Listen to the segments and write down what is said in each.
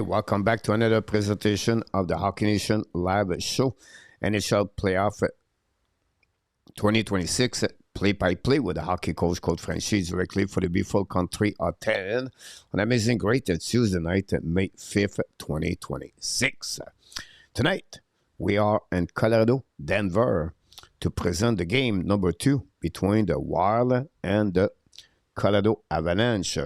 Hey, welcome back to another presentation of the Hockey Nation live show. NHL Playoff 2026 play-by-play with the hockey coach, Coach Frenchy, directly for the beautiful country of 10 on amazing great Tuesday night, May 5th, 2026. Tonight, we are in Colorado, Denver, to present the game number 2 between the Wild and the Colorado Avalanche.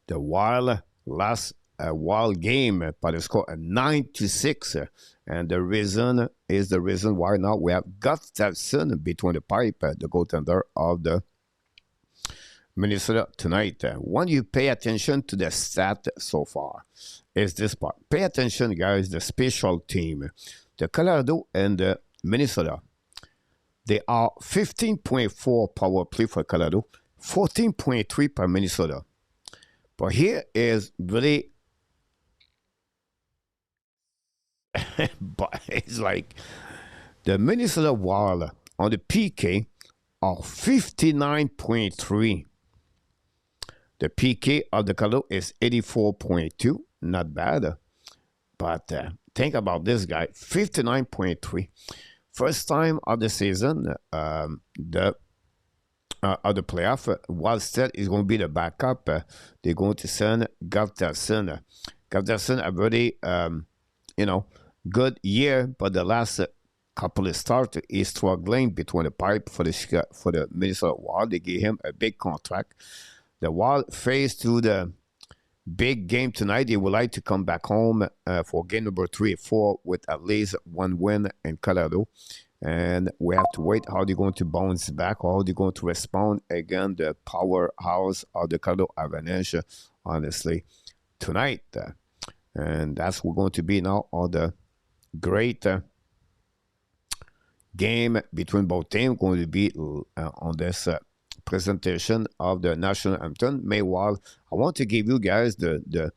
The Wild last Wild game by the score of 9-6, and the reason why now we have Gustafsson between the pipe, the goaltender of the Minnesota tonight. When you pay attention to the stat so far, is this part. Pay attention, guys, the special team. The Colorado and the Minnesota, they are 15.4 power play for Colorado, 14.3 per Minnesota. But here is really, but it's like the Minnesota Wild on the PK are 59.3. The PK of the Colorado is 84.2. Not bad. But think about this guy, 59.3. First time of the season, of the playoff, Wallstedt is going to be the backup. They're going to send Gustafsson. Gustafsson a very, good year, but the last couple of starts, he's struggling between the pipe for the Minnesota Wild. They gave him a big contract. The Wild faced to the big game tonight. They would like to come back home for game number 3 and 4 with at least one win in Colorado. And we have to wait how they're going to bounce back, or how they're going to respond against the powerhouse of the Colorado Avalanche, honestly, tonight. And that's what's going to be now on the great game between both teams, going to be on this presentation of the national anthem. Meanwhile, I want to give you guys the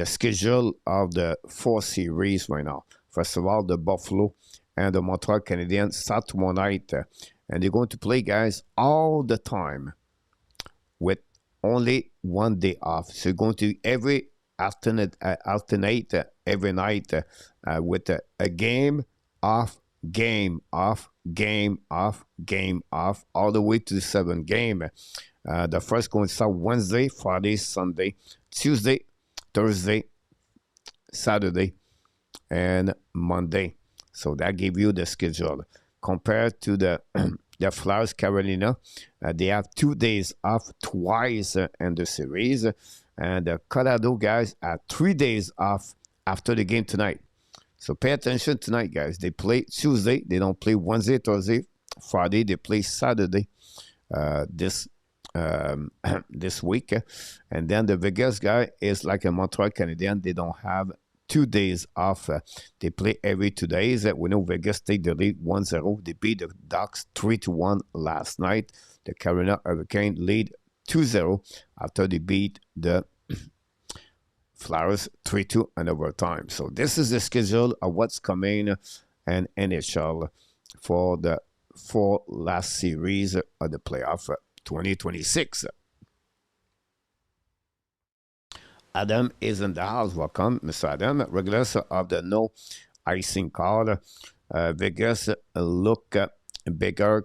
schedule of the 4 series right now. First of all, the Buffalo and the Montreal Canadiens start tomorrow night, and they're going to play, guys, all the time with only one day off. So you're going to alternate every night with a game off, game off, game off, game off, all the way to the 7th game. The first going to start Wednesday, Friday, Sunday, Tuesday, Thursday, Saturday, and Monday. So that gives you the schedule. Compared to the Flyers, Carolina, they have 2 days off twice in the series. And the Colorado guys have 3 days off after the game tonight. So pay attention tonight, guys. They play Tuesday. They don't play Wednesday, Thursday, Friday. They play Saturday this week. And then the Vegas guy is like a Montreal Canadian. They don't have 2 days off. They play every 2 days. We know Vegas take the lead 1-0. They beat the Ducks 3-1 last night. The Carolina Hurricane lead 2-0 after they beat the Flyers 3-2 in overtime. So this is the schedule of what's coming in NHL for the 4 last series of the playoff 2026. Adam is in the house. Welcome, Mr. Adam. Regardless of the no icing call, Vegas look bigger.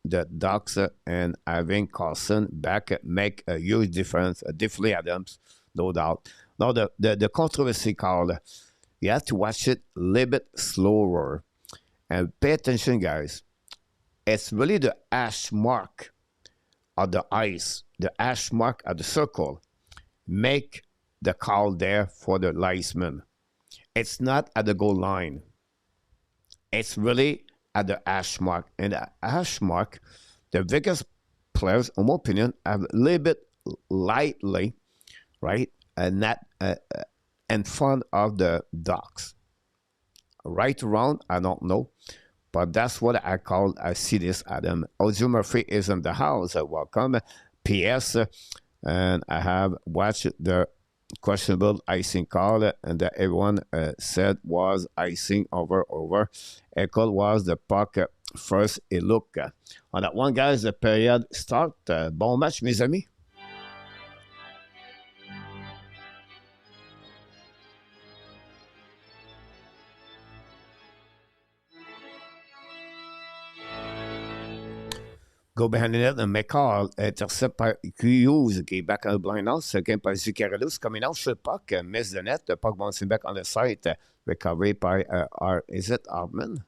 The Ducks and having Carlson back make a huge difference. Definitely Adams, no doubt. Now, the controversy call, you have to watch it a little bit slower. And pay attention, guys. It's really the hash mark of the ice, the hash mark of the circle, make the call there for the linesman. It's not at the goal line. It's really at the hash mark. And the hash mark, the Vegas players, in my opinion, have a little bit lightly, right, and not in front of the Ducks. Right around, I don't know. But that's what I see this, Adam. Ozzy Murphy is in the house. Welcome. P.S. And I have watched the questionable icing call, and that everyone said was icing over. Echo was the puck first a look. On that one, guys, the period start. Bon match, mes amis. Go behind the net, and Makar intercept par Hughes, qui est back on the blind out. Second par Zuccarello, coming out, shot puck, miss the net. The puck bouncing back on the side, recovery by, is it Hartman?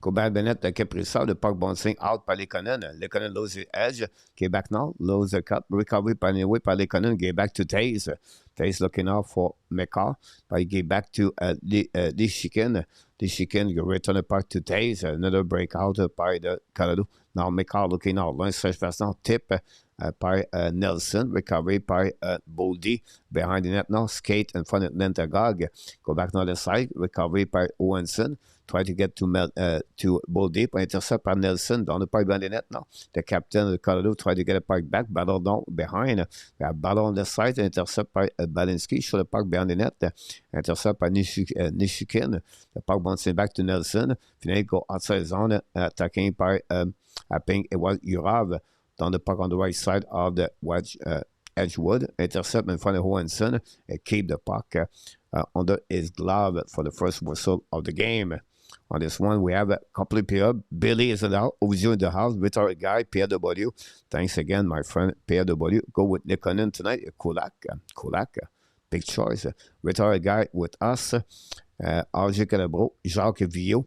Go back the net, Kaprizov, the puck bouncing out by Lekonen. Lekonen loses the edge, get back now, loses the cut, recovery by anyway by Lekonen, get back to Taze. Taze looking out for Makar, but he get back to Lishikin. Lishikin, you return the puck to Taze, another breakout by the Colorado. Now Makar looking out, line stretch pass now, tip by Nelson, recovery by Boldy, behind the net now, skate in front of Lentagog. Go back now the side, recovery by Owenson. Try to get to Boldy, intercept by Nelson, down the pipe behind the net now. The captain of the Colorado try to get a puck back, battle down behind. Battle on the side, intercept by Balinski, show the puck behind the net. Intercept by Nishikin. The puck bouncing back to Nelson. Finally, go outside zone, attacking by, I think it was Urav, down the puck on the right side of the wedge. Edgewood, intercept in front of Hohenson, and keep the puck under his glove for the first whistle of the game. On this one, we have a couple of people. Billy is in the house, Ozio in the house, with our guy, Pierre W. Thanks again, my friend, Pierre W. Go with Lekonen tonight, Kulak, big choice. With our guy with us, RJ Calabro, Jacques Villot,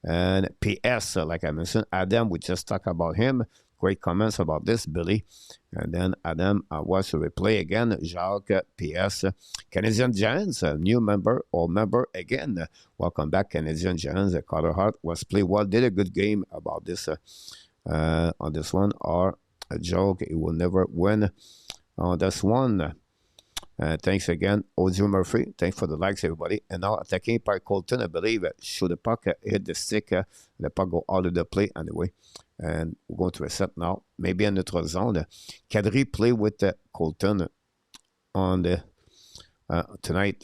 and PS, like I mentioned, Adam, we just talked about him. Great comments about this, Billy. And then Adam, watch the replay again. Jacques, PS, Canadian Giants, new member or member again. Welcome back, Canadian Giants. Carter Hart was played well, did a good game about this on this one. Or a joke, he will never win on this one. Thanks again, Ozio Murphy. Thanks for the likes, everybody. And now attacking by Colton, I believe, shoot the puck, hit the stick, the puck go out of the play anyway. And we're going to reset now. Maybe in notre zone. Kadri play with Colton on the tonight.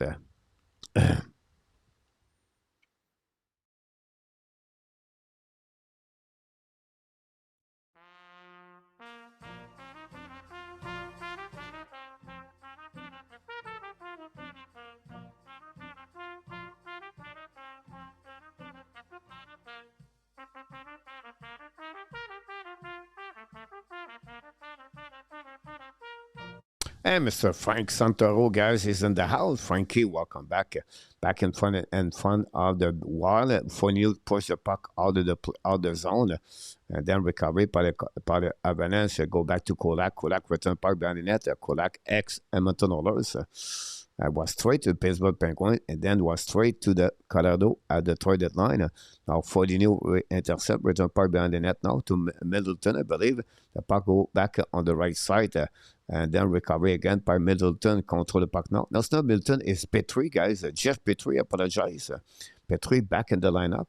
And Mr. Frank Santoro, guys, is in the house. Frankie, welcome back. Back in front of the wall. Foligno push the puck out of the zone. And then recovery by the Avalanche. Go back to Kulak. Kulak return puck behind the net. Kulak ex Edmonton Oilers. Was straight to the Pittsburgh Penguins, and then was straight to the Colorado at the trade deadline. Now Foligno intercept, return puck behind the net now to Middleton, I believe. The puck go back on the right side, and then recovery again by Middleton, control the puck now. Now it's not Middleton, it's Petrie, guys. Jeff Petrie, apologize. Petrie back in the lineup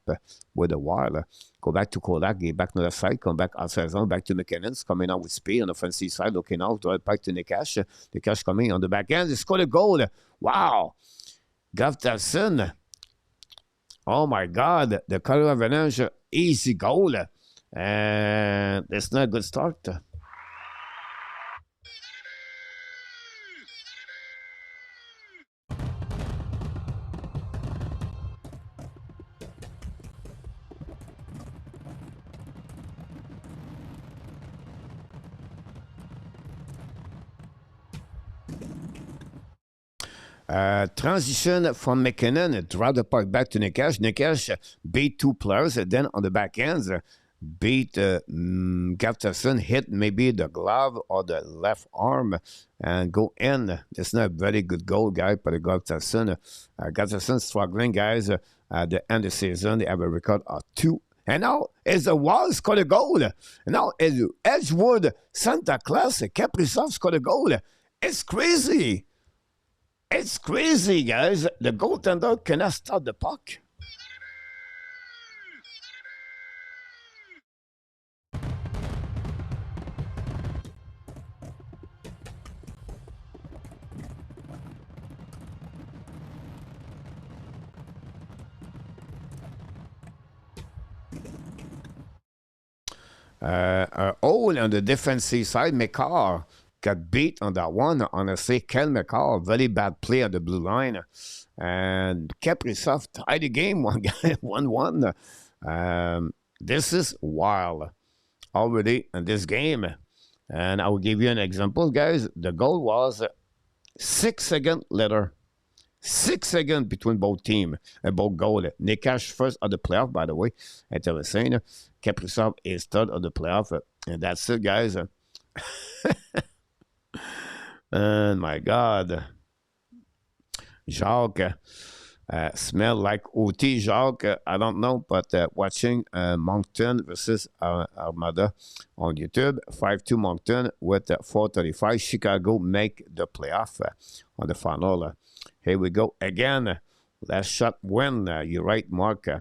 with a while. Go back to Kodak, get back to the side, come back outside zone, back to McKinnon's, coming out with speed on the offensive side, looking out, draw it back to Nikash. Nikash coming on the back end, he scored a goal. Wow. Gustafsson. Oh my God. The Colorado Avalanche, easy goal. And it's not a good start. Transition from MacKinnon, drive the puck back to Nikash. Nikash beat two players, and then on the back ends, beat Gustafsson, hit maybe the glove or the left arm, and go in. It's not a very good goal, guy, but Gustafsson. Gustafsson struggling, guys, at the end of the season. They have a record of 2. And now, as the Walls scored a goal. And now, as Edgewood, Santa Claus, Kaprizov scored a goal. It's crazy. It's crazy, guys. The goaltender cannot stop the puck. Hole on the defensive side, Makar got beat on that one. Honestly, Kel Makar, very bad play on the blue line. And Kaprizov tied the game, 1-1. This is wild. already in this game. And I will give you an example, guys. The goal was 6 seconds later. 6 seconds between both teams, both goals. Nekash first of the playoff, by the way. Intéressant. Kaprizov is third of the playoff. And that's it, guys. And my God. Jacques smell like OT. Jacques, I don't know, but watching Moncton versus Armada on YouTube, 5-2 Moncton with 4:35. Chicago make the playoff on the final. Here we go again. Last shot win. You're right, Mark. Go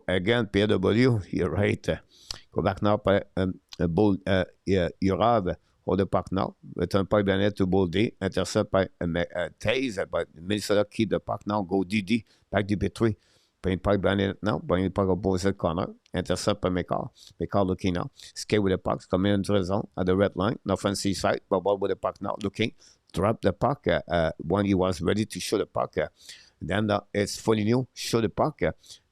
again, PW. You're right. Go back now. Yurav. Hold the puck now. Return puck bien to Boldy. Intercept by Taze. But Minnesota keep the puck now. Go DD. Back to B3. Bring puck bien now. Bring puck opposite corner. Intercept by Makar. Makar looking now. Skate with the puck. Coming into the zone at the red line. No fancy side. But ball with the puck now. Looking. Drop the puck when he was ready to shoot the puck. Then it's Foligno. Shoot the puck.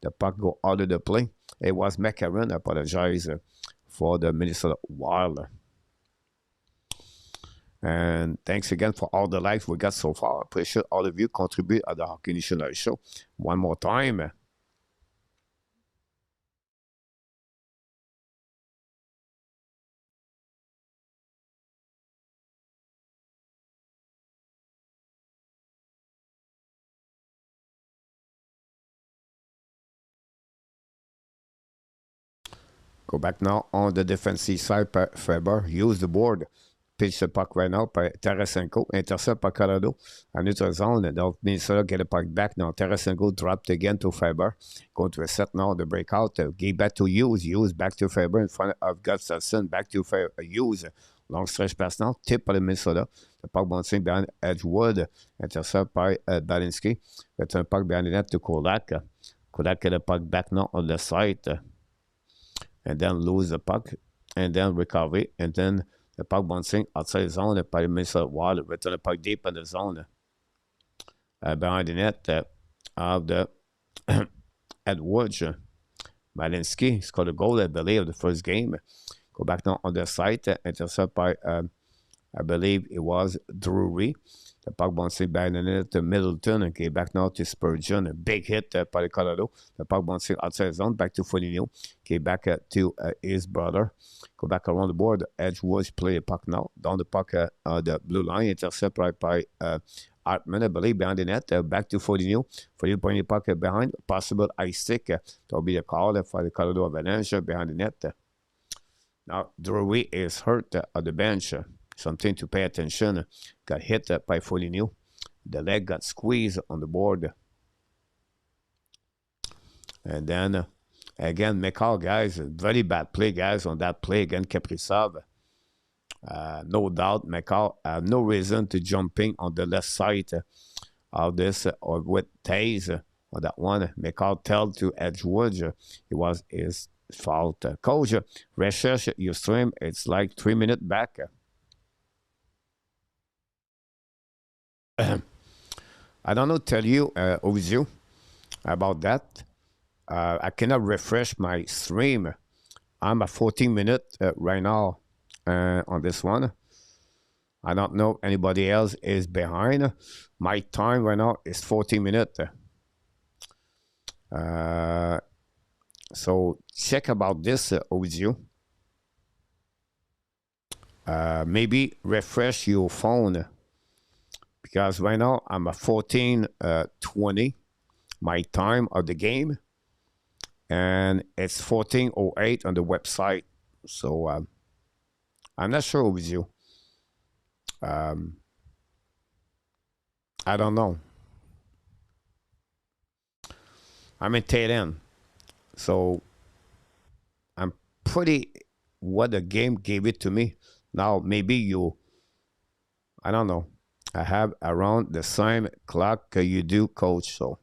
The puck go out of the play. It was Makar. I apologize for the Minnesota Wild. And thanks again for all the likes we got so far. I appreciate all of you contribute at the Hockey Missionary Show. One more time. Go back now on the defensive side. Faber use the board. Pitch the puck right now by Tarasenko. Intercept by Colorado. À neutral zone. Donc, Minnesota get the puck back now. Tarasenko dropped again to Faber. Go to a set now. The breakout. Give back to Hughes. Hughes back to Faber in front of Gustafsson. Back to Hughes. Long stretch pass now. Tip by Minnesota. The puck bouncing behind Edgewood. Intercept by Balinski. Return puck behind the net to Kolak. Kolak get the puck back now on the side. And then lose the puck. And then recover. And then the puck bouncing outside the zone by the Minnesota Wild. Return the puck deep in the zone. Behind the net of the Edwards. Malinski scored a goal, I believe, of the first game. Go back now on the side. Intercept by, I believe it was Drury. The puck bouncing behind the net to Middleton. Okay, back now to Spurgeon. A big hit by the Colorado. The puck bouncing outside the zone. Back to Foligno. Okay, back to his brother. Go back around the board. Edgeworth play the puck now. Down the puck, the blue line. Intercept right by Hartman, I believe, behind the net. Back to Foligno. Foligno putting the puck behind. Possible ice stick. That will be the call for the Colorado Avalanche behind the net. Now, Drury is hurt at the bench. Something to pay attention. Got hit by Foligno. The leg got squeezed on the board. And then, again, Makar, guys, very bad play, guys, on that play against Kaprizov. No doubt, Makar have no reason to jumping on the left side of this or with Taze on that one. Makar tell to Edgewood it was his fault. Coach, research your stream. It's like 3 minutes back. I don't know tell you with you about that. I cannot refresh my stream. I'm at 14 minutes right now on this one. I don't know anybody else is behind. My time right now is 14 minutes. So check about this with you. Maybe refresh your phone. Because right now I'm at 14:20, my time of the game, and it's 14:08 on the website. So I'm not sure with you. I don't know. I'm in tight end, so I'm pretty what the game gave it to me. Now maybe you, I don't know. I have around the same clock you do, coach. So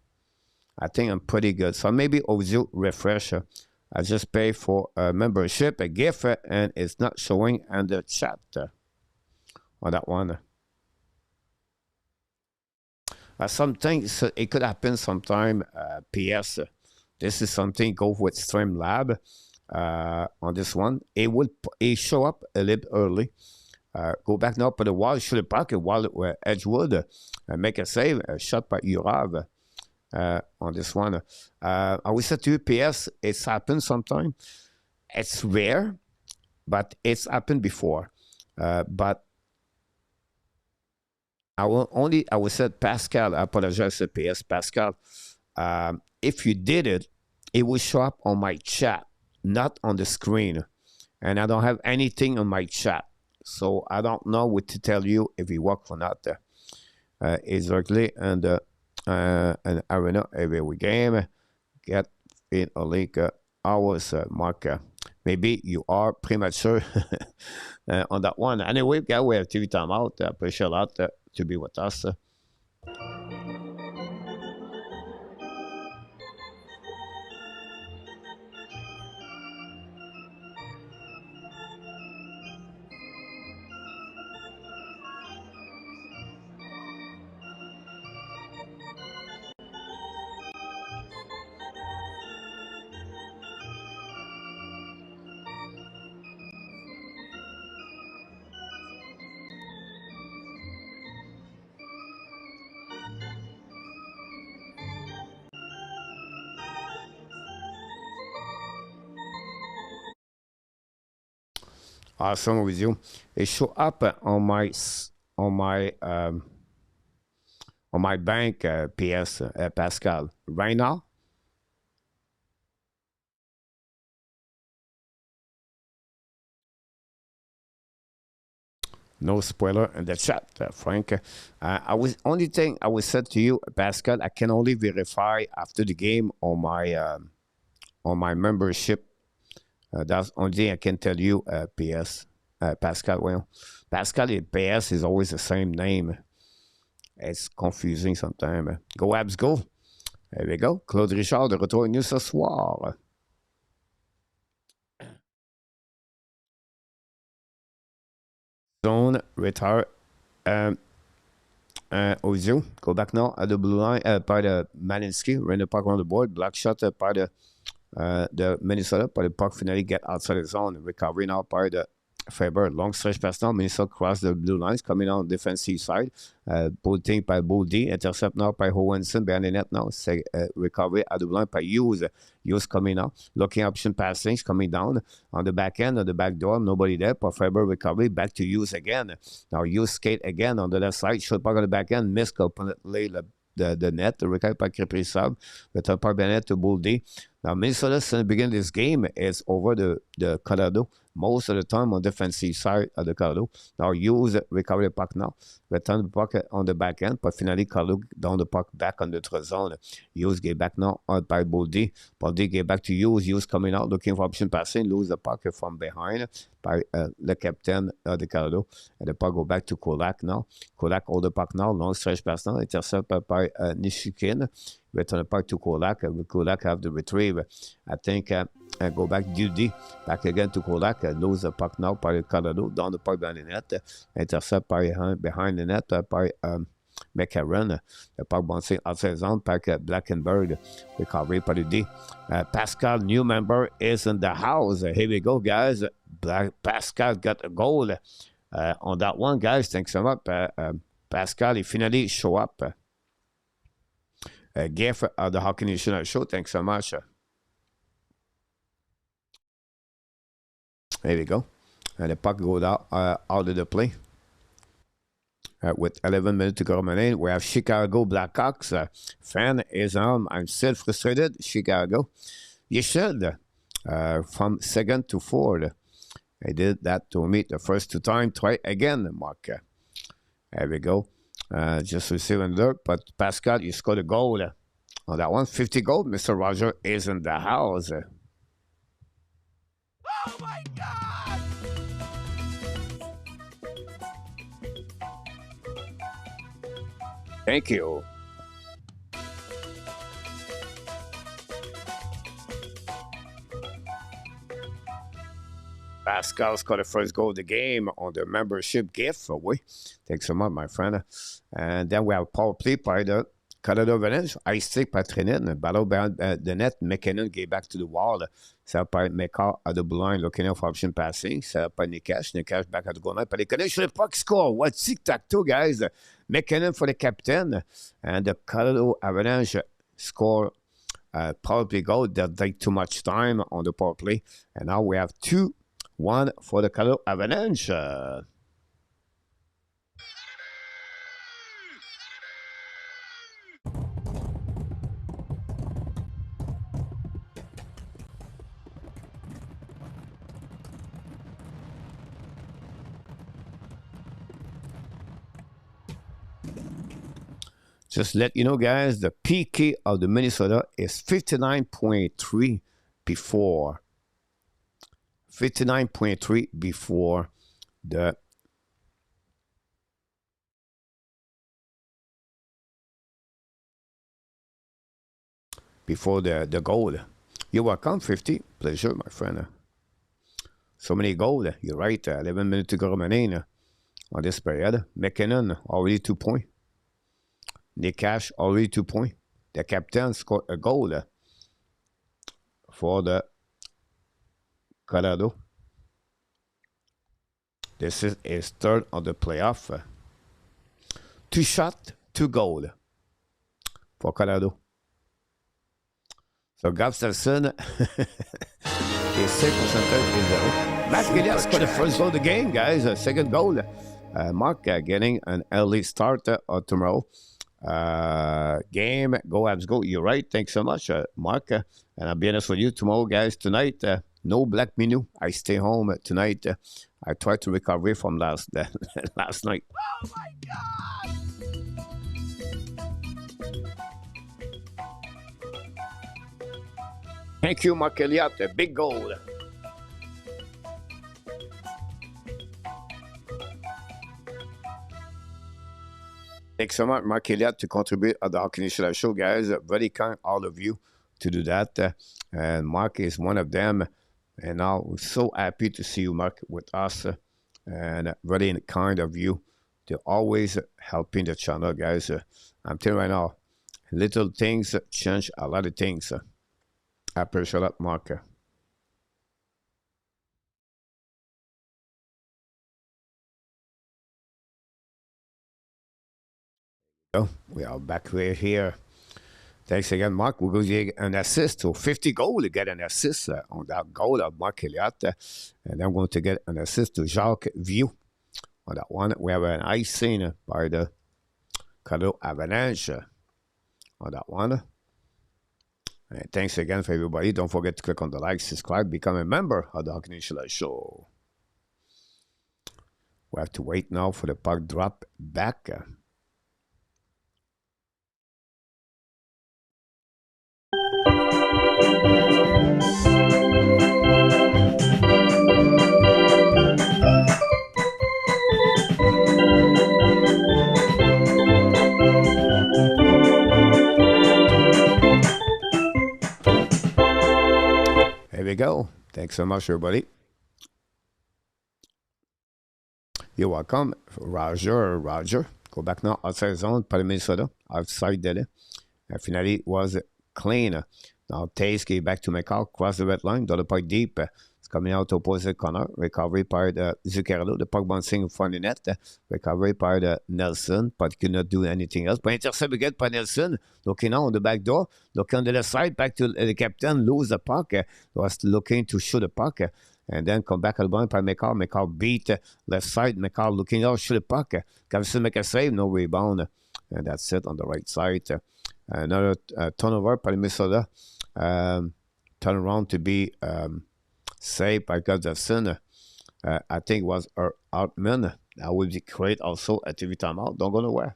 I think I'm pretty good. So maybe Ozil refresher. I just pay for a membership, a gift, and it's not showing in the chat on that one. Something, so it could happen sometime. PS, this is something go with Streamlab. on this one. It show up a little early. Go back now for the wall, shoot the puck, while Edgewood make a save, a shot by Urav on this one. I will say to you, PS, it's happened sometime. It's rare, but it's happened before. But I will say Pascal, I apologize to PS, Pascal. If you did it, it will show up on my chat, not on the screen. And I don't have anything on my chat. So I don't know what to tell you if it works or not. Exactly. And an arena every game. Get in a link hours, Mark. Maybe you are premature on that one. Anyway, guys, we have TV time out. Appreciate a lot to be with us. Awesome with you. It show up on my bank PS Pascal right now. No spoiler in the chat, Frank. Only thing I will say to you, Pascal. I can only verify after the game on my membership. That's only thing I can tell you, PS Pascal. Well, Pascal and PS is always the same name. It's confusing sometimes. Go Abs, go! There we go. Claude Richard de retour nous ce soir. Zone retard. Ozio, go back now at the blue line by the Malinsky, ran the puck on the board, black shot by the Minnesota, but the puck finally get outside the zone. Recovery now by the Faber, long stretch pass now. Minnesota cross the blue lines, coming on the defensive side. Bolting by Boldy, intercept now by Hohenson, behind the net now. Recovery at the blue line by Hughes. Hughes coming out, looking option passing, coming down on the back end, on the back door, nobody there. But Faber recovery, back to Hughes again. Now Hughes skate again on the left side, shot puck on the back end, missed completely the net, the recovery by Kriprasov, return par Bennett to Boldy. Now Minnesota, since the beginning of this game, is over the Colorado most of the time on defensive side of the Colorado. Now Hughes recover the puck now, return the puck on the back end, but finally Colorado down the puck back on the third zone. Hughes get back now out by Boldy. Boldy get back to Hughes. Hughes coming out looking for option passing, lose the puck from behind by the captain of the Colorado. And the puck go back to Kulak now. Kulak hold the puck now, long stretch pass now, intercepted by Nishikin. Return the puck to Kulak. Kulak have the retrieve. I think go back Duty, back again to Kulak. Lose the puck now by Colorado. Down the puck behind the net. Intercept by behind the net by Makar. The puck bouncing outside zone by Blackenberg. Recovery by the D. Pascal, new member, is in the house. Here we go, guys. Pascal got a goal on that one, guys. Thanks so much. Pascal, he finally show up. Gift of the Hockey National Show. Thanks so much. There we go. And the puck goes out of the play. With 11 minutes to go remaining, we have Chicago Blackhawks. Fan is on. I'm still frustrated. Chicago. You should. From second to fourth. I did that to me the first two times. Try again, Mark. There we go. Just receiving there. But Pascal, you scored a goal on that one. 50 goal. Mr. Roger is in the house. Oh my God! Thank you. Pascal scored the first goal of the game on the membership gift away. Thanks so much, my friend. And then we have power play by the Colorado Avalanche, ice stick par Trenin, battle behind the net, MacKinnon gave back to the wall. Ça va pas être Makar à the blue line, looking for option passing. Ça va pas être Nikash back at the goal line. But they connect to the puck score. What tic-tac-toe, guys. MacKinnon for the captain. And the Colorado Avalanche score power play goal. That take too much time on the power play. And now we have 2-1 for the Colorado Avalanche. Just let you know, guys, the PK of the Minnesota is 59.3 before. 59.3 before the goal. You're welcome, 50. Pleasure, my friend. So many goals. You're right. 11 minutes to go remaining on this period. MacKinnon, already 2 points. Nikash, already 2 points. The captain scored a goal for the Colorado. This is his third on the playoff. 2 shots, 2 goals for Colorado. So Gustafsson, his save percentage is 0. Matt Gilliard scored the first goal of the game, guys. Second goal. Mark getting an early start tomorrow. Game, go Abs go. You're right. Thanks so much, Mark. And I'll be honest with you tomorrow, guys. Tonight, no black menu. I stay home tonight. I try to recover from last night. Oh my God! Thank you, Mark Elliott. A big goal. Thanks so much, Mark Elliott, to contribute at the Hockey Nation show, guys. Very kind, all of you, to do that. And Mark is one of them. And now we're so happy to see you, Mark, with us. And very kind of you to always helping the channel, guys. I'm telling you right now, little things change a lot of things. I appreciate that, Mark. So we are back right here. Thanks again, Mark. We're going to get an assist to 50 goal to get an assist on that goal of Mark Elliott. And I'm going to get an assist to Jacques Vieux on that one. We have an ice scene by the Colorado Avalanche on that one. And thanks again for everybody. Don't forget to click on the like, subscribe, become a member of the Hockey Nation show. We have to wait now for the puck drop back. There we go. Thanks so much, everybody. You're welcome. Roger. Go back now. Outside zone, pas le Minnesota. Outside dele. And finally, was clean. Now, Taze gave back to Makar, cross the red line, dans le puck deep. It's coming out to opposite corner. Recovery by the Zuccarello. The puck bouncing in front of the net. Recovery by the Nelson, but could not do anything else. But intercept again by Nelson. Looking now on the back door. Looking on the left side, back to the captain. Lose the puck. Was looking to shoot the puck. And then come back at the line by Makar. Makar beat left side. Makar looking out, shoot the puck. Gavson make a save, no rebound. And that's it on the right side. Another turnover by Minnesota. Turn around to be saved by Gustafsson. I think it was Outman. That would be great also at TV timeout. Don't go nowhere.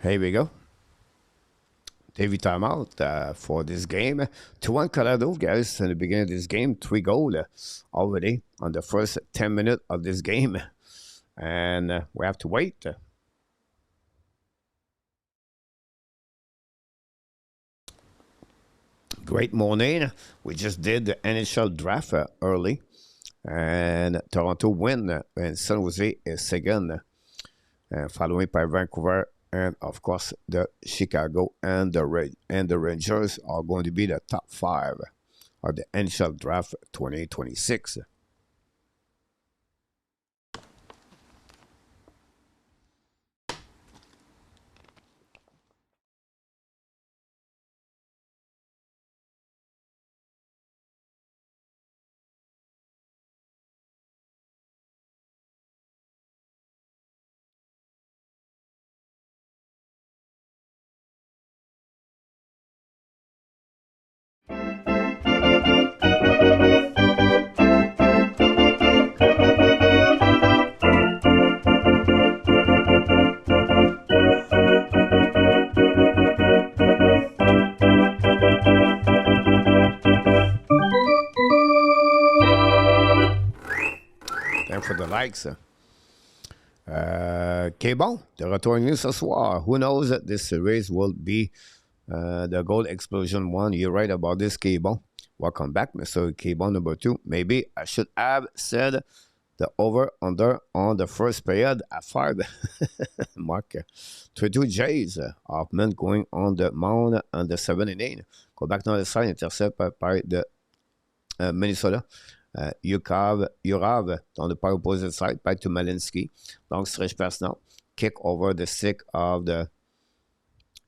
Here we go. TV timeout for this game. 2-1 Colorado, guys, in the beginning of this game. 3 goals already on the first 10 minutes of this game. And we have to wait. Great morning. We just did the NHL draft early. And Toronto win. And San Jose is second. Following by Vancouver. And, of course, the Chicago and the Rangers are going to be the top 5 of the NHL Draft 2026. For the likes. Bon, de retour à ce soir. Who knows that this series will be the goal explosion one. You're right about this, Bon. Welcome back, Mr. Bon number 2. Maybe I should have said the over-under on the first period at 5. Mark. 3-2 Jays. Hoffman going on the mound on the 7 and 8. Go back on the side, intercept by the Minnesota. Yurav on the far opposite side, back to Malinsky. Long stretch pass now. Kick over the stick of the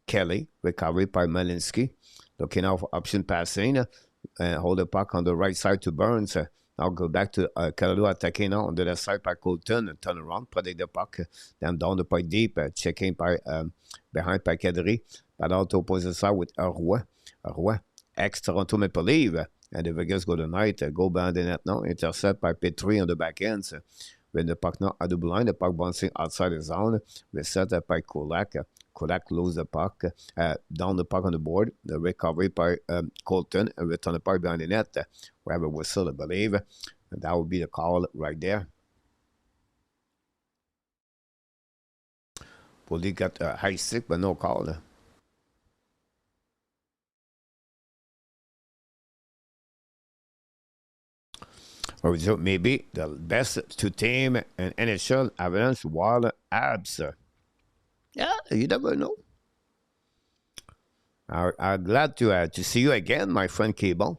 Kelly. Recovery by Malinsky. Looking out for option passing. Hold the puck on the right side to Burns. Now go back to Colorado attacking now on the left side by Colton. And turn around, protect the puck. Then down the puck deep. Checking by behind by Kadri. But out to opposite side with Roy. Ex-Toronto Maple Leaf. And the Vegas Golden Knights go behind the net now. Intercept by Petrie on the back end. When the puck now at the blind, the puck bouncing outside the zone. Reset by Kulak. Kulak lose the puck. Down the puck on the board. The recovery by Colton. And return the puck behind the net. We have a whistle, I believe. And that would be the call right there. Boldy got a high stick, but no call. Or maybe the best 2 team in NHL Avalanche Wild Abs. Yeah, you never know. I'm glad to see you again, my friend Bon.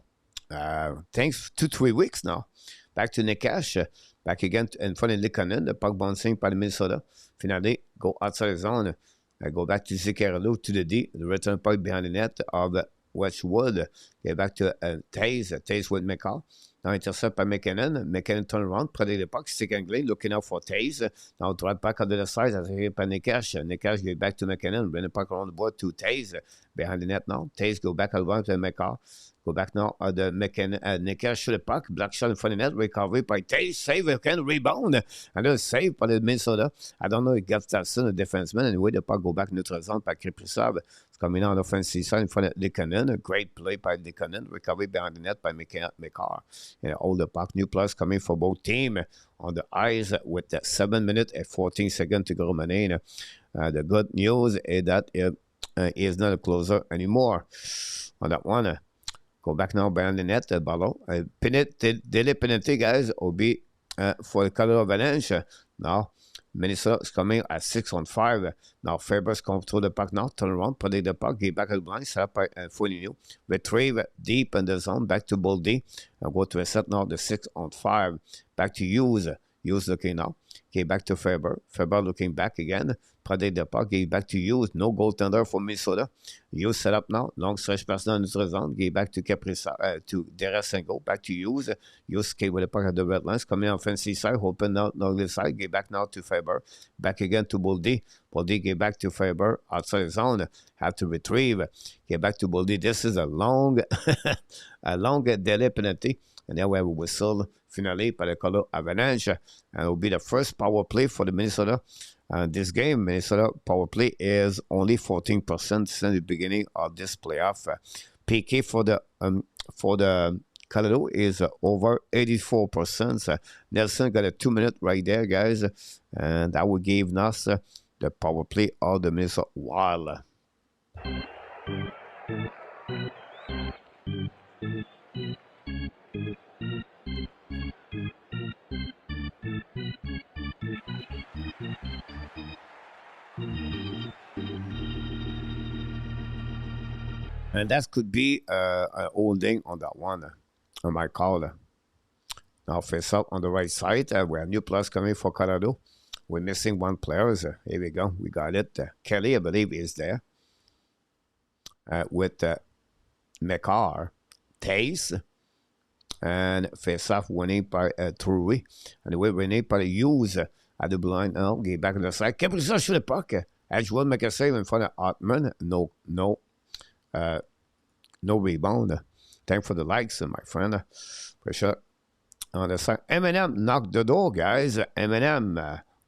Thanks 2-3 weeks now. Back to Nekash. Back again in front of MacKinnon. The puck bouncing by Minnesota. Finally, go outside the zone. Go back to Zuccarello to the D. The return puck behind the net of Westwood. Get back to Taze. Taze with Makar. Now intercept by MacKinnon. MacKinnon turn around, protect the puck, stick anglais, looking out for Taze. Now drive back on the left side as he by Nekash. Nekash get back to MacKinnon, bring the puck around the board to Taze. Behind the net now. Taze go back around to Makar. Go back now the MacKinnon. Nekash shoot the puck, black shot in front of the net, recovery by Taze, save again, rebound. Another save by the Minnesota. I don't know if he gets that soon, the defenseman. Anyway, the puck go back neutral zone by Kaprizov. It's coming out on the offensive side in front of MacKinnon. A great play by MacKinnon. Recovery behind the net by Makar. All the puck, new players coming for both teams on the ice with 7 minutes and 14 seconds to go remaining. The good news is that he is not a closer anymore on that one. Go back now behind the net, Ballo. Daily penalty, guys, will be for the Colorado Avalanche. Now, Minnesota is coming at 6-on-5. Now, Faber's come through the puck now, turn around, protect the puck, get back at the blind, set up by Foligno. Retrieve deep in the zone, back to Boldy. Go to a set now, the 6-on-5. Back to Hughes. Hughes looking now. Get back to Faber. Faber looking back again. Protect the puck. Get back to Hughes. No goaltender for Minnesota. Hughes set up now. Long stretch pass down the zone. Get back to to Derasengo. Back to Hughes. Hughes came with the puck at the red lines. Coming on offensive side. Open out on the side. Get back now to Faber. Back again to Boldy. Boldy get back to Faber. Outside the zone. Have to retrieve. Get back to Boldy. This is a long delay penalty. And then we have a whistle finally by the Colorado Avalanche. And it will be the first power play for the Minnesota This game, Minnesota power play is only 14% since the beginning of this playoff. PK for the Colorado is over 84%. Nelson got a 2-minute right there, guys, and that would give us the power play of the Minnesota Wild. And that could be a holding on that one, on my call. Now face up on the right side. We have new plus coming for Colorado. We're missing one player. Here we go. We got it. Kelly, I believe, is there. With Makar, Taze, and face off winning by Truy. And we're winning by Hughes at the blind. Now, get back on the side. Kaprizov shoot the puck. Edgewood make a save in front of Hartman. No rebound. Thanks for the likes, my friend. For sure. On the side, M&M knocked the door, guys. M&M,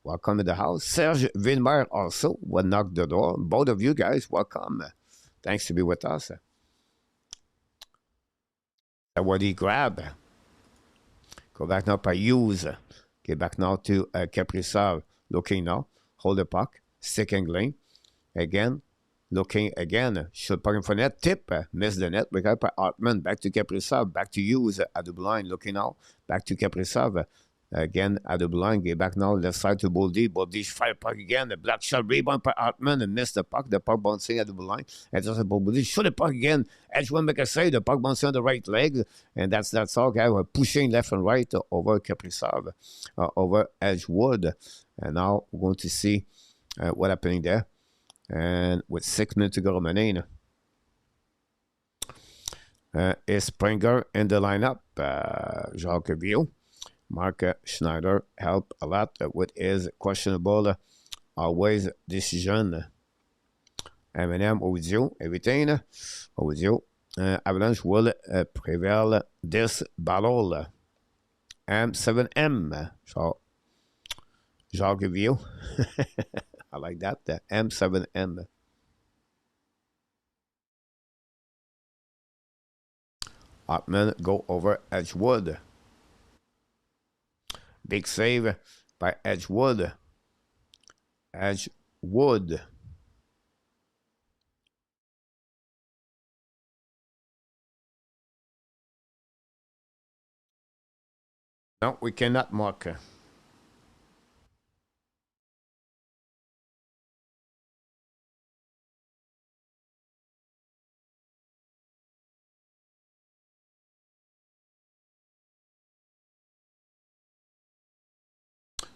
welcome to the house. Serge Villemert also will knock the door. Both of you guys, welcome. Thanks to be with us. What he grab? Go back now by Hughes. Get back now to Kaprizov. Looking now. Hold the puck. Stick angling. Again. Looking again, shoot puck in front of net, tip, miss the net, we got by Hartman, back to Kaprizov, back to Hughes at the blind, looking now, back to Kaprizov, again at the blind, get back now, left side to Boldy, fire puck again, the black shot, rebound by Hartman, and miss the puck bouncing at the blind, and just Boldy, shoot the puck again, Edgewood make a save, the puck bouncing on the right leg, and that's all, guys, we're pushing left and right over Kaprizov, over Edgewood, and now we're going to see what's happening there. And with 6 minutes to go remaining, is Springer in the lineup. Jacques Vio. Mark Schneider helped a lot with his questionable always decision. M&M audio, everything. Audio. Avalanche will prevail this battle. M7M. So, Jacques Vio. I like that. The M7M. Hartman go over Edgewood. Big save by Edgewood. Edgewood. No, we cannot mark.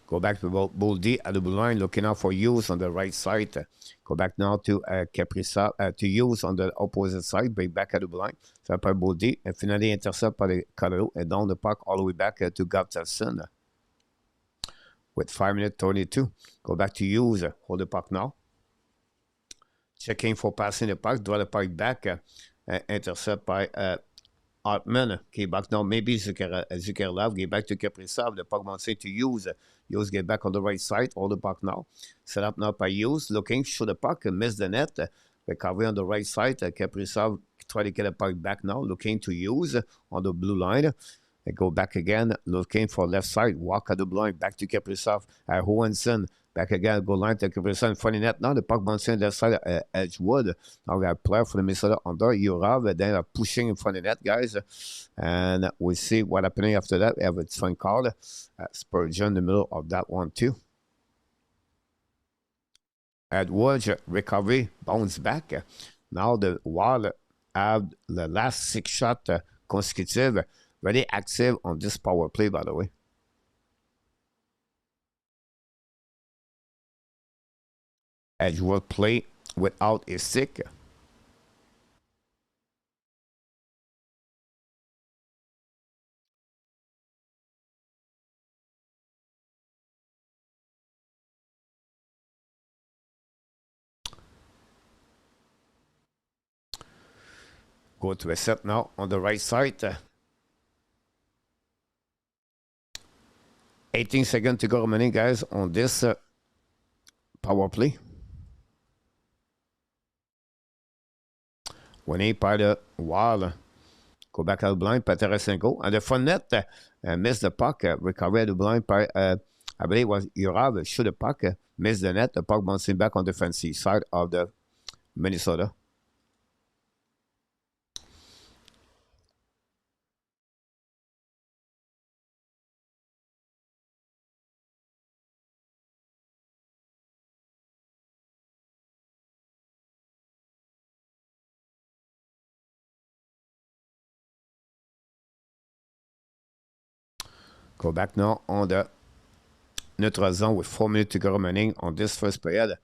Go back to Boldy at the blue line, looking out for Hughes on the right side. Go back now to Kaprizov, to Hughes on the opposite side, bring back at the blue line. Ça par Boldy, and finally intercept par the Colorado, and down the puck all the way back to Gustafsson. With 5 minutes 22. Go back to Hughes, hold the puck now. Checking for passing the puck, draw the puck back, intercept by Hartman, okay, back now, maybe Zuckerlov, get back to Kaprizov, the puck bouncing to Hughes. Hughes get back on the right side, hold the puck now. Set up now by Hughes, looking, shoot the puck, miss the net. Recovery on the right side, Kaprizov try to get the puck back now, looking to Hughes on the blue line. They go back again, looking for left side, walk at the blue line, back to Kaprizov, Hohenson. Back again, goal line to Kaprizov in front of net. Now the puck bouncing left side, Edgewood. Now we have a player for the Minnesota under Yurav. Then they're pushing in front of net, guys. And we'll see what's happening after that. We have a phone call. Spurgeon in the middle of that one, too. Edwards, recovery, bounce back. Now the Wild have the last 6 shots consecutive. Very active on this power play, by the way. Edgewood play without a stick. Go to a set now on the right side. 18 seconds to go remaining, guys, on this power play. Winning by the Wild. Go back out of blind, Tarasenko. And the front net missed the puck. Recovered the blind by, I believe it was Urav. Shoot the puck. Missed the net. The puck bouncing back on the defensive side of the Minnesota. Go back now on the neutral zone with 4 minutes to go remaining on this first period.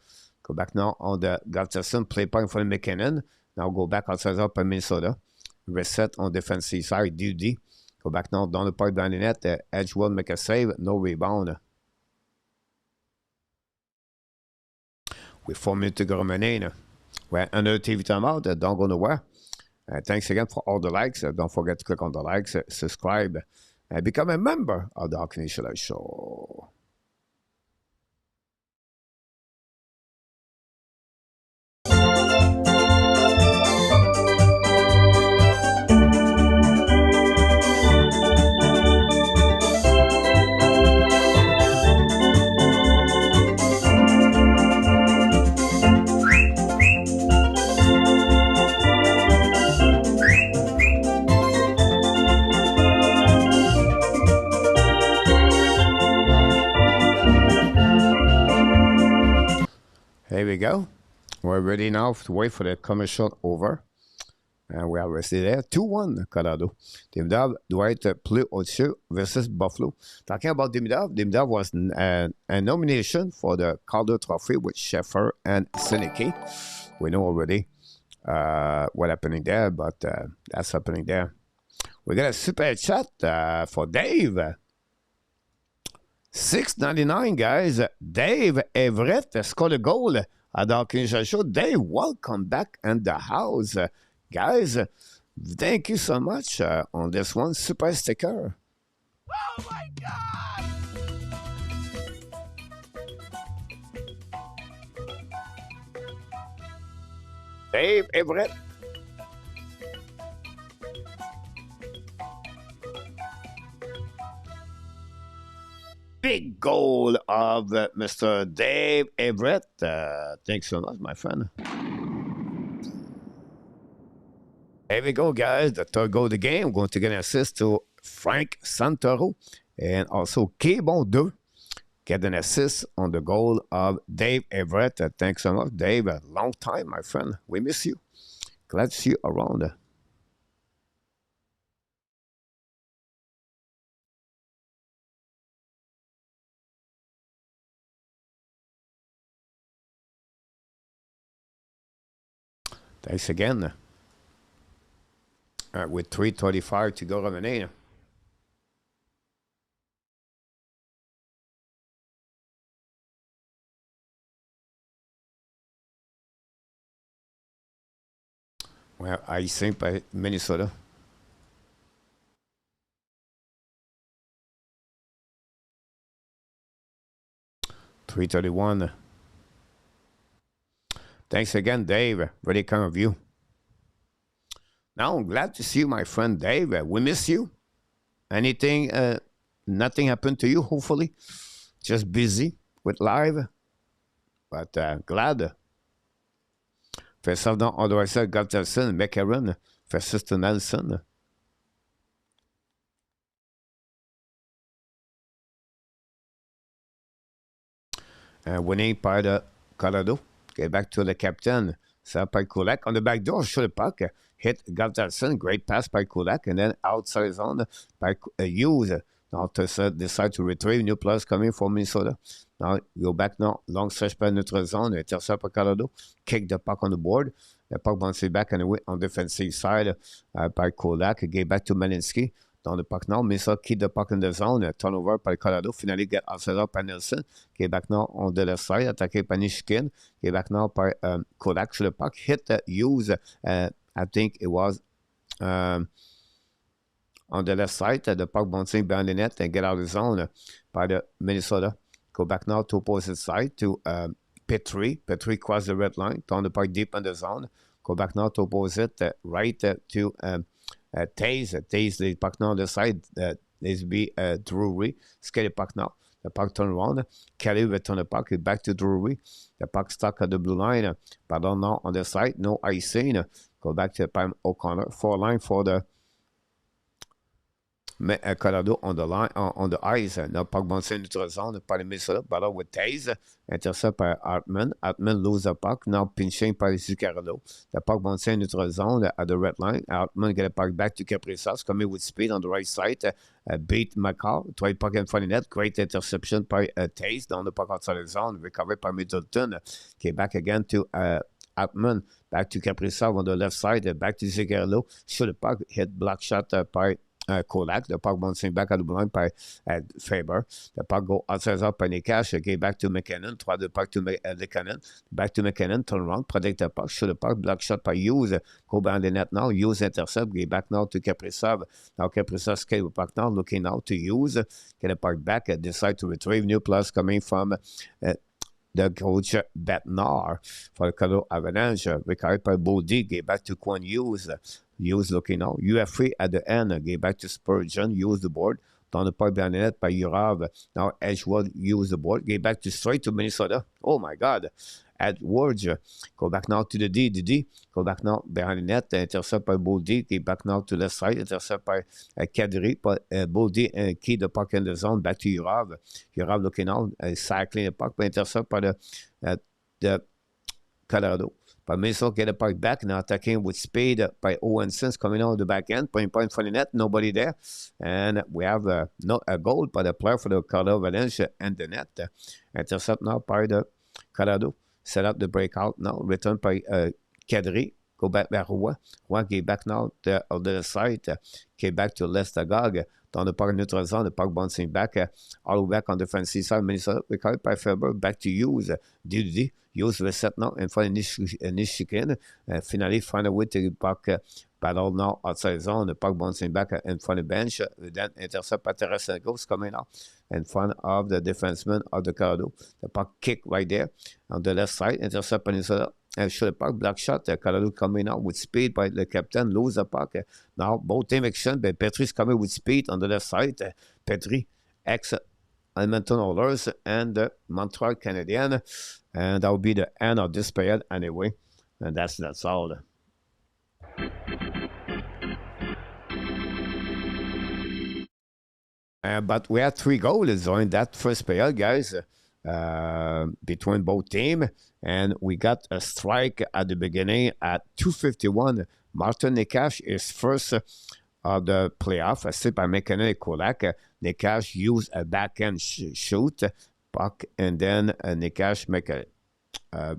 Go back now on the Gustafsson, play point for MacKinnon. Now go back outside up in Minnesota. Reset on defensive side, DD. Go back now down the point behind the net. Edgewood make a save, no rebound. With 4 minutes to go remaining. Well, another TV timeout, don't go nowhere. Thanks again for all the likes. Don't forget to click on the likes, subscribe, and become a member of the Hockey Nation Live Show. Here we go. We're ready now to wait for the commercial over. And we are rested there. 2-1, Colorado. Demidov doit être plus au-dessus versus Buffalo. Talking about Demidov was a nomination for the Calder Trophy with Sheffer and Seneca. We know already what happening there, but that's happening there. We got a super chat for Dave. $6.99, guys. Dave Everett scored a goal at the Hockey Nation Show. Dave, welcome back in the house. Guys, thank you so much on this one. Super sticker. Oh my God! Dave Everett. Big goal of Mr. Dave Everett. Thanks so much, my friend. Here we go, guys. The third goal of the game. We're going to get an assist to Frank Santoro. And also K-Bon 2 get an assist on the goal of Dave Everett. Thanks so much, Dave. A long time, my friend. We miss you. Glad to see you around. Thanks again. With 3:35 to go remaining. Well, I think by Minnesota. $3:31. Thanks again, Dave. Very kind of you. Now, I'm glad to see you, my friend Dave. We miss you. Anything, nothing happened to you, hopefully. Just busy with live. But glad. First off, now, on the right side, Gustafsson, Makar, versus to Nelson. Winning by the Colorado. Get back to the captain. Set by Kulak on the back door. Shoot the puck. Hit Gustafsson. Great pass by Kulak. And then outside zone by Hughes. Now to decide to retrieve new players coming from Minnesota. Now go back now. Long stretch by neutral zone. Intercept by Colorado. Kick the puck on the board. The puck bounces back on defensive side by Kulak. Get back to Malinsky. Dans le puck now, Minnesota keep the puck in the zone. Turnover by Colorado. Finally get outside up by Nelson. Get back now on the left side. Attaqué by Nishkin. Get back now by Kodak to the puck. Hit Hughes. I think it was on the left side. The puck bouncing behind the net and get out of the zone by the Minnesota. Go back now to opposite side to Petrie. Petrie cross the red line, turn the puck deep in the zone. Go back now to opposite, right to Taze. Taze, the puck now on the side. This be Drury. Skate the puck now. The puck turn around. Kelly return the puck back to Drury. The puck stuck at the blue line. Pardon now on the side. No icing. Go back to Pam O'Connor. 4 line for the Colorado on the line, on the ice. Now, puck bounce in notre zone par les Minnesota. Ballon with Taze. Intercept par Hartman. Hartman lose the puck. Now, pinching par Zuccarello. The puck bounce in notre zone at the red line. Hartman get the puck back to Kaprizov. Coming with speed on the right side. Beat Makar. Try puck in front of net. Great interception by Taze. Down the puck outside the zone. Recovered by Middleton. Okay, back again to Hartman. Back to Kaprizov on the left side. Back to Zuccarello. Shoot the puck. Hit block shot by Kolak. The puck bouncing back at the blind by Faber. The puck go outside up by Nikash. Okay, back to MacKinnon. Try the puck to MacKinnon. Back to MacKinnon. Turn around. Protect the puck. Shoot the puck. Block shot by Hughes. Go behind the net now. Hughes intercept. Get back now to Kaprizov. Now Kaprizov skate the puck now. Looking now to Hughes. Get the puck back. Decide to retrieve. New plus coming from the coach Betnar for the Colorado Avalanche. Recovered by Bodie. Get back to Quan Hughes. Hughes looking out. UF3 at the end. Get back to Spurgeon. Use the board. Down the puck behind the net by Urav. Now Edgewood use the board. Get back to straight to Minnesota. Oh my God. Edwards. Go back now to the D. The D. Go back now behind the net. Intercept by Bodie. Get back now to left side. Intercept by Kadri. Bodie key the puck in the zone. Back to Urav. Urav looking out. Cycling the puck. But intercept by the Colorado. But Minnesota get the puck back now, attacking with speed by Owen Sims coming out of the back end, point in front of the net, nobody there. And we have not a goal, but a player for the Colorado Avalanche and the net. Intercept now by the Colorado. Set up the breakout now, return by Kadri. Go back by Roy. Roy get back now to the other side. Get back to Lestagog. Dans le parc neutral zone, the puck bouncing back, all the way back on the defensive side. Minnesota recovered by Faber, back to Hughes. DD. Hughes reset now in front of Nishikin. Finally, find a way to the puck battle now outside zone. The puck bouncing back in front of the bench. Then intercept by Tarasenko coming out in front of the defenseman of the Colorado. The puck kick right there on the left side. Intercept by Minnesota. Shoot the puck, block shot. Colorado coming out with speed by the captain, lose the puck. Now, both team action, but Petrie's coming with speed on the left side. Petrie, ex-Edmonton Oilers, and the Montreal Canadiens. And that will be the end of this period anyway. And that's all. But we had 3 goals in that first period, guys. Between both teams, and we got a strike at the beginning at 2:51. Martin Nikash is first of the playoff, assisted by MacKinnon and Kolak. Nikash used a backhand shoot puck, and then Nikash make a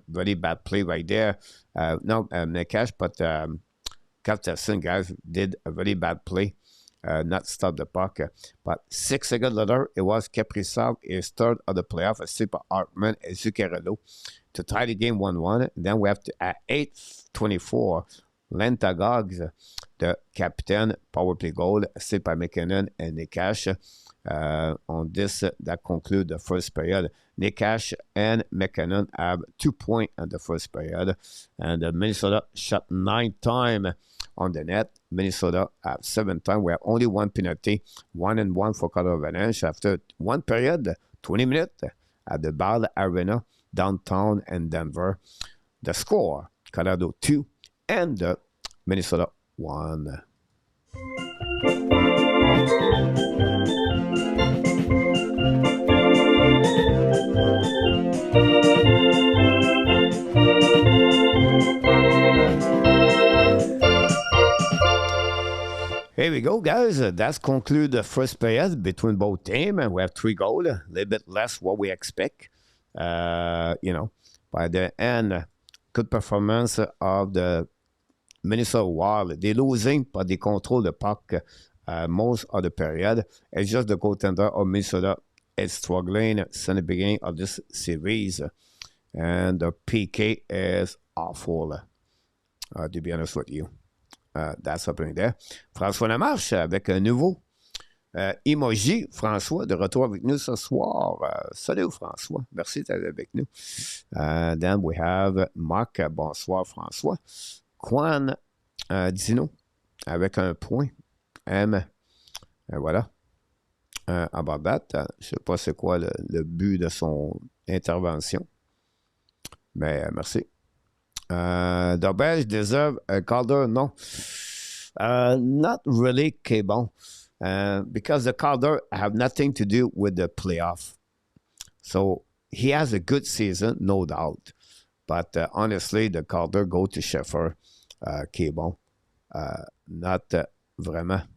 very bad play right there. Nikash, but Captain guys did a very bad play. Not stop the puck. But 6 seconds later, it was Kaprizov, his third of the playoff, assisted by Hartman and Zuccarello to tie the game 1-1. Then we have to, at 8:24, Lentagogs, the captain, power play goal, assisted by MacKinnon and Nikash. On this, that concludes the first period. Nikash and MacKinnon have 2 points in the first period. And Minnesota shot 9 times on the net. Minnesota have 7 times. We have only 1 penalty, 1-1 for Colorado Avalanche after 1 period, 20 minutes at the Ball Arena, downtown in Denver. The score, Colorado 2 and Minnesota 1. Here we go, guys. That's conclude the first period between both teams. We have 3 goals, a little bit less what we expect. By the end, good performance of the Minnesota Wild. They're losing, but they control the puck most of the period. It's just the goaltender of Minnesota is struggling since the beginning of this series. And the PK is awful, to be honest with you. That's happening there. François Lamarche avec un nouveau Emoji, François, de retour avec nous ce soir. Salut François, merci d'être avec nous. Then we have Marc, bonsoir François. Quan Dino, avec un point. M, voilà. About that, je ne sais pas c'est quoi le but de son intervention, mais merci. The Belge deserve a Calder, no. Not really, K-Bon. Because the Calder have nothing to do with the playoff. So he has a good season, no doubt. But honestly, the Calder go to Sheffer, K-Bon. Not vraiment.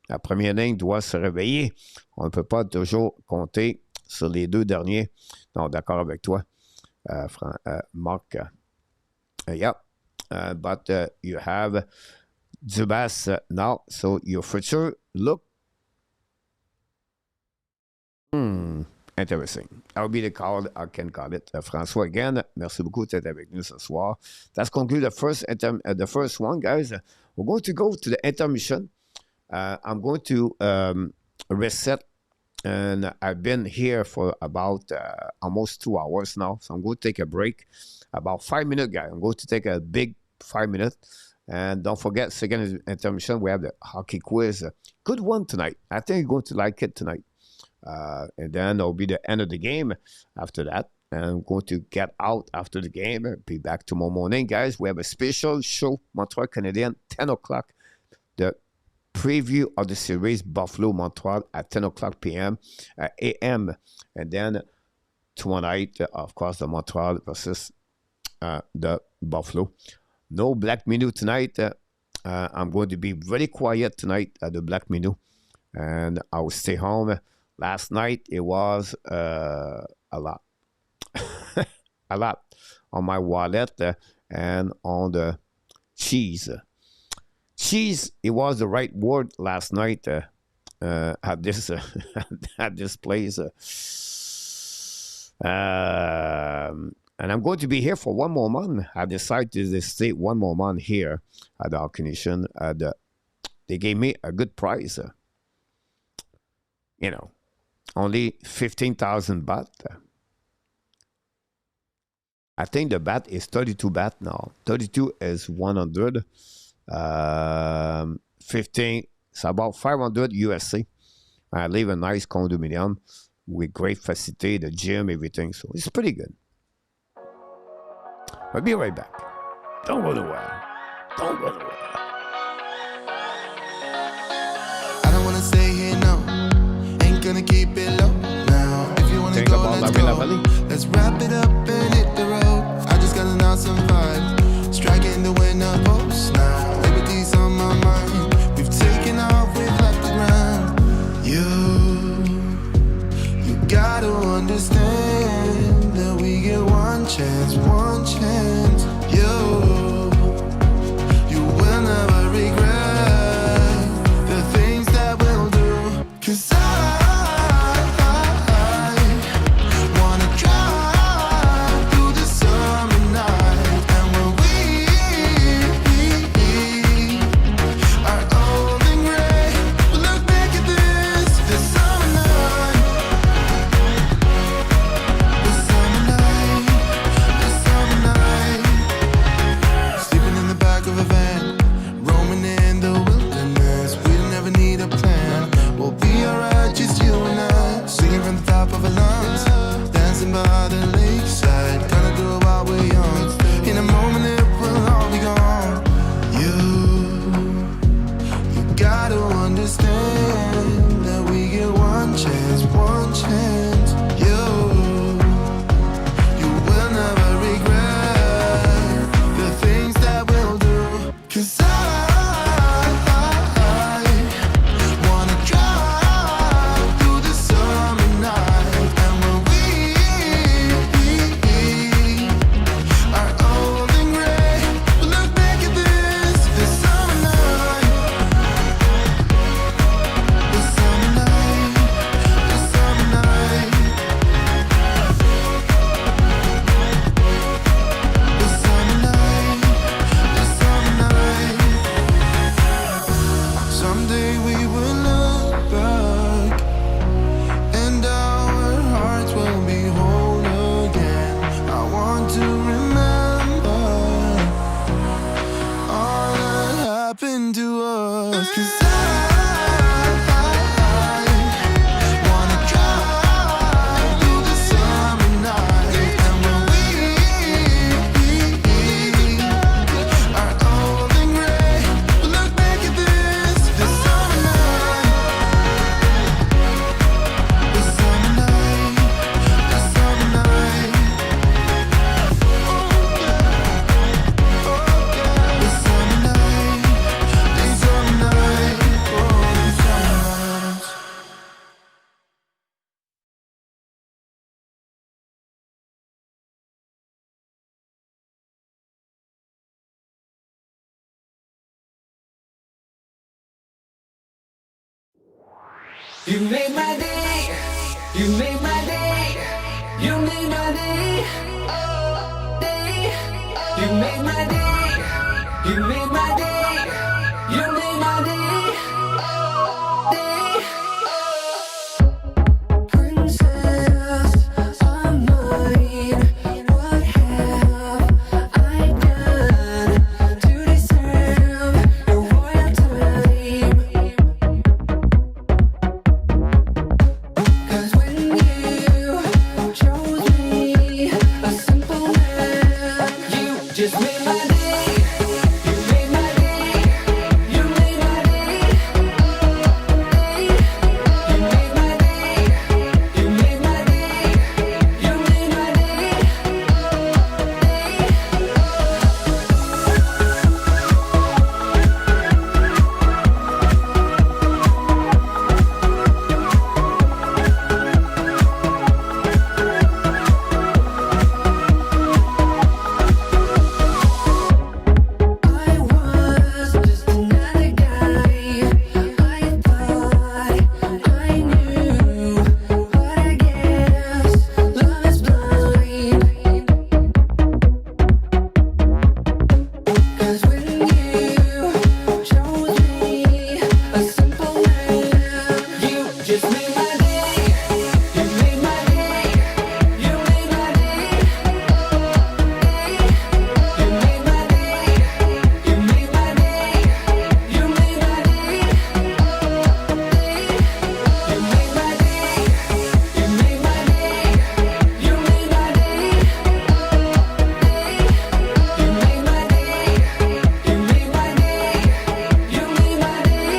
La première ligne doit se réveiller. On ne peut pas toujours compter sur les deux derniers. Non, d'accord avec toi, Marc. Yeah. But you have Dubas now. So your future look interesting. I'll be the call. I can call it. François again. Merci beaucoup d'être avec nous ce soir. That's conclude the first one, guys. We're going to go to the intermission. I'm going to reset, and I've been here for about almost 2 hours now, so I'm going to take a break, about 5 minutes, guys. I'm going to take a big 5 minutes, and don't forget, second intermission, we have the hockey quiz. Good one tonight. I think you're going to like it tonight. And then it'll be the end of the game after that. And I'm going to get out after the game. Be back tomorrow morning, guys. We have a special show, Montreal Canadian, 10 o'clock. The preview of the series Buffalo Montreal at 10 o'clock p.m. a.m. And then tomorrow night, of course, the Montreal versus the Buffalo. No black menu tonight. I'm going to be very quiet tonight at the black menu, and I will stay home. Last night it was a lot, a lot on my wallet and on the cheese. Cheese, it was the right word last night at this at this place. And I'm going to be here for 1 more month. I decided to stay 1 more month here at the Alkination. They gave me a good price. Only 15,000 baht. I think the baht is 32 baht now. 32 is 100. 15, it's about 500 USC. I live in a nice condominium with great facility, the gym, everything. So it's pretty good. I'll be right back. Don't go nowhere. Don't go nowhere. I don't wanna stay here, no. Ain't gonna keep it low now. If you wanna go, let's go. Let's wrap it up and hit the road. I just got an awesome vibe. Striking the winner post now. Liberty's on my mind. We've taken off, we've left the ground. You gotta understand that we get one chance, one chance. You will never regret the things that we'll do. 'Cause I wanna drive through the summer night. And when we are old and gray, we'll look back at this summer night. This summer night, this summer night. Sleeping in the back of a van, roaming in the wilderness. We don't ever need a plan. We'll be alright, just you and I. Singing from the top of our lungs, dancing by the lakeside. Gonna do it while we're young. In a moment it will all be gone. You gotta understand that we get one chance, one chance. You will never regret the things that we'll do. 'Cause I wanna drive through the summer night. And when we are old and gray, we'll look back at this summer night. This summer night, this summer night. You made my day. You made my day. You made my day. Day. You made my day. You made my day. You made my day. Day. Princess of mine, what have I done to deserve your royal time? 'Cause when you chose me, a simple man, you just made my day. You made my day. You made my day. Day. You made my day. You made my day. You made my day. I was just another guy. I thought I knew, but I guess love is blind. 'Cause when you chose me, a simple man, you just made my day. You made my day. You made my day. You made my day. You made my day. You made my day. You made my day. You made my day. You made my day. You made my day. You made my day. You made my day.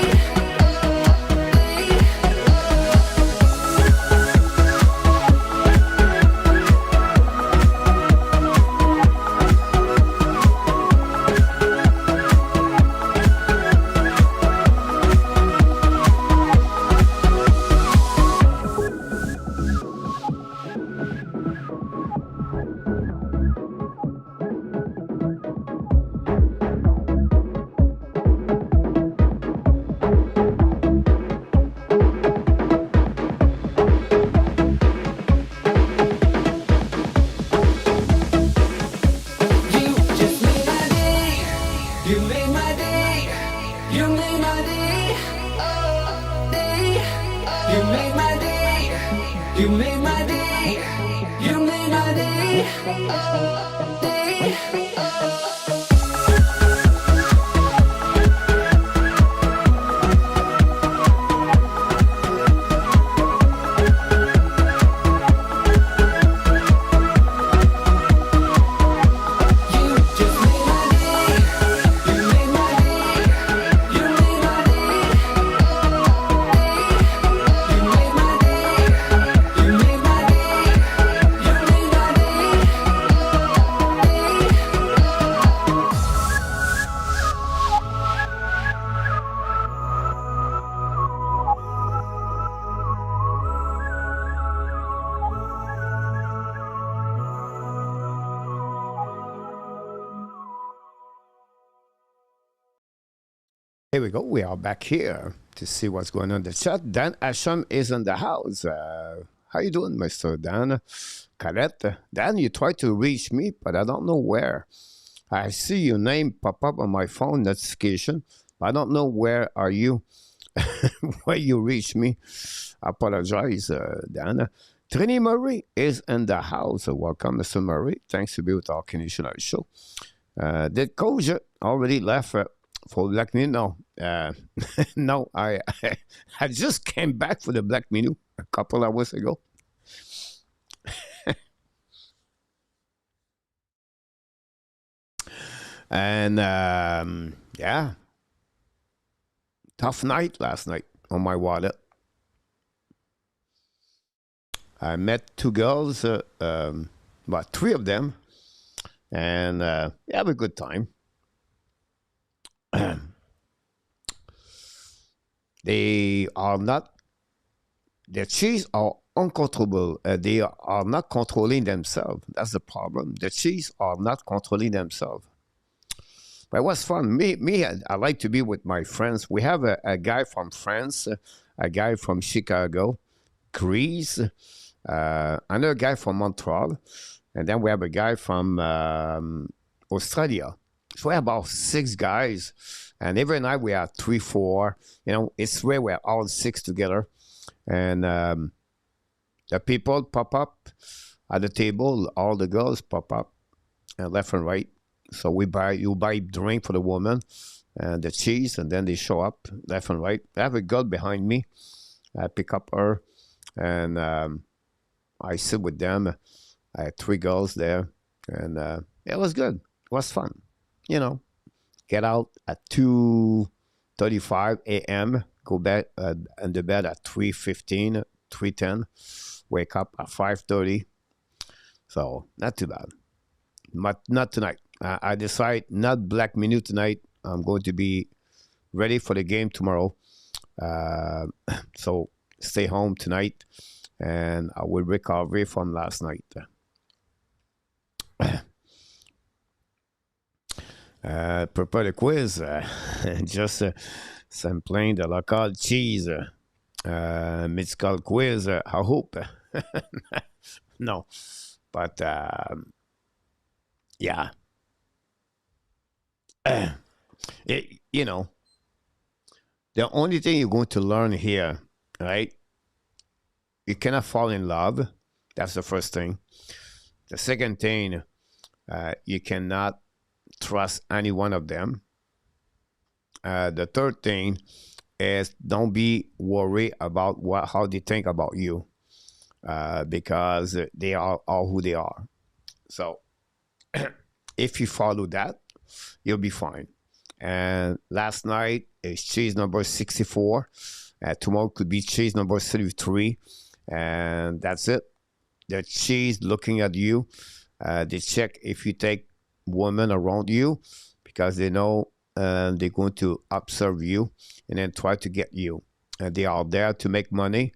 You just made my day. You made my day. You made my day. Day. You made my day. You made my day. You made my day. Day. You just made my day. You made my day. You made my day. You made my day. You made my day. You made my day. Here we go. We are back here to see what's going on in the chat. Dan Asham is in the house. How you doing, Mr. Dan? Colette? Dan, you tried to reach me, but I don't know where. I see your name pop up on my phone notification. I don't know where are you, where you reach me. I apologize, Dan. Trini Murray is in the house. Welcome, Mr. Murray. Thanks to be with our Canadian show. Did Koja already left for Black Menu? No. No, I just came back for the Black Menu a couple hours ago. And yeah, tough night last night on my wallet. I met two girls, about three of them, and we have a good time. They are not, the cheese are uncontrollable. They are not controlling themselves. That's the problem. The cheese are not controlling themselves. But it was fun. Me, I like to be with my friends. We have a guy from France, a guy from Chicago, Greece, another guy from Montreal, and then we have a guy from Australia. So we have about 6 guys, and every night we have 3, 4. It's where we're all 6 together, and the people pop up at the table. All the girls pop up, left and right. So you buy drink for the woman and the cheese, and then they show up left and right. I have a girl behind me. I pick up her, and I sit with them. I had 3 girls there, and it was good. It was fun. Get out at 2:35 a.m., go back in the bed at 3:15, 3:10, wake up at 5:30. So not too bad. But not tonight. I decide not Black Minute tonight. I'm going to be ready for the game tomorrow. So stay home tonight, and I will recover from last night. Prepare the quiz. Just sampling the local cheese. Mythical quiz. I hope. No. But, yeah. The only thing you're going to learn here, right? You cannot fall in love. That's the first thing. The second thing, you cannot trust any one of them. The third thing is don't be worried about how they think about you, because they are all who they are. So if you follow that, you'll be fine. And last night is cheese number 64. Tomorrow could be cheese number 33. And that's it. The cheese looking at you. They check if you take women around you, because they know they're going to observe you and then try to get you. And they are there to make money,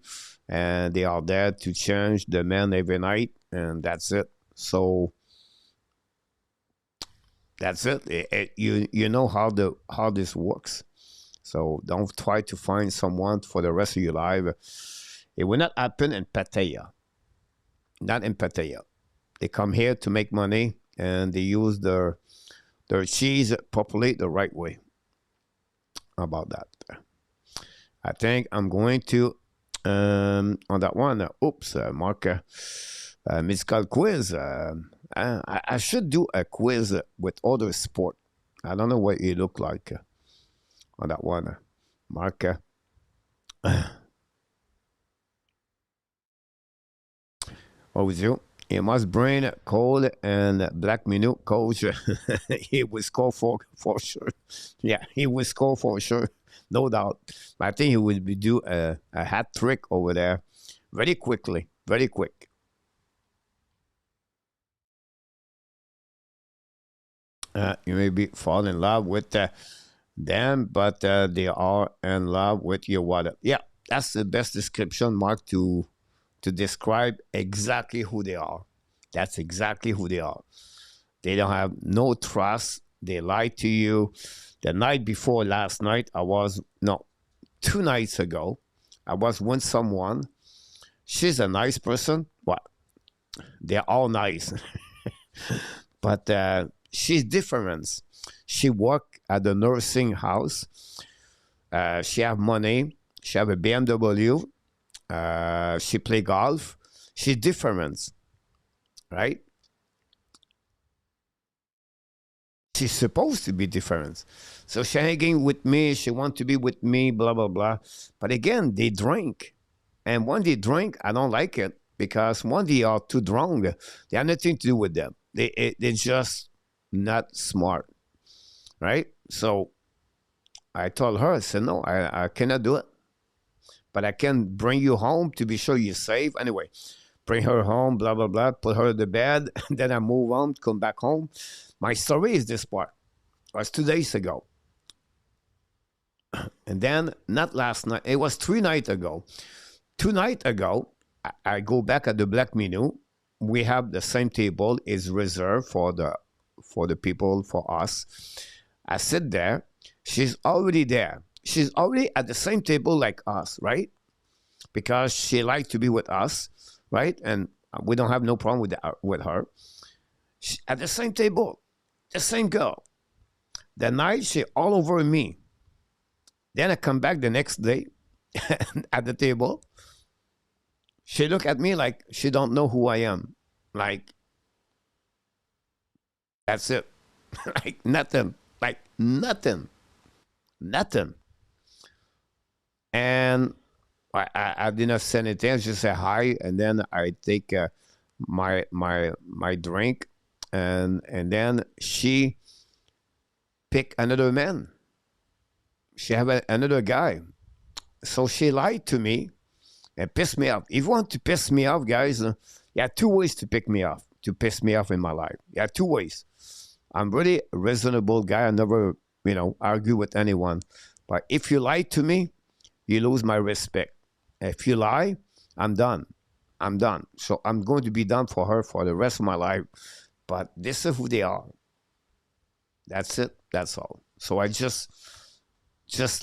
and they are there to change the men every night, and that's it. So that's it. You know how this works. So don't try to find someone for the rest of your life. It will not happen in Pattaya. Not in Pattaya. They come here to make money, and they use their cheese properly the right way. How about that? I think I'm going to, on that one, Mark, mythical quiz. I should do a quiz with other sport. I don't know what you look like on that one, Mark. What was you? You must bring Cole and Black Minute, coach. He will score for sure. Yeah, he will score for sure, no doubt. But I think he will do a hat trick over there very quickly, very quick. You may be fall in love with them, but they are in love with your wallet. Yeah, that's the best description, Mark, to describe exactly who they are. That's exactly who they are. They don't have no trust. They lie to you. The night before last night, 2 nights ago, I was with someone. She's a nice person. What? They're all nice. But she's different. She worked at the nursing house. She have money. She have a BMW. She play golf. She's different, right? She's supposed to be different. So she hanging with me. She want to be with me, blah, blah, blah. But again, they drink. And when they drink, I don't like it, because when they are too drunk, they have nothing to do with them. They're just not smart, right? So I told her, I said, no, I cannot do it. But I can bring you home to be sure you're safe. Anyway, bring her home, blah, blah, blah, put her to bed. Then I move on, come back home. My story is this part. It was 2 days ago. And then, not last night, it was 3 nights ago. 2 nights ago, I go back at the Black Menu. We have the same table is reserved for the people, for us. I sit there. She's already there. she's already at the same table like us, right? Because she likes to be with us, right? And we don't have no problem with her. At the same table, the same girl. The night she all over me. Then I come back the next day at the table. She look at me like she don't know who I am. Like, that's it. Like nothing. Like nothing. Nothing. And I did not say anything. I just say hi, and then I take my drink, and then she pick another man. She have another guy. So she lied to me and pissed me off. If you want to piss me off, guys, you have two ways to pick me off, to piss me off in my life. You have two ways. I'm really a reasonable guy. I never, argue with anyone. But if you lie to me, you lose my respect. If you lie, I'm done. I'm done. So I'm going to be done for her for the rest of my life. But this is who they are. That's it. That's all. So I just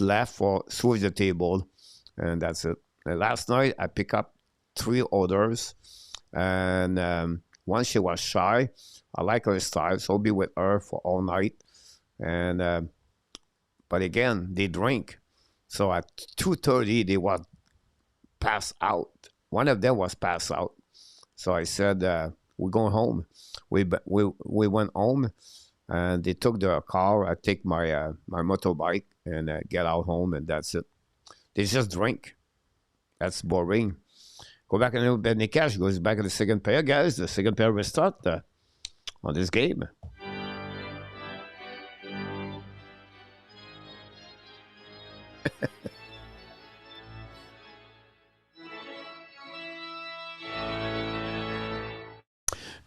left for switch the table, and that's it. And last night I picked up 3 orders, and one she was shy. I like her style, so I'll be with her for all night. And but again, they drink. So at 2:30 they was passed out. One of them was passed out. So I said, "We're going home." We went home, and they took their car. I take my my motorbike and get out home, and that's it. They just drink. That's boring. Go back and Ben Cash goes back in the second pair, guys. The second pair will start on this game.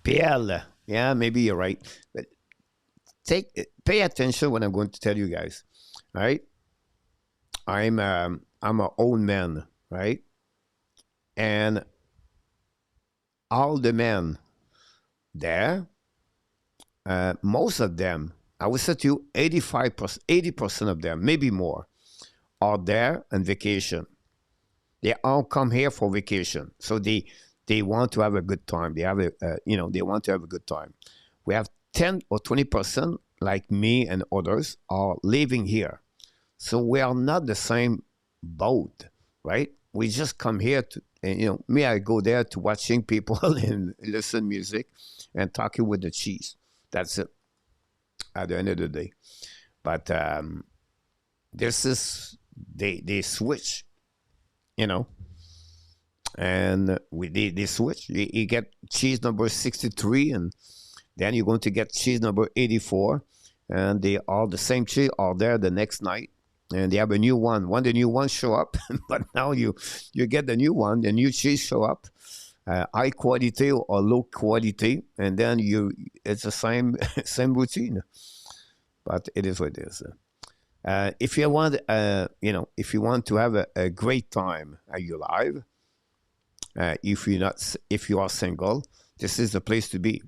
PL, yeah, maybe you're right. But pay attention when I'm going to tell you guys. All right, I'm an old man, right? And all the men there, most of them, I would say to you, 85%, 80% of them, maybe more, are there on vacation. They all come here for vacation, so they want to have a good time. They have they want to have a good time. We have 10 or 20%, like me and others, are living here. So we are not the same boat, right? We just come here to, and, me, I go there to watching people and listen music and talking with the cheese. That's it at the end of the day. But this is, they switch, and they switch. You get cheese number 63, and then you're going to get cheese number 84, and they all the same cheese are there the next night, and they have a new one. When the new ones show up, but now you get the new one, the new cheese show up, high quality or low quality, and then it's the same same routine. But it is what it is. If you want, if you want to have a great time at your life, if you are single, this is the place to be.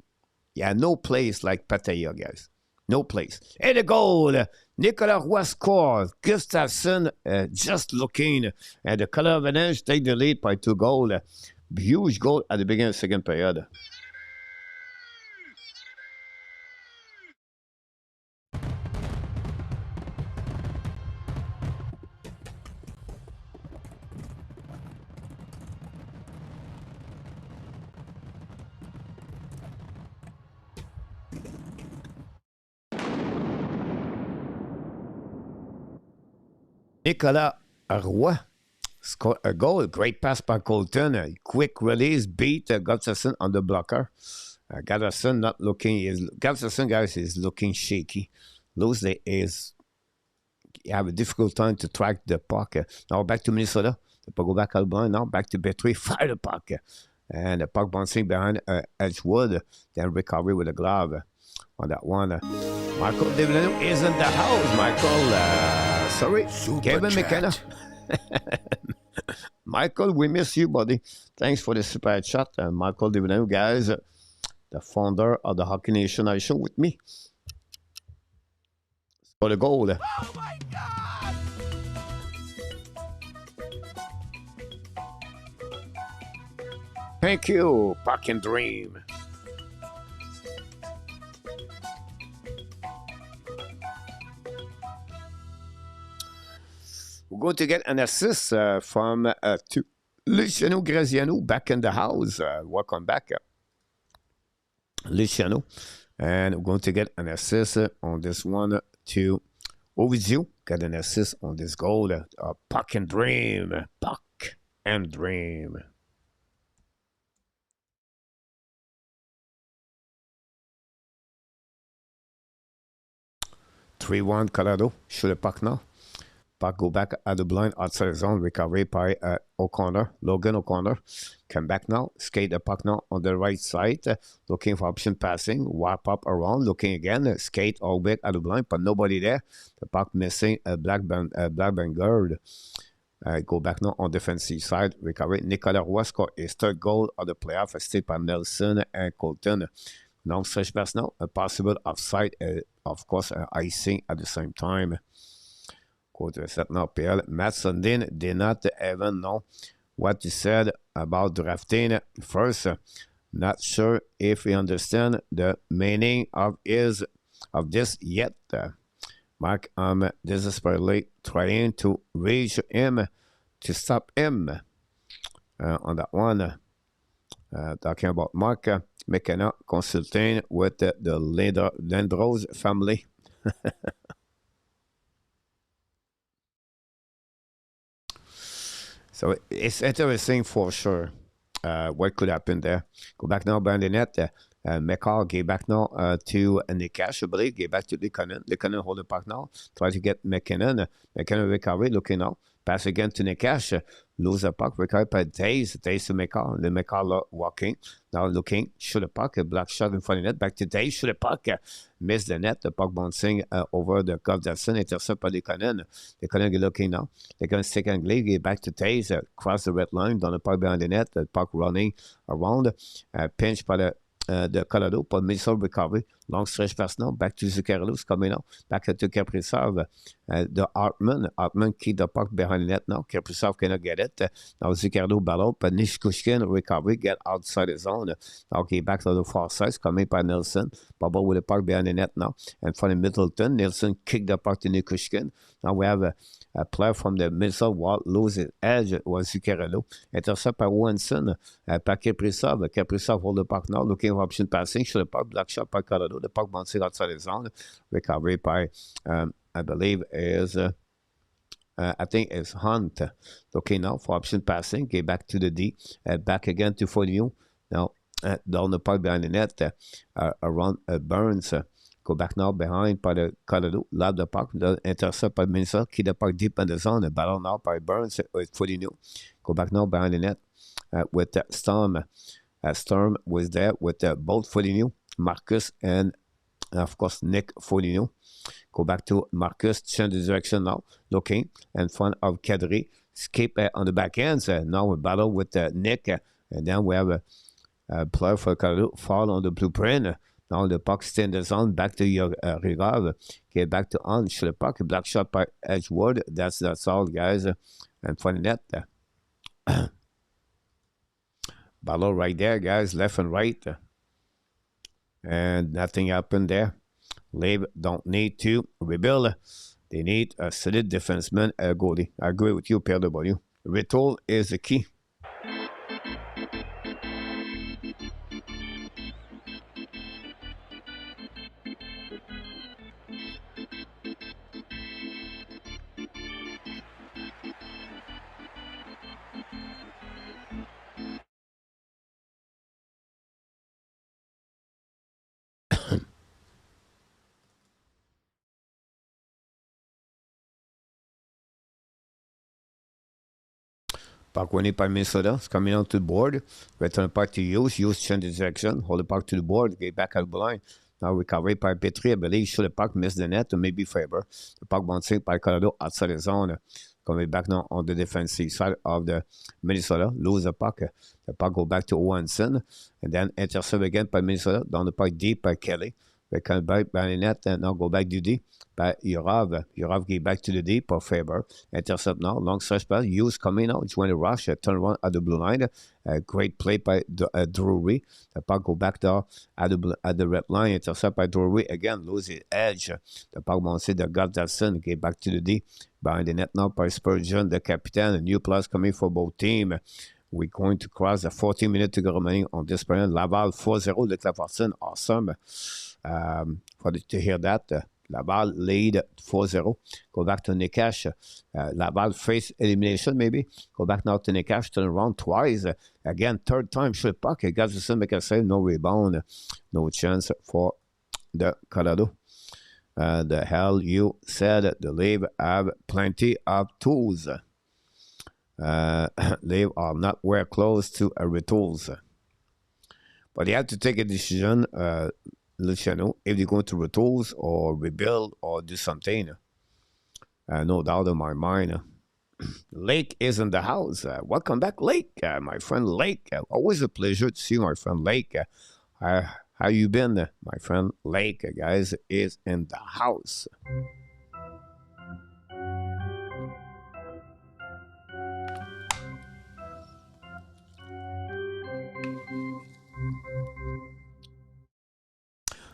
Yeah, no place like Pattaya, guys. No place. And the goal, Nicolas Roy scores. Gustafsson just looking, and the Colorado Avalanche take the lead by 2 goals. Huge goal at the beginning of the second period. Nicolas Roy scored a goal. Great pass by Colton. A quick release, beat Gustafsson on the blocker. Gustafsson not looking. Gustafsson, guys, is looking shaky. Loosely is have a difficult time to track the puck. Now back to Minnesota. The puck go back Albon. Now back to Betry. Fire the puck. And the puck bouncing behind Edgewood. Then recovery with a glove on that one. Michael Devlin is in the house. Michael, sorry, Kevin McKenna. Michael, we miss you, buddy. Thanks for the super chat. Michael Devlin, guys, the founder of the Hockey Nation I show with me. For the goal. Oh my God! Thank you, Puck and Dream. We're going to get an assist from to Luciano Graziano back in the house. Welcome back, Luciano. And we're going to get an assist on this one to Ovidio. Got an assist on this goal. Puck and Dream. Puck and Dream. Three-one Colorado. Shoot the puck now. Puck go back at the blind outside the zone. Recovery by O'Connor. Logan O'Connor. Come back now. Skate the puck now on the right side. Looking for option passing. Wrap up around. Looking again. Skate all back at the blind, but nobody there. The puck missing a Blackburn guard. Go back now on defensive side. Recovery. Nicolas Roy scored his third goal of the playoff. Assisted by Nelson and Colton. Long stretch pass now. A possible offside. Of course, icing at the same time. Go to the set now, PL. Matt Sundin did not even know what he said about drafting first. Not sure if he understand the meaning of this yet. Mark, I'm desperately trying to reach him to stop him on that one. Talking about Mark McKenna consulting with the Lindros family. So it's interesting for sure what could happen there. Go back now behind the net. Makar get back now to Nikash, I believe. Get back to Lekonen. Lekonen hold the puck now. Try to get McKinnon. McKinnon recovery. Looking now. Pass again to Nikash. Lose the puck. Recovery by Days. Days to Makar. The Makar walking. Now looking. Shoot the puck. A black shot in front of the net. Back to Days. Shoot the puck. Miss the net. The puck bouncing over the cuff. That's an intercept by Lekonen. Lekonen looking now. They're going to stick and glaive. Get back to Days. Cross the red line. Down the puck behind the net. The puck running around. Pinch by the Colorado, but Minnesota recovery. Long stretch pass now. Back to Zuccarello's coming now. Back to Kaprizov. The Hartman. Hartman keep the puck behind the net now. Kaprizov cannot get it. Now Zuccarello battle, but Nishkushkin recovery. Get outside the zone. Now okay, back to the far side. Coming by Nelson. Bubble with the puck behind the net now. And from Middleton, Nelson kick the puck to Nikushkin. Now we have a player from the Minnesota lose his edge. Was Zuccarello. Intercept by Wanson. By Kaprizov. Kaprizov hold the puck now. Looking for option passing. Shoot the puck. Black shot by Colorado. The puck bouncing outside the zone. Recovery by, I believe, is I think it's Hunt. Looking now for option passing. Get back to the D. Back again to Foligno. Now down the puck behind the net. Around Burns. Go back now behind by the Colorado. Lob the puck. Intercept by Minnesota. Keep the puck deep in the zone. Battle now by Burns with Foligno. Go back now behind the net with Storm. Storm was there with both Foligno, Marcus, and of course Nick Foligno. Go back to Marcus, change the direction now, looking in front of Kadri. Skip on the back ends. Now we battle with Nick, and then we have a player for Colorado fall on the blueprint. Now the puck stay in the zone, back to your Rigard. Get back to on, shoot the puck, black shot by Edgewood. That's all, guys. And for the net. Battle right there, guys, left and right. And nothing happened there. Leave don't need to rebuild. They need a solid defenseman, a goalie. I agree with you, Pierre W. Retool is the key. Puck winning by Minnesota. It's coming out to the board. Return the puck to Hughes. Hughes change the direction. Hold the puck to the board. Get back at the line. Now recovery by Petrie. I believe should the puck miss the net or maybe Faber. The puck bouncing by Colorado outside the zone. Coming back now on the defensive side of the Minnesota. Lose the puck. The puck go back to Owenson. And then intercept again by Minnesota. Down the puck deep by Kelly. Fait qu'un back dans les nets, now go back du D. By Yurav. Yurav get back to the D for Faber. Intercept now. Long stretch pass. Hughes coming out. Join the rush. Turn around at the blue line. Great play by Drury. The puck go back there at the red line. Intercept by Drury. Again, lose his edge. The puck bounces the Gustafson. Get back to the D. Behind the net now by Spurgeon, the captain. A new plus coming for both teams. We're going to cross the 14 minutes to go remaining on this period. Laval 4-0. Luc Lafortune, awesome. To hear that. Laval lead 4-0. Go back to Nikash. Laval face elimination, maybe. Go back now to Nikash. Turn around twice. Again, third time, shoot puck. Gustafson make a save. No rebound. No chance for the Colorado. The hell you said the Leaf have plenty of tools. Leaf are not wear close to a retools. But they have to take a decision, Luciano, if they're going to retools or rebuild or do something. No doubt in my mind. Lake is in the house. Welcome back, Lake, my friend Lake. Always a pleasure to see my friend Lake. How you been, my friend Lake, guys, is in the house.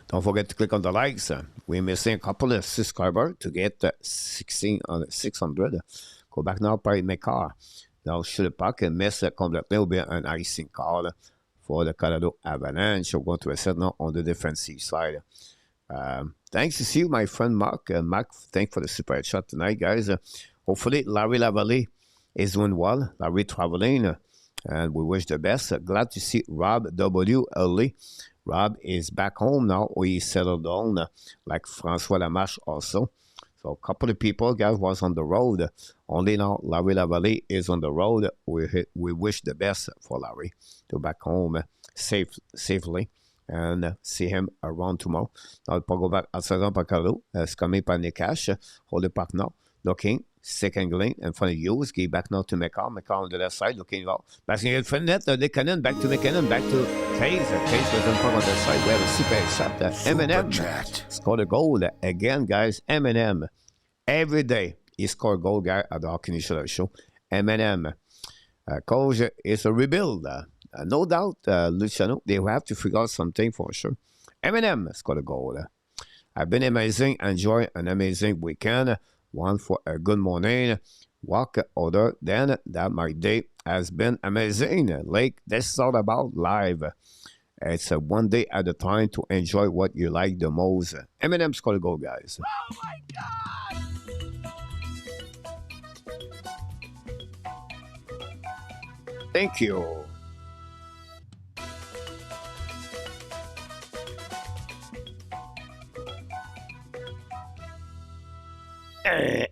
Don't forget to click on the likes. We're missing a couple of subscribers to get 600. Go back now by Makar. Now shoot the puck and miss it completely. Will be an icing call for the Colorado Avalanche. We're going to set now on the defensive side. Thanks to see you, my friend Mark. Mark, thanks for the super chat tonight, guys. Hopefully, Larry Lavalley is doing well. Larry traveling, and we wish the best. Glad to see Rob W. early. Rob is back home now, or he settled down, like François Lamarche also. So a couple of people, guys, was on the road. Only now, Larry Lavalley is on the road. We wish the best for Larry to back home safely and see him around tomorrow. Now, le puck go back à 16 ans par Carlo. C'est coming by Nikash. Hold the puck now. Looking. Second lane in front of Hughes. Get back now to Makar. Makar on the left side. Looking out. Passing in front of net. MacKinnon. Back to MacKinnon. Back to Taze. Taze was in front on the side. We have a super shot. M&M scored a goal. Again, guys. M&M. Every day he scored a goal, guy, at the Hockey Initial Show. M&M. Coach is a rebuild. No doubt, Luciano. They will have to figure out something for sure. M&M scored a goal. I've been amazing. Enjoy an amazing weekend. One for a good morning. Walk other than that my day has been amazing. Like, this is all about live. It's a one day at a time to enjoy what you like the most. M&M scored a goal, guys. Oh my God! Thank you.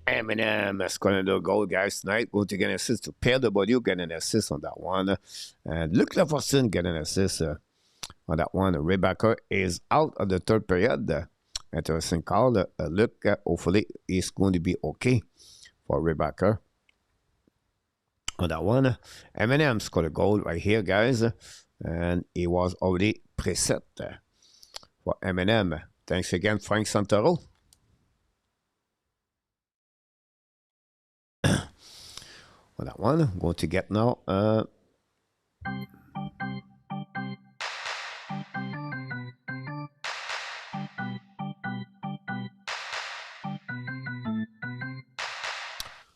M&M scoring the goal, guys, tonight. Going to get an assist to Pierre de Beaulieu, get an assist on that one. And Luc Lafortune get an assist on that one. Rebecca is out of the third period. Interesting call. Luc, hopefully, is going to be okay for Rebecca on that one. M&M scored a goal right here, guys. And it was already preset for M&M. Thanks again, Frank Santoro. On that one, I'm going to get now.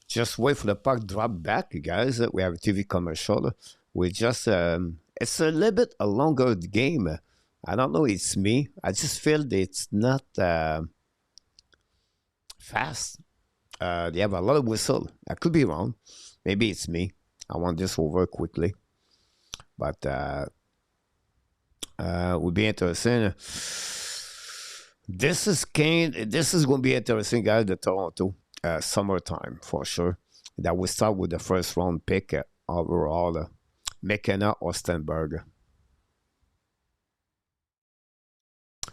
Just wait for the puck drop back, guys. We have a TV commercial. We just, it's a little bit a longer game. I don't know, it's me. I just feel that it's not fast. They have a lot of whistle. I could be wrong. Maybe it's me. I want this over quickly. But would be interesting. This is going to be interesting, guys, the Toronto summertime for sure. That will start with the first round pick overall. McKenna or Stenberg.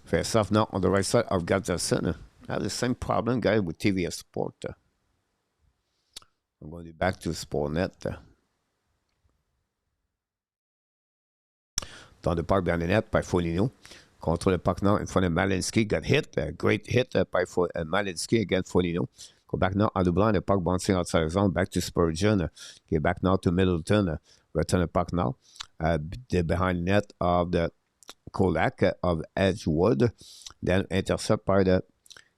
First off, now on the right side, I've got the center. I have the same problem, guys, with TV Sport. I'm going to be back to Sportnet. Dans le parc Berninet by Foligno. control the puck now in front of Malinsky. Got hit. A great hit by Malinsky against Foligno. Go back now on the blind. The puck bouncing outside the zone. Back to Spurgeon. Get back now to Middleton. Return the puck now. The behind net of the Kolak of Edgewood. Then intercept by the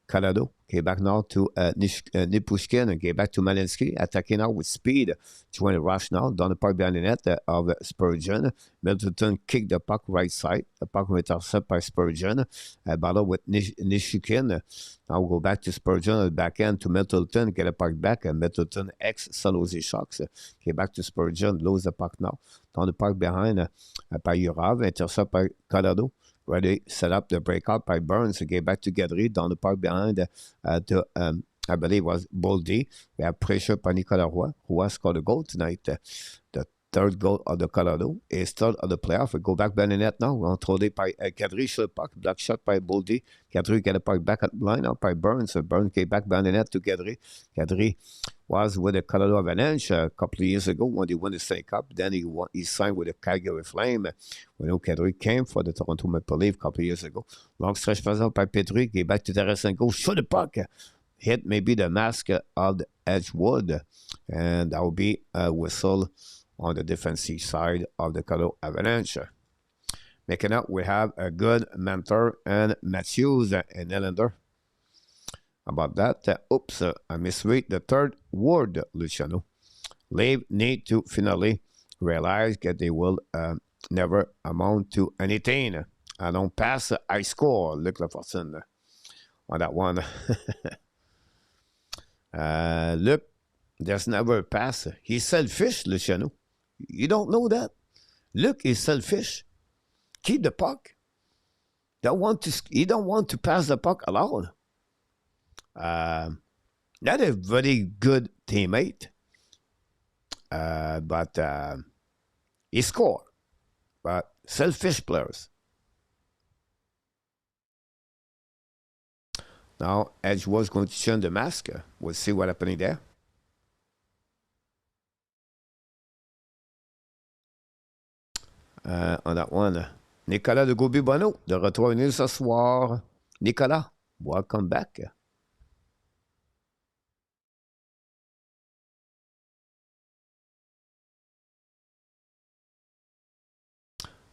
Colorado. Okay, back now to Nipushkin. Okay, back to Malinsky. Attacking now with speed. Join the rush now. Down the puck behind the net of Spurgeon. Middleton kick the puck right side. The puck intercept by Spurgeon. Battle with Nishikin. Now we'll go back to Spurgeon at the back end to Middleton. Get the puck back. Middleton X San Jose Sharks. Okay, back to Spurgeon. Lose the puck now. Down the puck behind by Urav. Intercept by Colorado. Ready, set up the breakout by Burns. Get back to Gadry down the park behind I believe it was Boldy. We have pressure by Nicolas Roy, who has scored a goal tonight. The third goal of the Colorado is third of the playoff. We go back behind the net now. We're controlled by Gadry, short puck, block shot by Boldy. Gadry get the puck back at the line out by Burns. Burns came back behind the net to Gadry. Gadry was with the Colorado Avalanche a couple of years ago when they won the Stanley Cup. Then he signed with the Calgary Flame. We know Gadry came for the Toronto Maple Leafs a couple of years ago. Long stretch pass out by Petrie. Get back to Tarasenko. Shoot the puck. Hit maybe the mask of the Edgewood. And that will be a whistle on the defensive side of the Colorado Avalanche. Making up, we have a good mentor and Matthews and Ellender. About that, oops, I misread the third word, Luciano. Leave need to finally realize that they will never amount to anything. I don't pass, I score. Luc Lafortune on that one. Luc, there's never a pass. He's selfish, Luciano. You don't know that? Luc is selfish. Keep the puck. He don't want to pass the puck alone. Not a very good teammate, but he scored. But selfish players. Now, Edge was going to turn the mask. We'll see what happening there. On that one, Nicolas de Gauby-Bonneau, de retour venu ce soir. Nicolas, welcome back.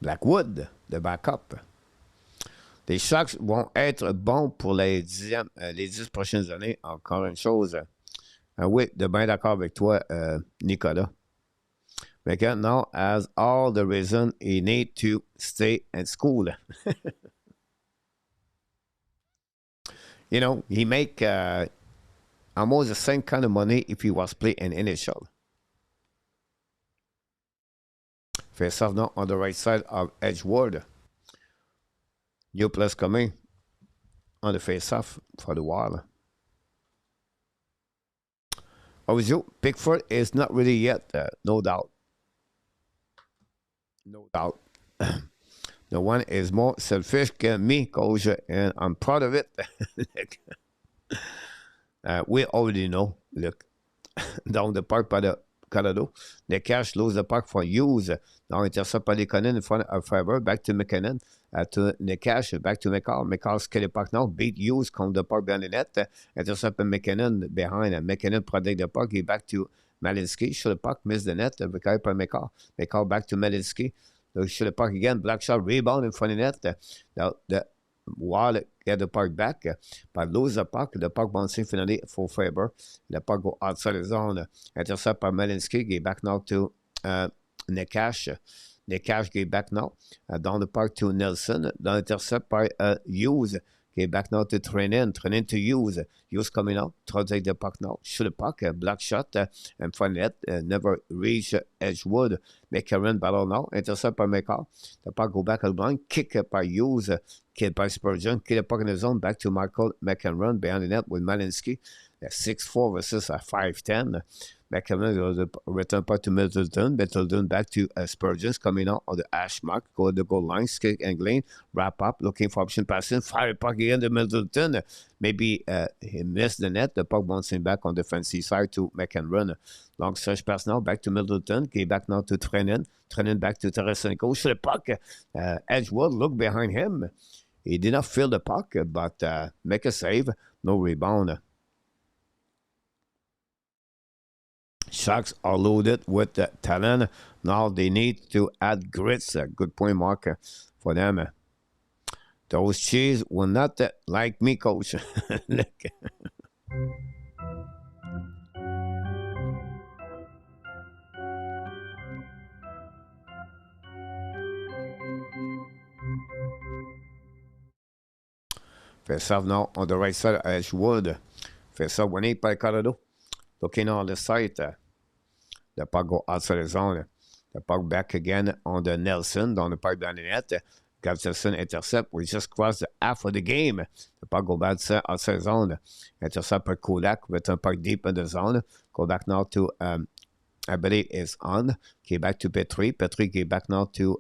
Blackwood, de backup. Les Sharks vont être bons pour les 10 prochaines années. Encore une chose. Oui, de bien d'accord avec toi, Nicolas. McKinnon now has all the reason he need to stay at school. You know, he make almost the same kind of money if he was playing in NHL. Face off now on the right side of Edgewood. New plus coming on the face off for the Wild. Obviously, Pickford is not ready yet, no doubt. No doubt. No one is more selfish than me, Coach, and I'm proud of it. We already know, look, down the park by the Colorado. The cash lose the puck for Hughes. Now intercept by MacKinnon in front of Faber. Back to MacKinnon. To Nekash. Back to Makar. Makar scale the puck now. Beat Hughes. Come the puck behind the net. Intercept by MacKinnon behind. MacKinnon protect the puck. He back to Malinsky. Shoot the puck. Miss the net. Recovered by Makar. Makar back to Malinsky. Shoot the puck again. Black shot. Rebound in front of the net. Now the Wall get the puck back, but lose the puck bouncing finally for Faber. The puck go outside the zone. Intercept by Malinsky. Get back now to Nekash. Nekash get back now. Down the park to Nelson. Down intercept by Hughes. Get back now to Trenin. Trenin to Hughes. Hughes coming out. Try to take the puck now. Shoot the puck. Black shot. And find net. Never reach Edgewood. Makar battle now. Intercept by Makar. The puck go back at the line. Kick by Hughes. Kick by Spurgeon. Kick the puck in the zone. Back to Makar and behind the net with Malinsky. 6'4" versus 5'10". McKinnon was a return puck to Middleton. Middleton back to Spurgeon's coming out on the hash mark. Go to the goal line, skate and lane, wrap up, looking for option passing, fire puck again to Middleton. Maybe he missed the net. The puck bouncing back on the defensive side to McKinnon. Long stretch pass now, back to Middleton. Get back now to Trenin. Trenin back to Tarasenko. Shoot the puck. Edgewood look behind him. He did not feel the puck, but make a save. No rebound. Sharks are loaded with talent. Now they need to add grits. Good point, Mark, for them. Those cheese will not like me, coach. Face off now on the right side of Edgewood. Face off winning by Colorado. Looking on the side. The puck go outside the zone. The puck back again on the Nelson, down the pipe down the net. Gustafson intercept. We just crossed the half of the game. The puck go back outside the zone. Intercept by Kulak. Return puck deep in the zone. Go back now to, I believe is on. Okay, back to Petrie. Petrie get back now to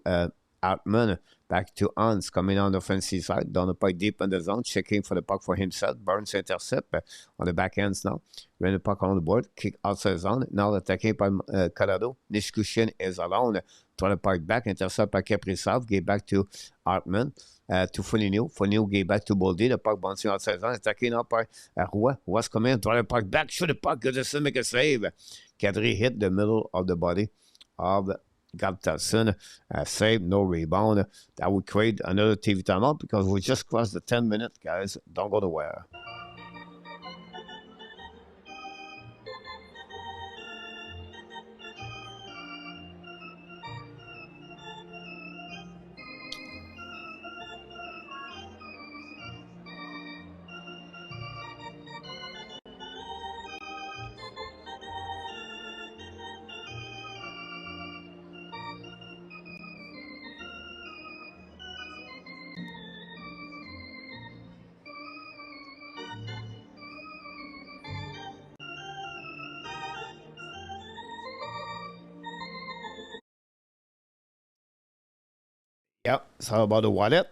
Altman. Back to Hans, coming on the offensive side, down the pipe deep in the zone, checking for the puck for himself. Burns intercept on the back ends now. Run the puck on the board, kick outside the zone. Now attacking by Colorado. Nishkushin is alone. Throw the puck back, intercept by Kaprizov, get back to Hartman, to Foligno. Foligno get back to Boldy. The puck bouncing outside the zone, attacking up by Roy. Roy's coming, throw the puck back, shoot the puck, Goodison make a save. Kadri hit the middle of the body of Gustafson, save, no rebound. That would create another TV timeout because we just crossed the 10 minutes, guys. Don't go nowhere. Yep, it's all about the wallet.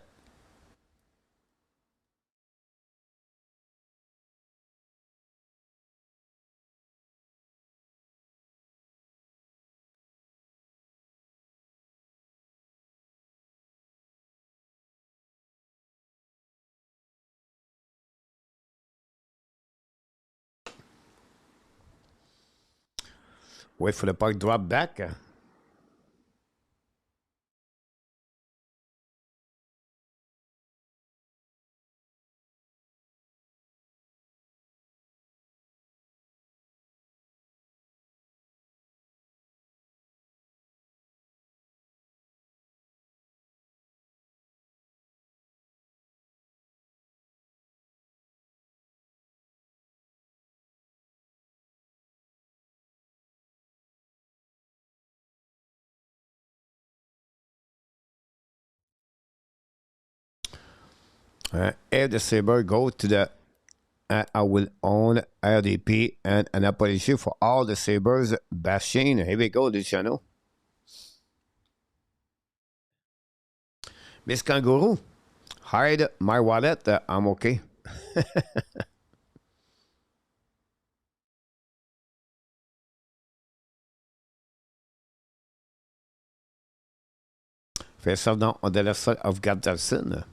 Wait for the puck drop back. If the Sabre go to the I will own RDP and an apology for all the Sabres bashing. Here we go, Luciano. Miss Kangaroo, hide my wallet. I'm okay. Face off now on the left side of Gustafson.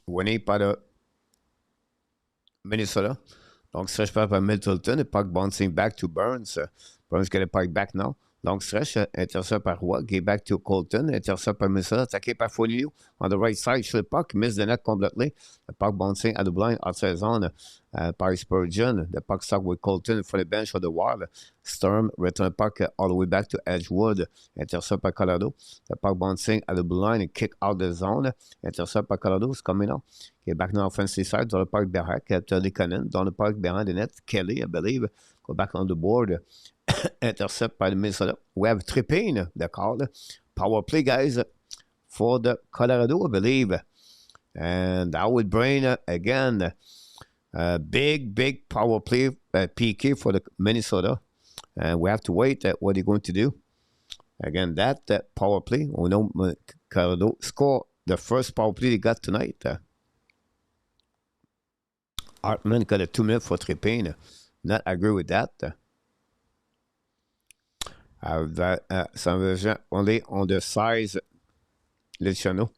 Winning par le Minnesota. Long stretch pass by Middleton. The puck bouncing back to Burns. Burns get a puck back now. Long stretch, intercept par Roy. Get back to Colton. Intercept par Minnesota. Attaqué par Foligno. On the right side, shoot the puck. Miss the net completely. The puck bouncing at the blind outside zone by Spurgeon. The puck stuck with Colton for the bench of the wall. Sturm return puck all the way back to Edgewood. Intercept by Colorado. The puck bouncing at the blind and kick out the zone. Intercept by Colorado is coming out. Get back now offensive side. Dans le parc behind. Likonen. Dans le parc behind the net. Kelly, I believe. Go back on the board. Intercept by the Minnesota. We have Trippin, the call. Power play, guys, for the Colorado, I believe. And I would bring, again, big power play PK for the Minnesota. And we have to wait at what they're going to do. Again, that power play, we know Colorado score the first power play they got tonight. Hartman got a 2 minute for tripping. Not agree with that. Ça veut only on the size, Luciano.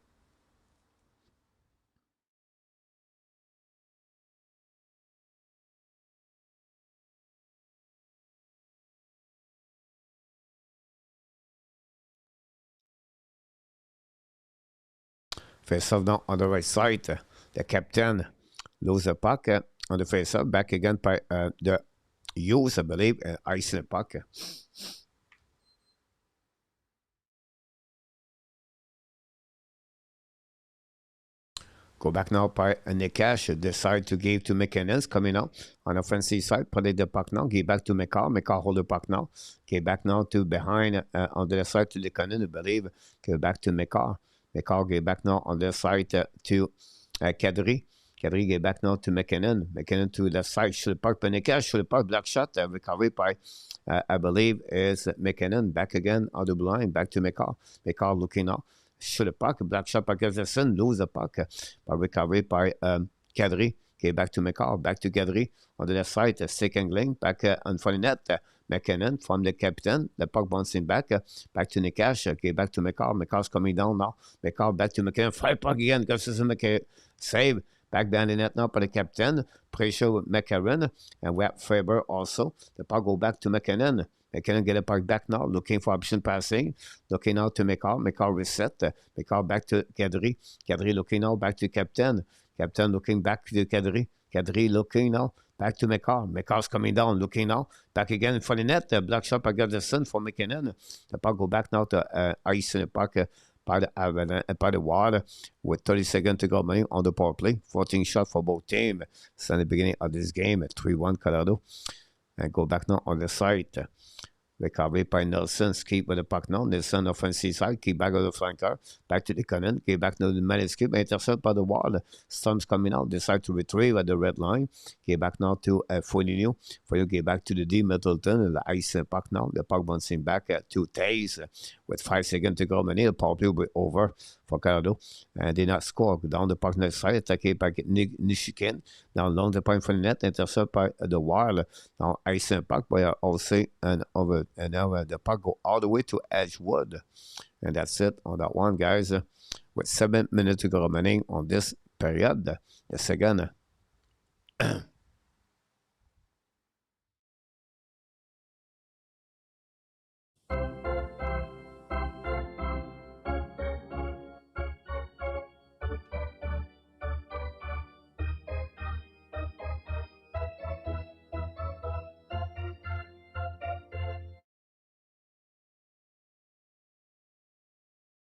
Face-off down on the right side. The captain lose the puck on the face-off. Back again by the Hughes, I believe, icing the puck. Go back now by Nekash. Decide to give to MacKinnon coming out on the offensive side. Play the puck now. Give back to Makar. Makar hold the puck now. Get back now to behind on the side to Lekonen, I believe. Get back to Makar. Makar get back now on the side to Kadri. Kadri get back now to MacKinnon. MacKinnon to the side. Shoot the puck. Nekash shoot the puck. Black shot. Recovery by, I believe, is MacKinnon. Back again on the blind. Back to Makar. Makar looking now. Shoot the puck, black shot by Gustafsson, lose the puck by recovery by Kadri. Okay, back to Makar, back to Kadri on the left side, stick angling, back on front of net, MacKinnon from the captain, the puck bouncing back to Nekash, okay, back to Makar. Makar's coming down now. Makar back to MacKinnon, fire puck again, Gustafsson save, back behind the net now by the captain, pressure with McCarron, and we have Faber also. The puck go back to MacKinnon. MacKinnon get a puck back now, looking for option passing, looking out to Makar. Makar reset. Makar back to Kadri. Kadri looking now back to Captain. Captain looking back to Kadri. Kadri looking now back to Makar. Makar's coming down, looking now. Back again in front of the net. Black shot by Gustafsson for MacKinnon. The puck go back now to ice in the puck by the water with 30 seconds to go on the power play. 14 shot for both teams. Since the beginning of this game at 3-1 Colorado. And go back now on the side. Recovery by Nelson, keep with the puck now. Nelson offensive side, keep back on the flanker. Back to the cannon, get back to the manuscript, intercept by the wall. Storm's coming out, decide to retrieve at the red line. Get back now to Foligno. For you, get back to the D. Middleton, the ice puck now. The puck bouncing back to Taze with 5 seconds to go. The power play will be over for Colorado. And they not score. Down the puck next side, attack by Nishikin. Now along the point from the net, intercept by the wall. Now ice puck by also and over. And now the puck go all the way to Edgewood. And that's it on that one, guys. With 7 minutes to go remaining on this period. The second.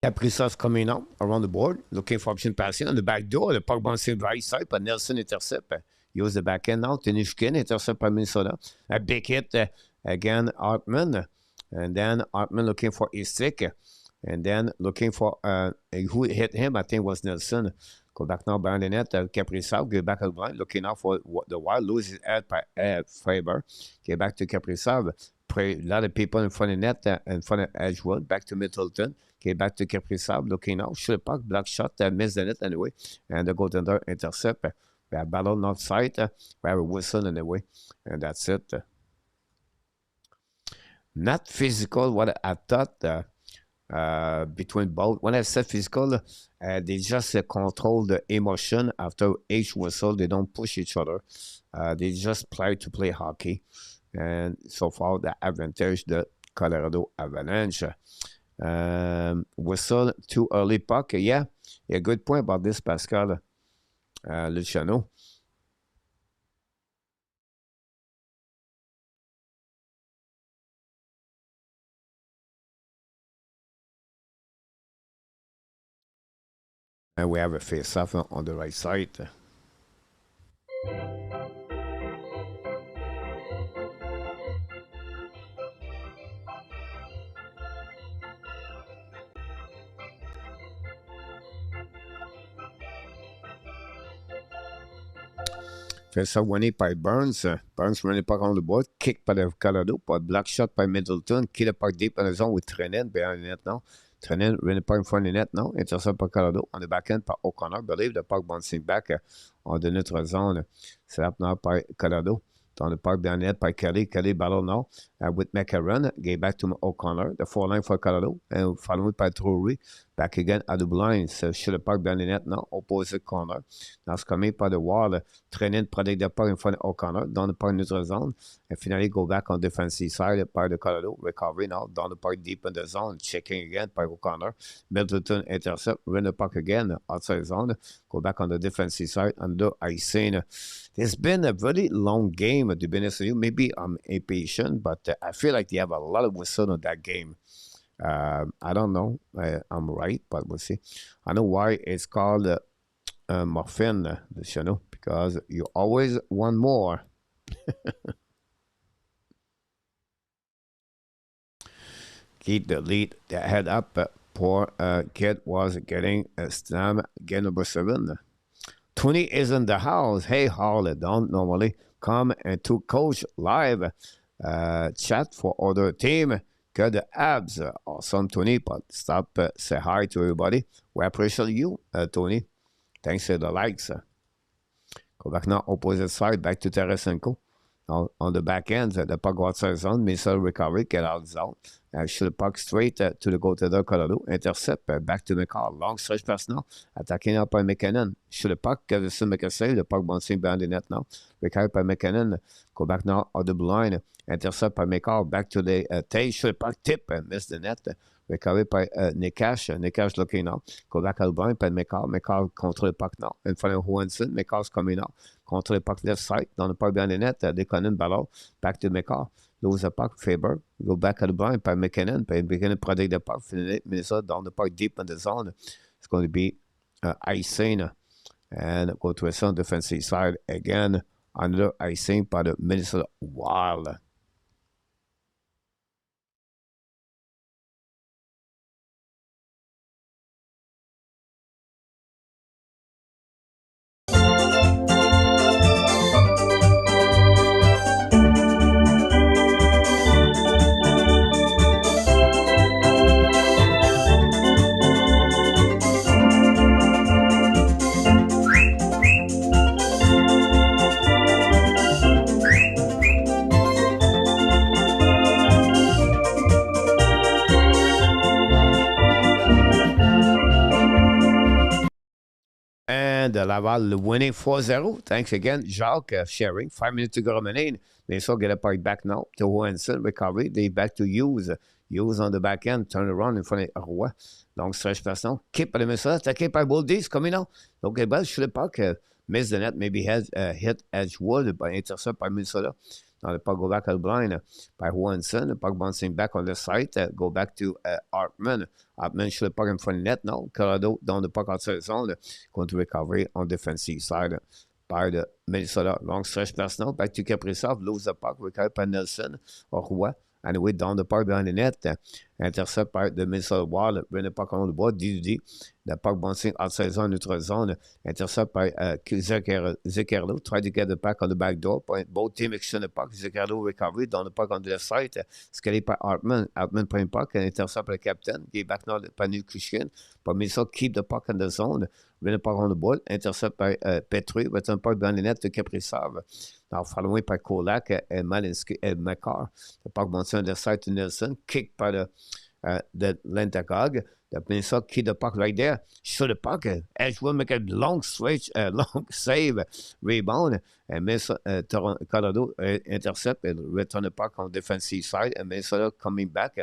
Kaprizov's coming out around the board, looking for option passing on the back door. The puck bouncing right side, but Nelson intercept. Use the back end now. Tanishkin intercept by Minnesota. A big hit again, Hartman. And then Hartman looking for a stick. And then looking for who hit him, I think was Nelson. Go back now behind the net. Kaprizov, go back out blind, looking out for the Wild, lose his head by Faber. Get back to Kaprizov. A lot of people in front of the net, in front of Edgewood, back to Middleton. Okay, back to Kaprizov, looking out. Shoot puck, black shot, missed the net anyway. And the goaltender intercept. We have battle outside. We have a whistle anyway. And that's it. Not physical, what I thought between both. When I said physical, they just control the emotion after each whistle. They don't push each other. They just play to play hockey. And so far, the advantage, the Colorado Avalanche. Whistle, too early puck. Yeah, good point about this, Pascal Luciano. And we have a face-off on the right side. Fait ça winné par Burns. Burns runné par on the board. Kick par le Colorado. Par block shot par Middleton. Qui le park deep in the zone with Trenin behind the net now. Trenin runné par in front of the net now. Intercept par Colorado. On the back end par O'Connor. Believe the puck bouncing back on the neutral zone. C'est up now par Colorado. Dans le parc behind the net par Kelly. Kelly battle now with Makar. Gave back to O'Connor. The 4-line for Colorado. And followed by Drury. Back again at the blinds. Sur le parc behind the net now. Opposite corner. Now it's coming by the wall. Trenin protect the puck in front of O'Connor. Dans le parc neutral zone. And finally go back on defensive side by the Colorado. Recovery now. Dans le parc deep in the zone. Checking again by O'Connor. Middleton intercept. Win the puck again. Outside zone. Go back on the defensive side. Under icing. It's been a very long game, to be honest with you. Maybe I'm impatient, but I feel like they have a lot of whistle on that game. I don't know. I'm right, but we'll see. I know why it's called Morphine, the channel, because you always want more. Keep the lead, the head up. Poor kid was getting a slam. Game number 7. Tony is in the house. Hey, Harley, don't normally come and to coach live chat for other team. Got the abs. Awesome, Tony, but stop, say hi to everybody. We appreciate you, Tony. Thanks for the likes. Go back now, opposite side, back to Tarasenko. Now, on the back end, the puck outside zone, missile recovery, get out zone. Shoot the puck straight to the goal to the Colorado. Intercept, back to Makar. Long stretch pass now. Attacking up by MacKinnon. Shoot the puck, Gavison make a save. The puck bouncing behind the net now. Recovery by MacKinnon. Go back now on the line. Intercept by Makar. Back to the tail. Shoot the puck, tip, and miss the net. Recovery by Nikash. Nikash looking now. Go back out blind by Makar. Makar contre le puck now. In front of Johansson. Makar's coming now. Contre le puck left side. Dans le puck behind the net. Deconin ballon. Back to Makar. Lose the puck, Faber. Go back at the blind by MacKinnon. By MacKinnon protect the puck. Minnesota down the puck deep in the zone. It's going to be icing. And go to a center defensive side again. Under icing by the Minnesota Wild. And Laval winning 4-0. Thanks again, Jacques, sharing. 5 minutes to go remaining. They saw get a puck back now to Johansson. Recovery. They back to Hughes. Hughes on the back end. Turn around in front of Roy. Long stretch pass now. Keep by the Minnesota. Attaqué by Boldy's coming now. Okay, but shoot the puck. Miss the net. Maybe has hit Edgewood by intercept by Minnesota. Now the puck go back at blind by Johansson. The puck bouncing back on the side. Go back to Hartman. Hartman shoot the puck in front of the net now. Colorado down the puck outside the zone. Going to recovery on defensive side by the Minnesota. Long stretch pass now. Back to Kaprizov. Lose the puck. Recovered by Nelson or Roy. Anyway, down the puck behind the net. Intercept by the Minnesota Wild. Bring the puck on the board. DD. The puck bouncing outside zone, neutral zone. Intercept by Zuccarello. Try to get the puck on the back door. Both teams exchange the puck. Zuccarello recovery. Down the puck on the left side. Scalé by Hartman. Hartman prend puck. And intercept by the captain. Get back now by Nukushkin. But Minnesota keep the puck in the zone. Bring the puck on the board. Intercept by Petrie. Return puck behind the net to Kaprizov. Now following by Kolak and Malinsky and Makar. The puck bouncing on the side to Nelson. Kicked by the Lentagog. The Minnesota keep the puck right there. Shoot the puck. Edgewood make a long switch, long save, rebound. And Minnesota, Colorado intercept and return the puck on defensive side. And Minnesota coming back.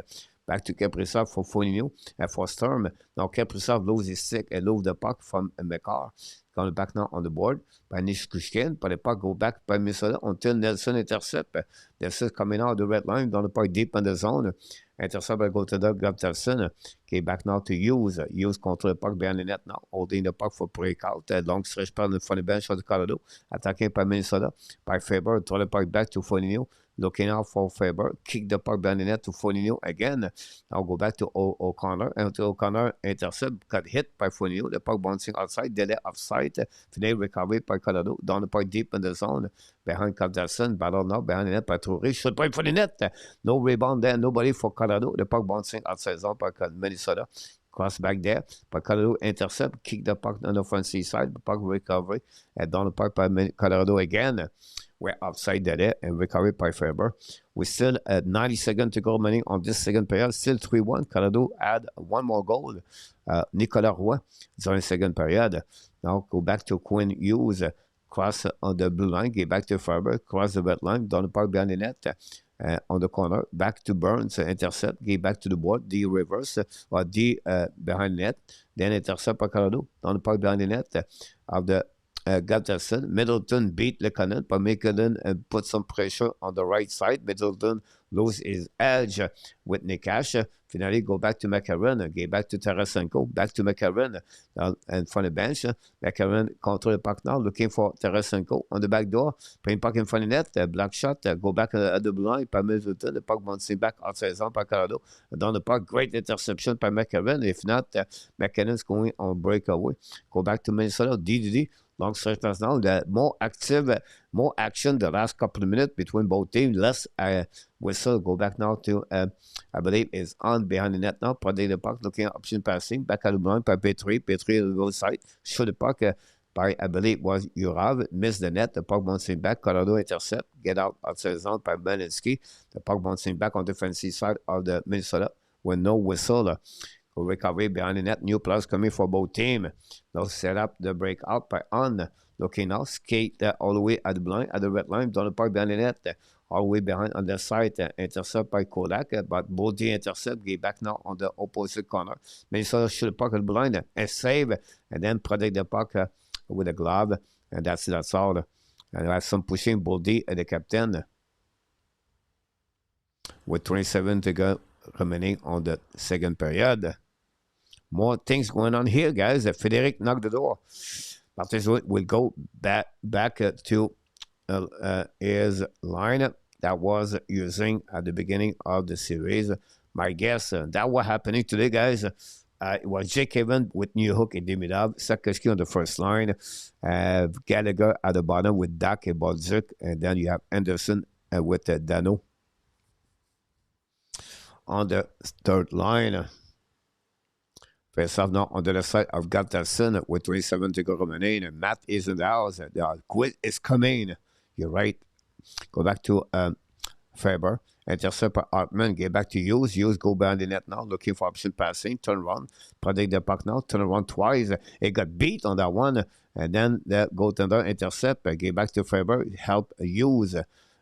Back to Kaprizov for Foligno and for Sturm. Now Kaprizov loses his stick and lose the puck from Makar. Coming back now on the board by Nishkushkin. But the puck go back by Minnesota until Nelson intercept. Nelson coming out of the red line down the puck deep in the zone. Intercept by Gotadog Gustafsson. Okay, back now to Hughes. Hughes control the puck behind the net now. Holding the puck for breakout. Long stretch pass in front of the bench of the Colorado. Attacking by Minnesota. By Faber. Throw the puck back to Foligno. looking out for Faber. Kick the puck behind the net to Foligno again. Now go back to O'Connor. And to O'Connor, intercept, got hit by Foligno. The puck bouncing outside, delay offside. Today recovered by Colorado. Down the puck deep in the zone. Behind Carlson, battle now behind the net by Touré. Shoot point for the net. No rebound there, nobody for Colorado. The puck bouncing outside zone by Minnesota. Cross back there. But Colorado intercept, kick the puck on the Frenchy side. The puck recovery. And down the puck by Colorado again. We're outside there and recovered by Faber. We still at 90 seconds to go remaining on this second period. Still 3-1. Colorado had one more goal. Nicolas Roy during the second period. Now go back to Quinn Hughes. Cross on the blue line, get back to Faber, cross the red line, down the park behind the net, on the corner, back to Burns, intercept, get back to the board, D reverse, or D behind the net, then intercept by Colorado, down the park behind the net, of the Gatterson. Middleton beat MacKinnon, but MacKinnon put some pressure on the right side. Middleton lose his edge with Nikash. Finally, go back to McCarron, get back to Tarasenko, back to McCarron, and from the bench. McCarron control the puck now, looking for Tarasenko on the back door, playing puck in front of the net, black shot, go back at the blue line by Middleton, the puck bouncing back outside zone by Colorado. Down the puck, great interception by McCarron. If not, McKinnon's going on breakaway. Go back to Minnesota, DDD. Long stretch now, more active, more action the last couple of minutes between both teams. Less whistle. Go back now to, I believe, is on behind the net now. Putting the puck, looking at option passing. Back at the blind by Petrie. Petrie on the goal side. Shoot the puck by, I believe, was Urav. Missed the net. The puck bouncing back. Colorado intercept. Get out outside zone by Belinsky. The puck bouncing back on the defensive side of the Minnesota with no whistle. Recovery behind the net. New players coming for both teams. Now set up the breakout by on. Looking now, skate all the way at the blind, at the red line, down the park behind the net. All the way behind on the side, intercept by Kodak, but both the intercept, get back now on the opposite corner. Minnesota shoot the puck at the blind and save, and then protect the puck with a glove, and that's all. And I have some pushing, Boldy and the captain. With 27 to go remaining on the second period. More things going on here, guys. Frederic knocked the door. Martin will go back to his line that was using at the beginning of the series. My guess, that was happening today, guys. It was Jake Evans with New Hook and Demidov, Sakoski on the first line, Gallagher at the bottom with Dak and Bolzuk, and then you have Anderson with Dano on the third line. Face off now on the left side of Gatterson with 27 to go remaining. And Matt is in the house. The quiz is coming. You're right. Go back to Faber. Intercept by Hartman. Get back to Hughes. Hughes go behind the net now. Looking for option passing. Turn around. Protect the puck now. Turn around twice. It got beat on that one. And then the goaltender intercept. Get back to Faber. Help Hughes.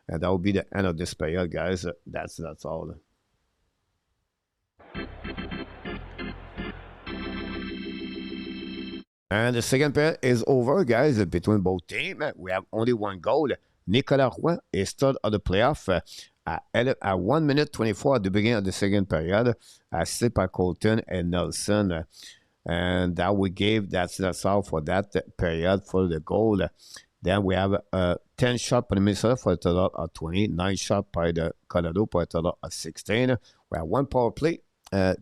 And that will be the end of this period, guys. That's all. And the second period is over, guys, between both teams. We have only one goal. Nicolas Roy is third of the playoff at 1 minute 24 at the beginning of the second period, assisted by Colton and Nelson. And that we gave, that's all for that period for the goal. Then we have 10 shots by the Minnesota for a total of 20, 9 shots by the Colorado for a total of 16. We have one power play.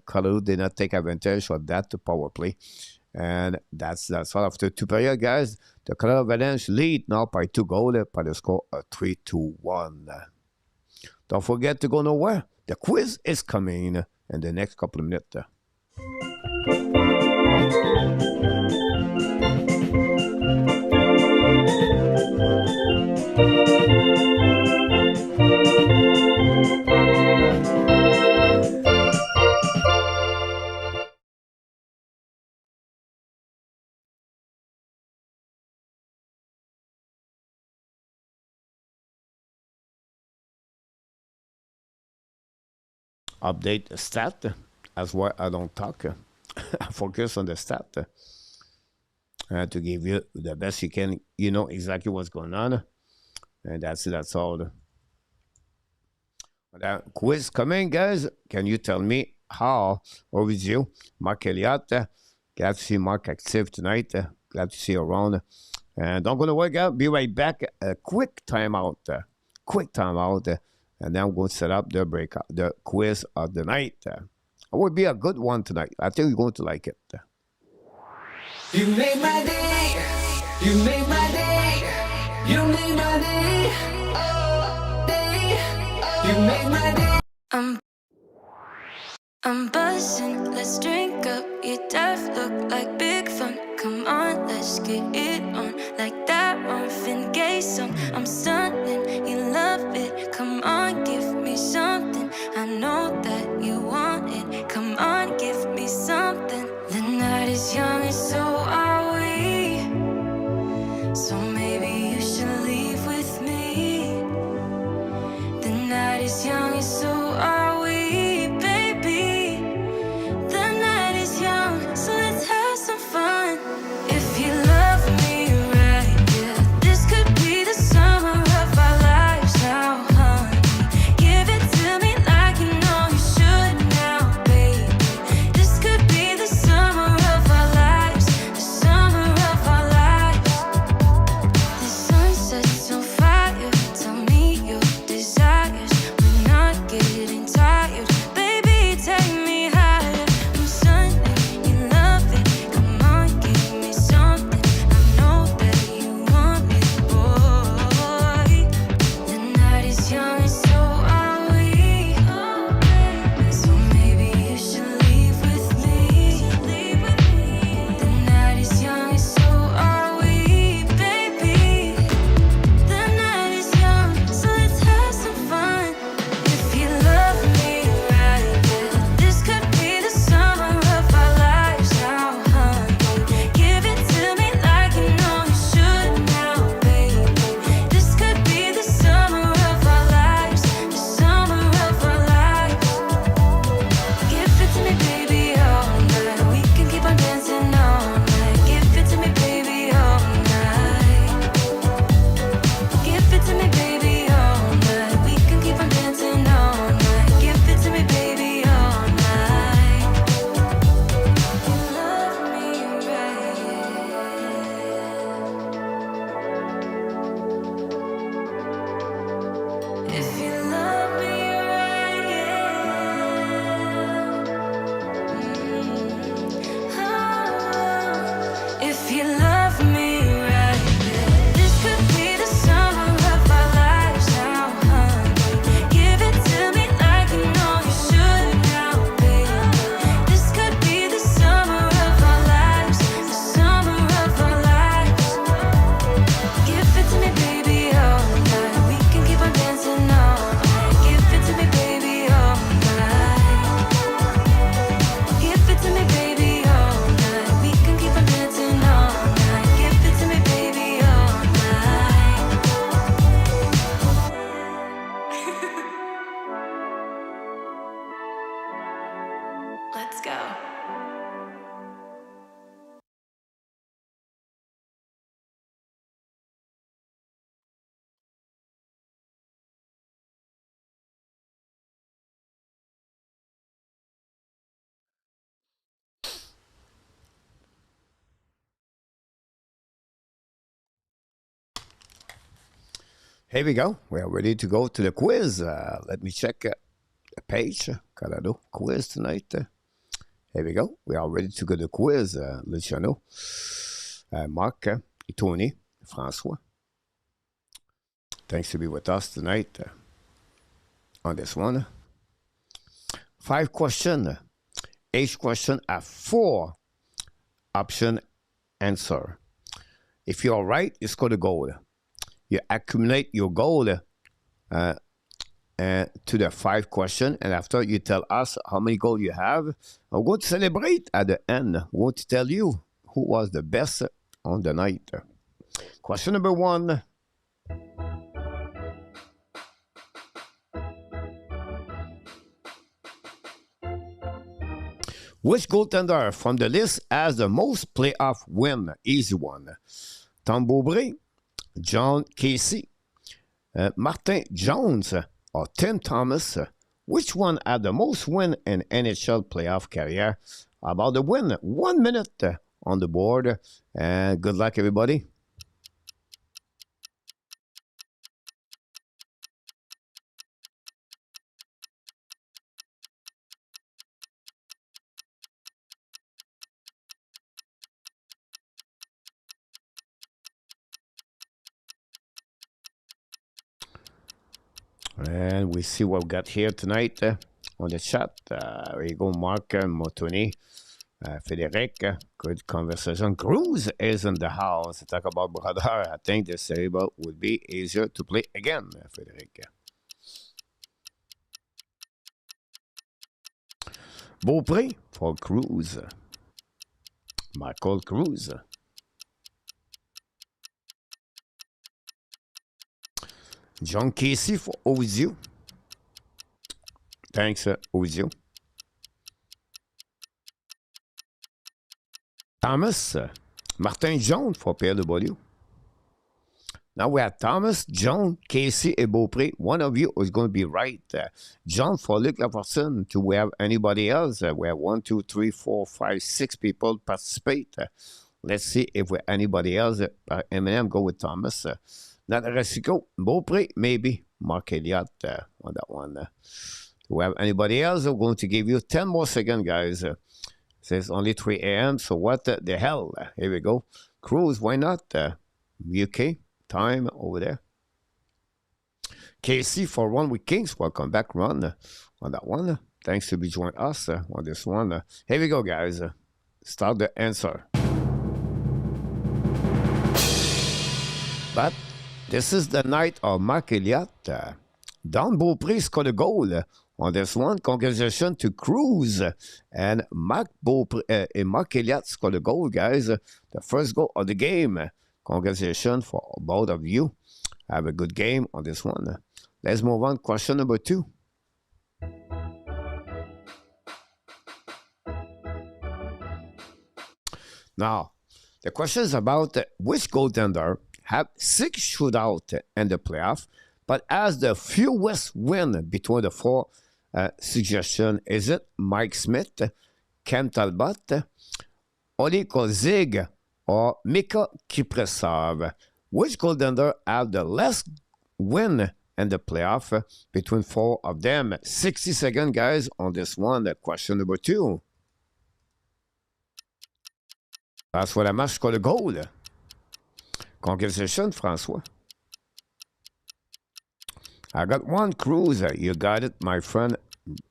Colorado did not take advantage of that power play. And that's all after 2 periods, guys. The Colorado Avalanche lead now by 2 goals by the score of 3-1. Don't forget to go nowhere. The quiz is coming in the next couple of minutes. Update the stat. That's why I don't talk. I focus on the stat. To give you the best you can. You know exactly what's going on. And that's all. That quiz coming, guys. Can you tell me how or with you? Mark Elliott. Glad to see Mark active tonight. Glad to see you around. And don't go to work out. Be right back. A quick timeout. And then I'm going to set up the quiz of the night. It would be a good one tonight. I think you're going to like it. You made my day. You made my day. You made my day. Oh, day. You made my day. I'm buzzing, let's drink up. Your death look like big fun. Come on, let's get it on. Like that Marvin Gaye song. I'm stunning, you love it. Come on, give me something. I know that you want it. Come on, give me something. The night is young and so are we. So maybe you should leave with me. The night is young and so are we. Let's go. Here we go. We are ready to go to the quiz. Let me check the page. Colorado quiz tonight. Here we go. We are ready to go to the quiz. Luciano, Mark, Tony, Francois. Thanks to be with us tonight on this one. 5 questions. Each question have 4 option answer. If you're right, you score the goal. You accumulate your goal to the 5 questions, and after you tell us how many goals you have, I'm going to celebrate at the end. I'm going to tell you who was the best on the night. Question number 1. Which goaltender from the list has the most playoff win? Easy one. Tom Beaubré, John Casey, Martin Jones, or Tim Thomas. Which one had the most win in NHL playoff career? About the win, 1 minute on the board. And good luck, everybody. And we see what we got here tonight on the chat. There you go, Mark, Motoni, Frederic. Good conversation. Cruz is in the house. Talk about brother. I think the cerebral would be easier to play again, Frederic. Beaupré for Cruz. Michael Cruz. John Casey for Ozio. Thanks, Ozio. Thomas, Martin Jones for PLW. Now we have Thomas, John, Casey, and Beaupré. One of you is going to be right. John for Luc Lafortune. Do we have anybody else? We have 1, 2, 3, 4, 5, 6 people participate. Let's see if we anybody else. M&M go with Thomas. Not Resico. Beaupré, maybe. Mark Elliott on that one. Do we have anybody else? I'm going to give you 10 more seconds, guys. Says only 3 a.m. So what the hell? Here we go. Cruz, why not? UK time over there. KC for Run with Kings. Welcome back, Ron, on that one. Thanks to be joining us on this one. Here we go, guys. Start the answer. But this is the night of Mark Elliott. Don Beaupré scored a goal on this one. Congratulations to Cruz and Mark Elliott scored a goal, guys. The first goal of the game. Congratulations for both of you. Have a good game on this one. Let's move on. Question number 2. Now, the question is about which goaltender have 6 shootouts in the playoff, but has the fewest win between the 4 suggestions. Is it Mike Smith, Cam Talbot, Oli Kozig, or Mika Kipresov? Which goaltender have the less win in the playoff between 4 of them? 60 seconds, guys, on this one. Question number 2. François Lamarche scored a goal. Congratulations, François. I got one, Cruz. You got it, my friend,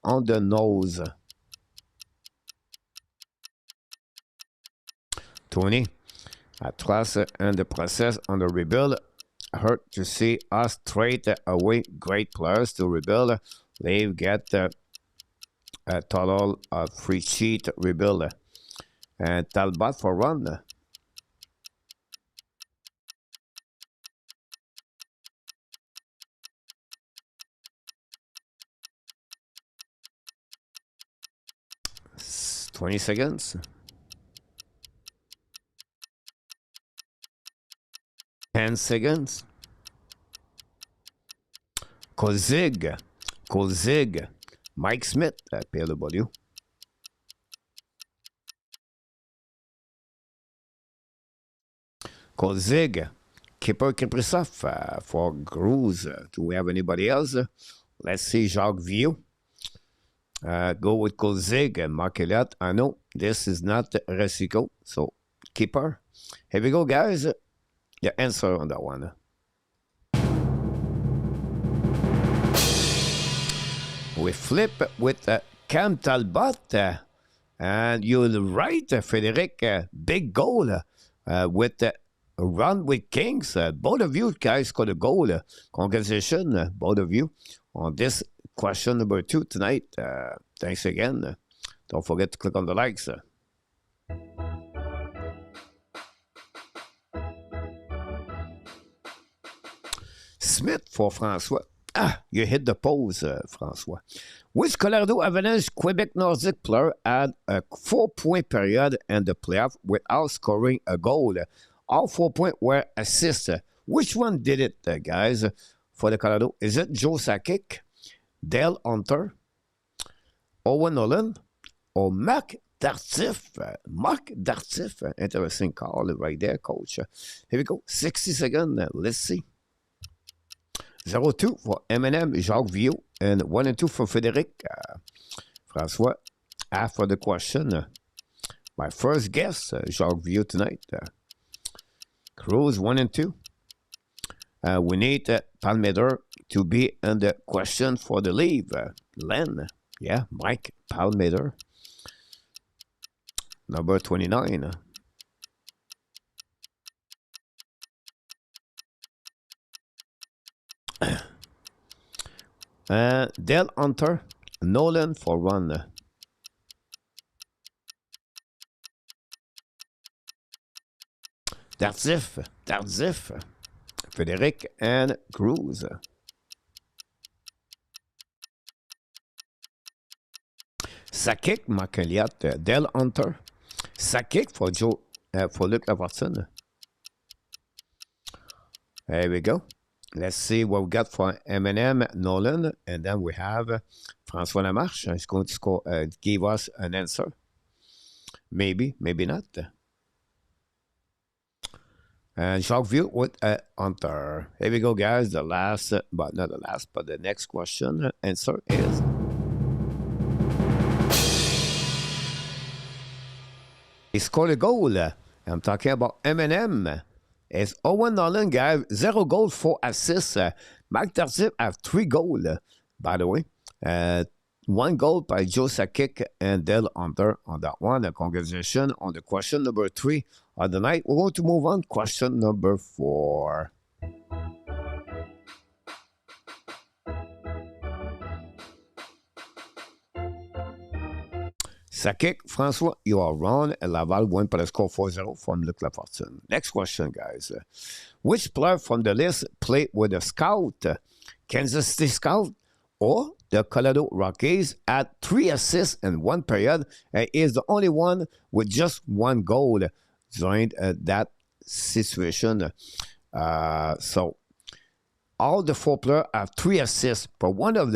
on the nose. Tony, I trust in the process on the rebuild. Hurt to see us trade away great players to rebuild. They've got a total of free sheet rebuild. And Talbot for Run. It's 20 seconds. 10 seconds. Kozig. Mike Smith, PLW. Kozig. Kipper Kaprizov for Cruz. Do we have anybody else? Let's see, Jacques Vieux. Go with Kozig and Mark Elliott. I know this is not Resico, so Kipper. Here we go, guys. The answer on that one. We flip with Cam Talbot. And you're right, Frederic. Big goal with Run with Kings. Both of you guys got a goal. Congratulations, both of you, on this question number 2 tonight. Thanks again. Don't forget to click on the likes. Smith for François. You hit the pose, François. Which Colorado Avalanche Quebec Nordic player had a 4-point period in the playoff without scoring a goal? All 4 points were assists. Which one did it, guys, for the Colorado? Is it Joe Sakic, Dale Hunter, Owen Nolan, or Mark Dartif? Mark Dartif. Interesting call right there, coach. Here we go. 60 seconds. Let's see. 0-2 for M&M, Jacques Vieux, and 1-2 for Frédéric. François, after the question. My first guess, Jacques Vieux tonight. Cruz, 1-2. We need Palmater to be in the question for the leave. Len, yeah, Mike Palmater. Number 29. Dale Hunter, Nolan for run. Tardif, Frederick and Cruz. Sakic, Mark Elliott, Dale Hunter. Sakic for Luc Lafortune. There we go. Let's see what we got for M&M Nolan, and then we have François Lamarche. He's going to give us an answer. Maybe, maybe not. And Jacques Vieux with Hunter. Here we go, guys. The last, but not the last, but the next question answer is. He scored a goal. I'm talking about M&M. It's Owen Nolan, guys. 0 goal, 4 assists. Mark Tardif have 3 goals, by the way. 1 goal by Joe Sakic and Dale Hunter on that one. Congratulations on the question number 3 of the night. We're going to move on. Question number 4. Sakic, François, you are wrong. Laval won by the score 4-0 from Luc Lafortune. Next question, guys. Which player from the list played with the Scout? Kansas City Scout or the Colorado Rockies had 3 assists in 1 period and is the only one with just 1 goal during that situation. So all the 4 players have 3 assists, but one of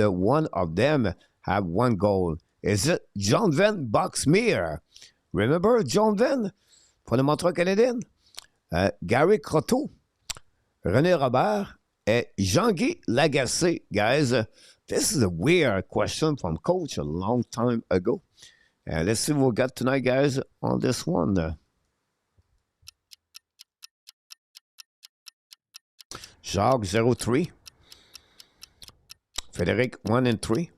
them have 1 goal. Is it John Venn Boxmeer? Remember John Venn for the Montreal Canadiens? Gary Croteau, René Robert, and Jean-Guy Lagacé. Guys, this is a weird question from Coach a long time ago. Let's see what we got tonight, guys, on this one. Jacques 0-3. Frédéric 1-3.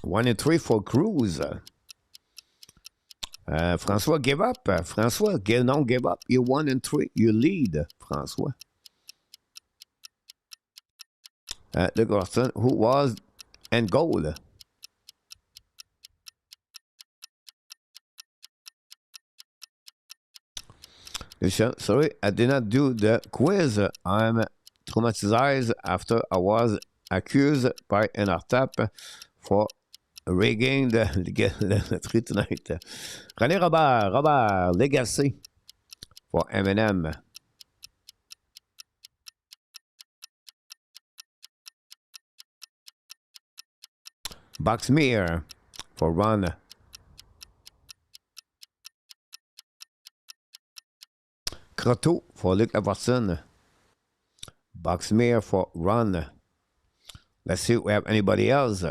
1-3 for Cruz. François gave up. François, don't give up. You're 1-3. You lead, François. Luc Lafortune, who was in goal. Sorry, I did not do the quiz. I'm traumatized after I was accused by an RTAP for rigging the tree tonight. René Robert, Legacy for M&M. Boxmeer for Run. Croteau for Luc Lafortune. Boxmeer for Run. Let's see if we have anybody else.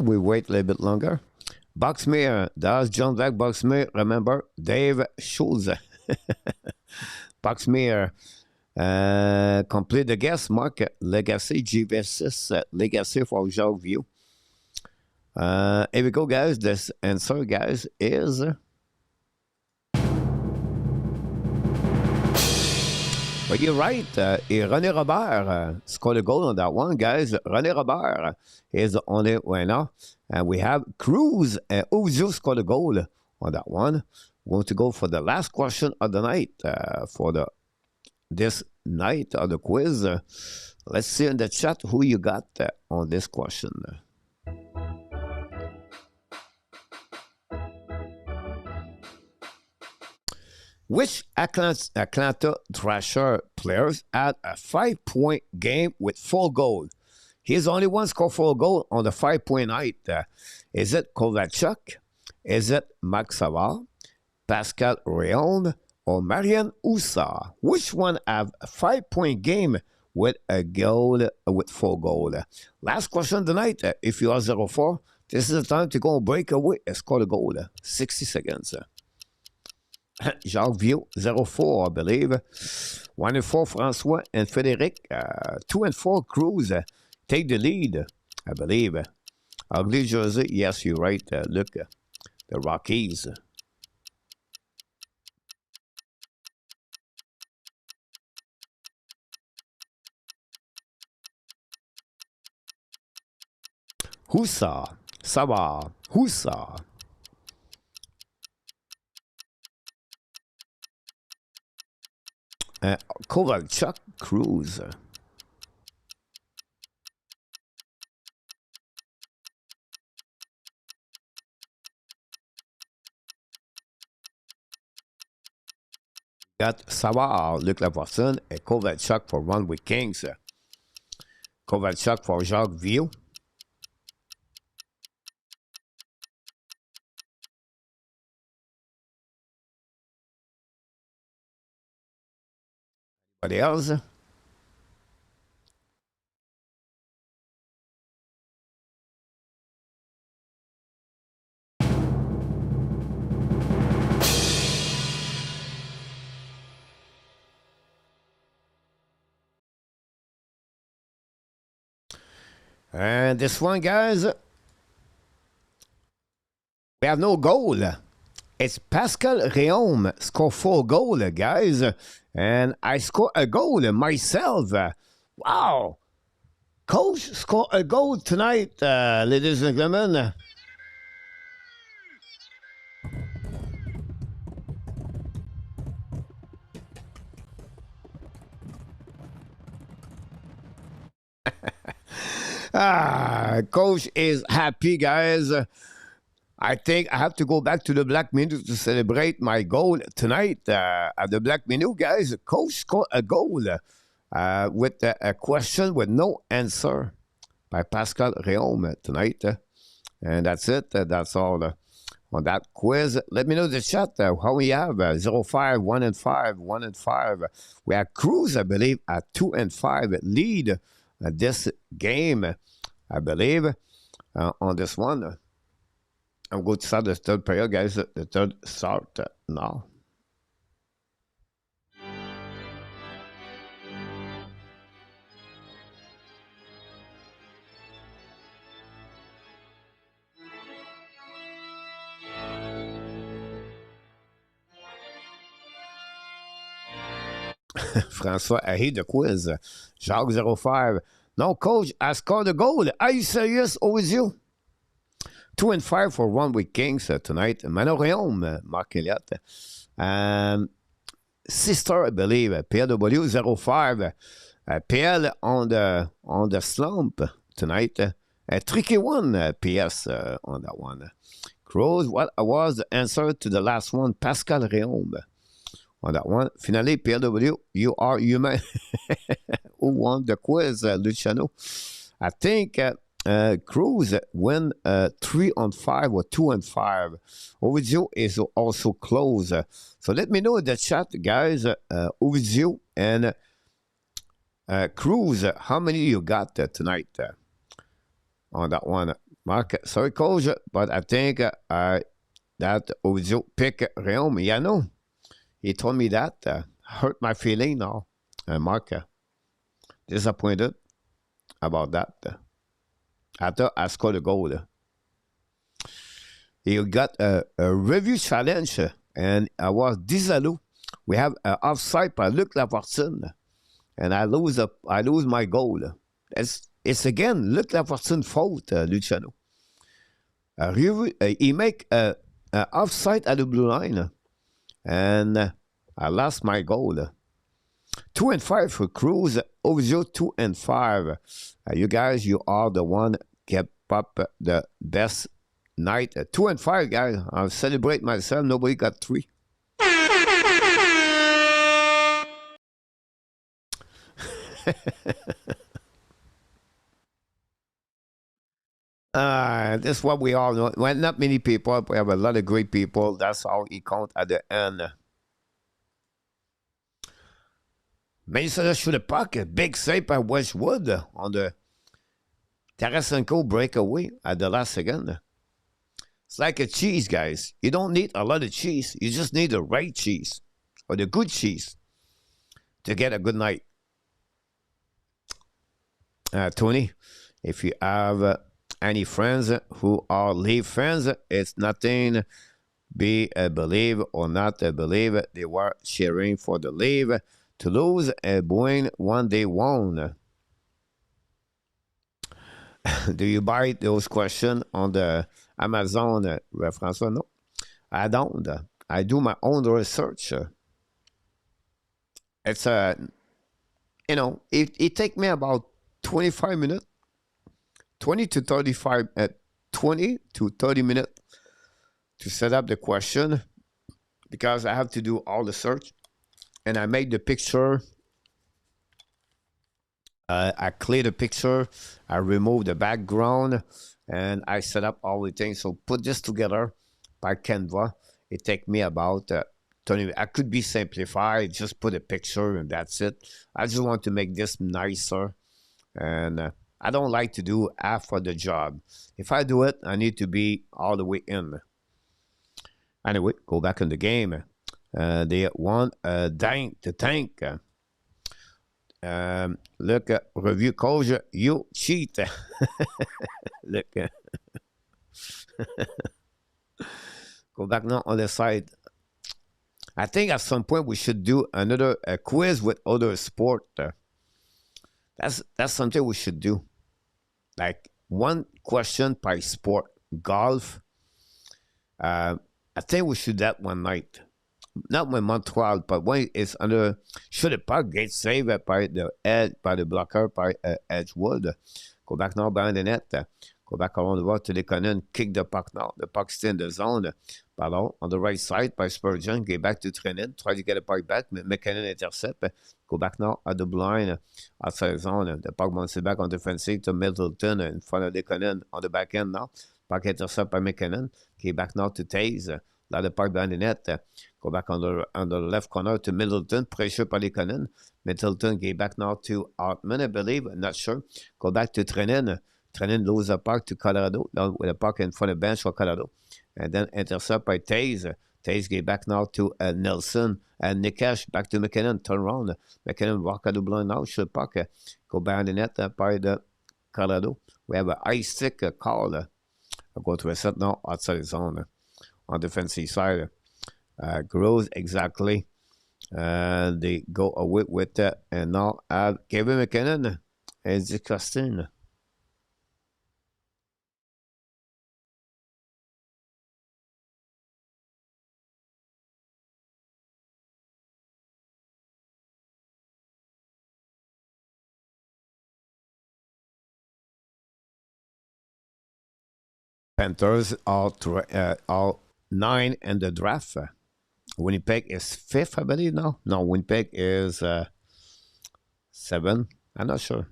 We wait a little bit longer. Boxmeer, that's John Vac Boxmeer. Remember, Dave Schulze. Boxmeer. Complete the guess. Mark Legacy, GV6. Legacy for Jacques Vieux. Here we go, guys. This answer, guys, is... But you're right. René Robert scored a goal on that one, guys. René Robert is the only winner. And we have Cruz and Uzo scored a goal on that one. We're going to go for the last question of the night for this night of the quiz. Let's see in the chat who you got on this question. Which Atlanta Thrasher players had a 5-point game with 4 goals? He's the only one scored 4 goals on the 5-point night. Is it Kovalchuk? Is it Max Savard, Pascal Réon, or Marian Oussa? Which one have a 5-point game with a goal with 4 goals? Last question tonight. If you are 0-4, this is the time to go and break away and score a goal. 60 seconds. Jacques Viau, 0-4, I believe. 1-4, François and Frédéric. 2-4, Cruz. Take the lead, I believe. Ugly jersey, yes, you're right. Look, the Rockies. Hussa, ça va, Hussa. Kovalchuk, Cruz. Got Savard, Luc Lapoisson, et Kovalchuk for Run with Kings. Kovalchuk for Jacques Viau. Anybody else? And this one, guys, we have no goal. It's Pascal Réaume score 4 goals, guys. And I score a goal myself. Wow. Coach score a goal tonight, ladies and gentlemen. Coach is happy, guys. I think I have to go back to the Black Minute to celebrate my goal tonight at the Black Minute, guys. Coach scored a goal with a question with no answer by Pascal Réaume tonight. And that's it. That's all on that quiz. Let me know the chat how we have 0-5, 1-5, 1-5. We have Cruz, I believe, at 2-5 lead this game, I believe, on this one. I'm going to start the third period, guys. The third start now. François, I hate the quiz. Jacques 05. No, coach, I scored a goal. Are you serious? Always you? 2-5 for Run with Kings tonight. Makar and MacKinnon. Sister, I believe. PLW 05. PL on the slump tonight. A tricky one, PS on that one. Crows, what was the answer to the last one? Pascal Réaume. On that one. Finally, PLW, you are human. Who won the quiz, Luciano? I think Cruz win 3-5 or 2-5. Ovidio is also close. So let me know in the chat, guys. Ovidio and Cruz, how many you got tonight on that one? Mark, sorry, coach, but I think that Ovidio pick Réaume. Yeah, no. He told me that. Hurt my feeling now. Mark, disappointed about that. After I scored a goal. He got a review challenge, and I was disallowed. We have an offside by Luc Lafortune, and I lose my goal. It's again Luc Lafortune's fault, Luciano. He make an offside at the blue line. And I lost my goal. 2-5 for Cruz. Ovidio 2-5. You guys, you are the one kept up the best night. 2-5, guys. I'll celebrate myself. Nobody got 3. This is what we all know. Well, not many people. We have a lot of great people. That's how he count at the end. Minnesota shoot a puck. A big save by Westwood on the Tarasenko breakaway at the last second. It's like a cheese, guys. You don't need a lot of cheese. You just need the right cheese or the good cheese to get a good night. Tony, if you have any friends who are Leaf fans, it's nothing be a believe or not a believe. They were cheering for the Leaf to lose and win when they won. Do you buy those questions on the Amazon, François? No, I don't. I do my own research. It's it takes me about 25 minutes, 20 to 35, 20 to 30 minutes to set up the question because I have to do all the search, and I make the picture. I clear the picture, I remove the background, and I set up all the things. So put this together by Canva. It takes me about 20 minutes. I could be simplified, just put a picture and that's it. I just want to make this nicer. And I don't like to do half of the job. If I do it, I need to be all the way in. Anyway, go back in the game. They want the tank. Look, review coach, you cheat. Look. Go back now on the side. I think at some point we should do another quiz with other sport. That's something we should do. Like one question per sport. Golf. I think we should do that one night. Not when Montreal, but when it's under, should the puck get saved by the blocker, by Edgewood. Go back now behind the net. Go back around the wall to MacKinnon, kick the puck now. The puck's in the zone. Ballon on the right side by Spurgeon. Get back to Trenin. Try to get the puck back. MacKinnon intercept. Go back now at the blind outside the zone. The puck bounces back on defensive to Middleton in front of MacKinnon on the back end now. Puck intercept by MacKinnon. Get back now to Taze. Là, the puck behind the net. Go back on the left corner to Middleton. Pressure by MacKinnon. Middleton get back now to Hartman, I believe. I'm not sure. Go back to Trenin. Trenin loses the puck to Colorado. Now with the puck in front of the bench for Colorado. And then intercept by Taze. Taze get back now to Nelson. And Nikesh back to MacKinnon. Turn around. MacKinnon walk at the blind now. Shoot puck. Go behind the net by the Colorado. We have an ice stick call. I'll go to a set now outside the zone. On defensive side. Grows exactly. They go away with that. And now Kevin MacKinnon is disgusting. Panthers are 9 in the draft. Winnipeg is 5th, I believe now. No, Winnipeg is 7. I'm not sure.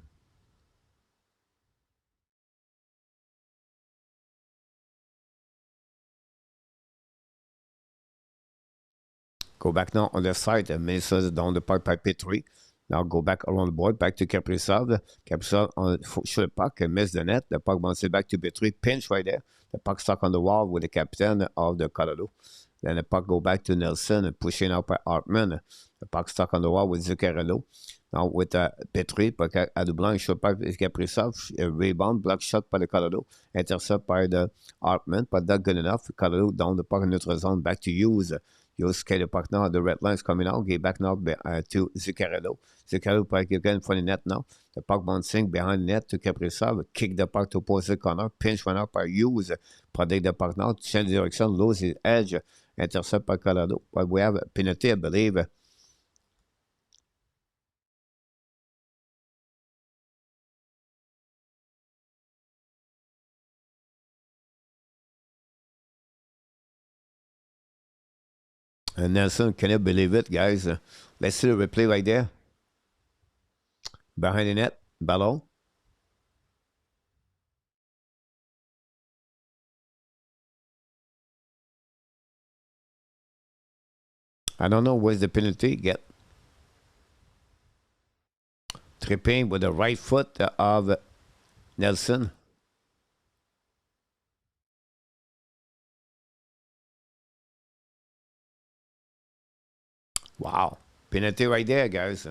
Go back now on the side. Minnesota down the park by P3. Now go back around the board, back to Kaprizov. Kaprizov on shoot the puck and miss the net. The puck bounces back to P3. Pinch right there. The puck stuck on the wall with the captain of the Colorado. Then the puck go back to Nelson and pushing out by Hartman. The puck stuck on the wall with Zuccarello. Now with P3, puck at the blank, shot by Kaprizov. Rebound, block shot by the Colorado. Intercept by the Hartman, but not good enough. Colorado down the puck in neutral zone, back to Hughes. Hughes skate the puck now. The red line's coming out. Get back now to Zuccarello. Zuccarello puck again in front of the net now. The puck bouncing behind the net to Kaprizov. Kick the puck to opposite corner. Pinch one out by Hughes. Protect the puck now. Change direction. Lose his edge. Intercept by Colorado. But we have a penalty, I believe. And Nelson, can you believe it, guys? Let's see the replay right there. Behind the net, Ballon. I don't know where's the penalty. Get tripping with the right foot of Nelson. Wow. Penalty right there, guys.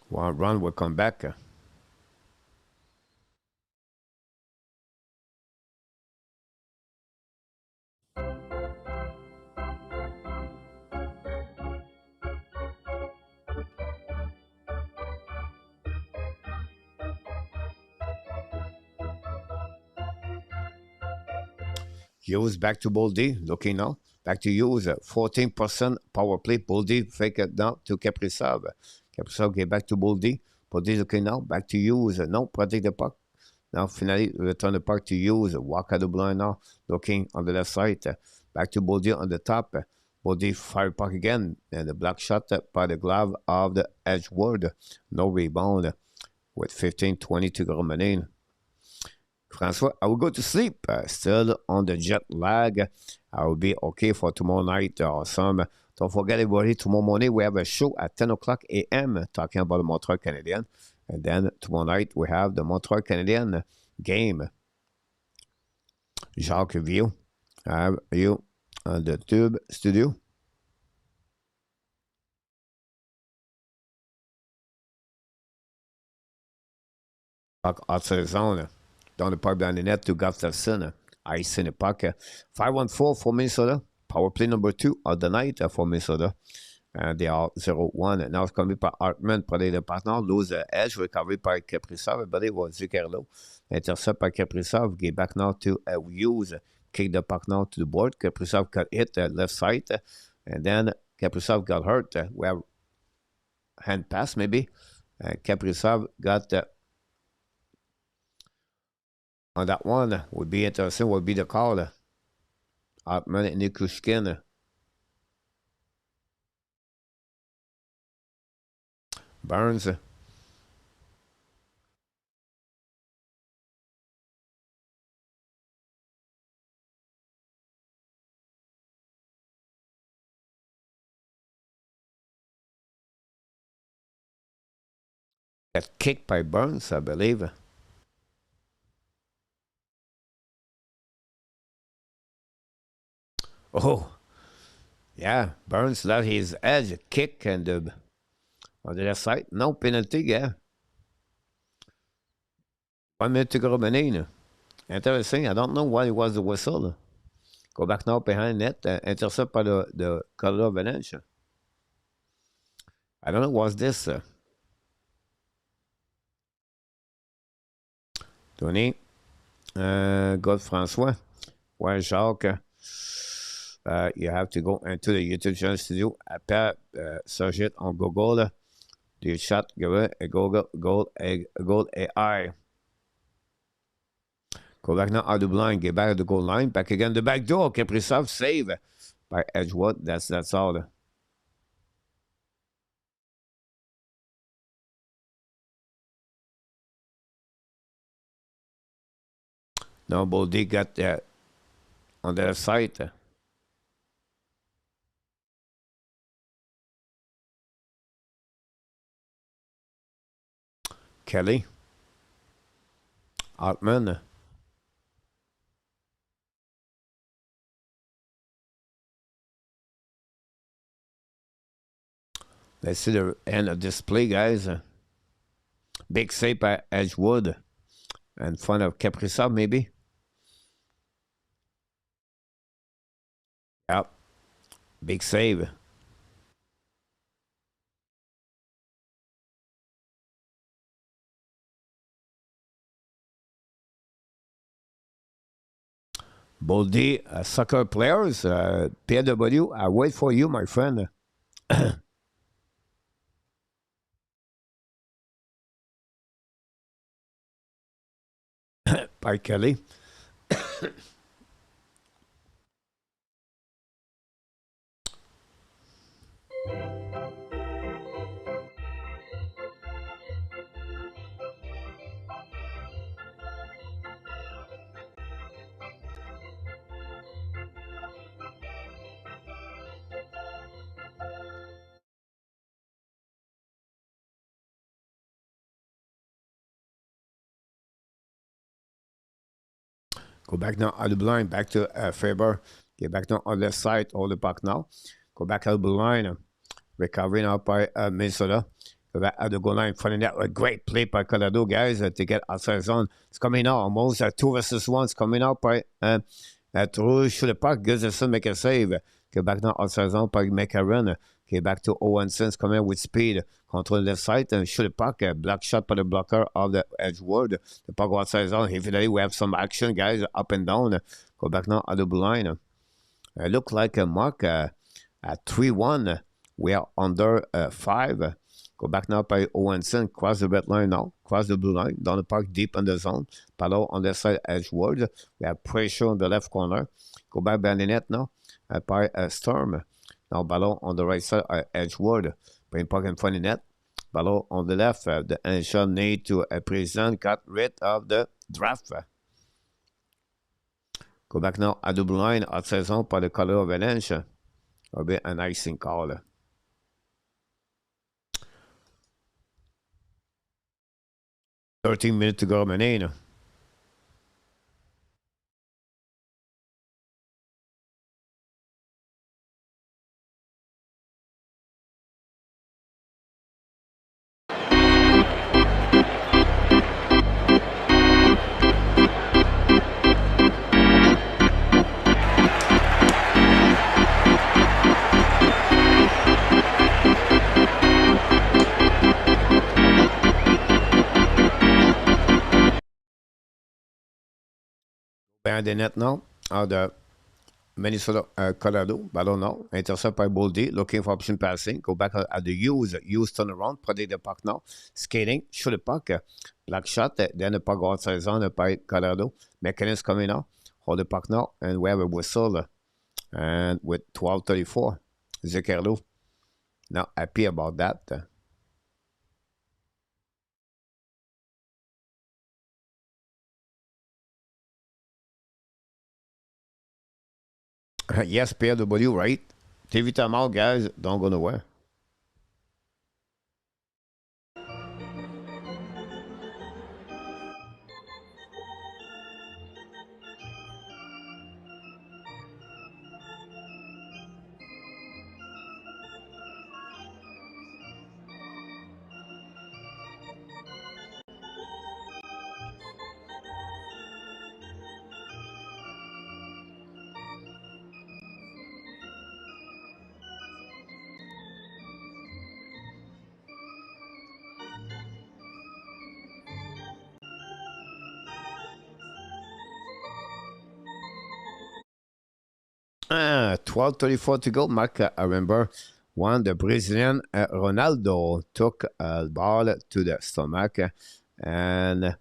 One run will come back. Hughes back to Boldy. Looking now. Back to Hughes. 14% power play. Boldy fake it now to Kaprizov. Kaprizov get back to Boldy. Boldy looking now. Back to Hughes. No, protect the puck. Now, finally, return the puck to Hughes. Walk at the blind now. Looking on the left side. Back to Boldy on the top. Boldy fire puck again. And the block shot by the glove of the Edgewood. No rebound. With 15-20 to go remaining. François, I will go to sleep. Still on the jet lag. I will be okay for tomorrow night. Awesome. Don't forget, everybody, tomorrow morning we have a show at 10 o'clock a.m. talking about the Montreal Canadiens. And then tomorrow night we have the Montreal Canadiens game. Jacques View, have you on the Tube Studio? Outside the zone. Dans le parc dans les nets to Gustafsson. Ice in the puck. 5-1-4 for Minnesota. Power play number 2 of the night for Minnesota. And they are 0-1. Now it's coming par Hartman, près de partenaire. Lose edge, recovery par Kaprizov. Everybody was Zuccarello. Intercept by Kaprizov. Get back now to Hughes. Kick the puck now to the board. Kaprizov got hit left side. And then Kaprizov got hurt. We have hand pass maybe. Kaprizov got... on that one would be interesting, would be the call. Hartman and Nikushkin. Burns. Got kicked by Burns, I believe. Oh, yeah, Burns let his edge kick and on the left side. No penalty, yeah. 1 minute to go remaining. Interesting. I don't know why it was the whistle. Go back now behind net. Intercept by the Colorado Avalanche. I don't know what's this. Tony. Godfrançois. Ouais, Jacques. You have to go into the YouTube channel studio. Après, search it on Google. Do shot, goal AI. Go back now out the blind. Get back at the goal line. Back again the back door. Kaprizov save by Edgewood. That's all. Now Boldy got on the side. Kelly. Hartman. Let's see the end of this play, guys. Big save by Edgewood. In front of Kaprizov, maybe. Yep. Big save. Boldy, soccer players, PW, I wait for you, my friend. By Kelly. Go back now on the blind, back to Faber. Get back now on the side, hold the puck now. Go back at the blue line. Recovery now by Minnesota. Go back at the goal line. Front of net. A great play by Colorado, guys, to get outside zone. It's coming out almost 2 versus 1. It's coming out by Rouge through the puck. Gustafsson make a save. Go back now outside zone by Makar. Okay, back to Owenson. Coming with speed. Control left side and shoot the puck. Block shot by the blocker of the Edgewood. The puck outside zone. Evidently, we have some action, guys, up and down. Go back now at the blue line. Look like a mark at 3-1. We are under 5. Go back now by Owenson. Cross the red line now. Cross the blue line. Down the park, deep in the zone. Ballon on the side, Edgewood. We have pressure on the left corner. Go back by the net now by Storm. Now ballon on the right side, Edgewood. Bring puck in front of the net. Ballon on the left. The NHL need to present, got rid of the draft. Go back now at the blue line. Outside zone by the Colorado Avalanche. Will be an icing call. 13 minutes to go remaining. Behind the net now, the Minnesota, Colorado, ballon now, intercept by Boldy, looking for option passing, go back at the Hughes turn around, protect the puck now, skating, shoot the puck, black shot, then the puck outside zone by Colorado, MacKinnon is coming now, hold the puck now, and we have a whistle, and with 12:34, Zuccarello, not happy about that. Yes, PW, right? TV time out, guys. Don't go nowhere. Ah, 12:34 to go. Mark, I remember one, the Brazilian Ronaldo took a ball to the stomach and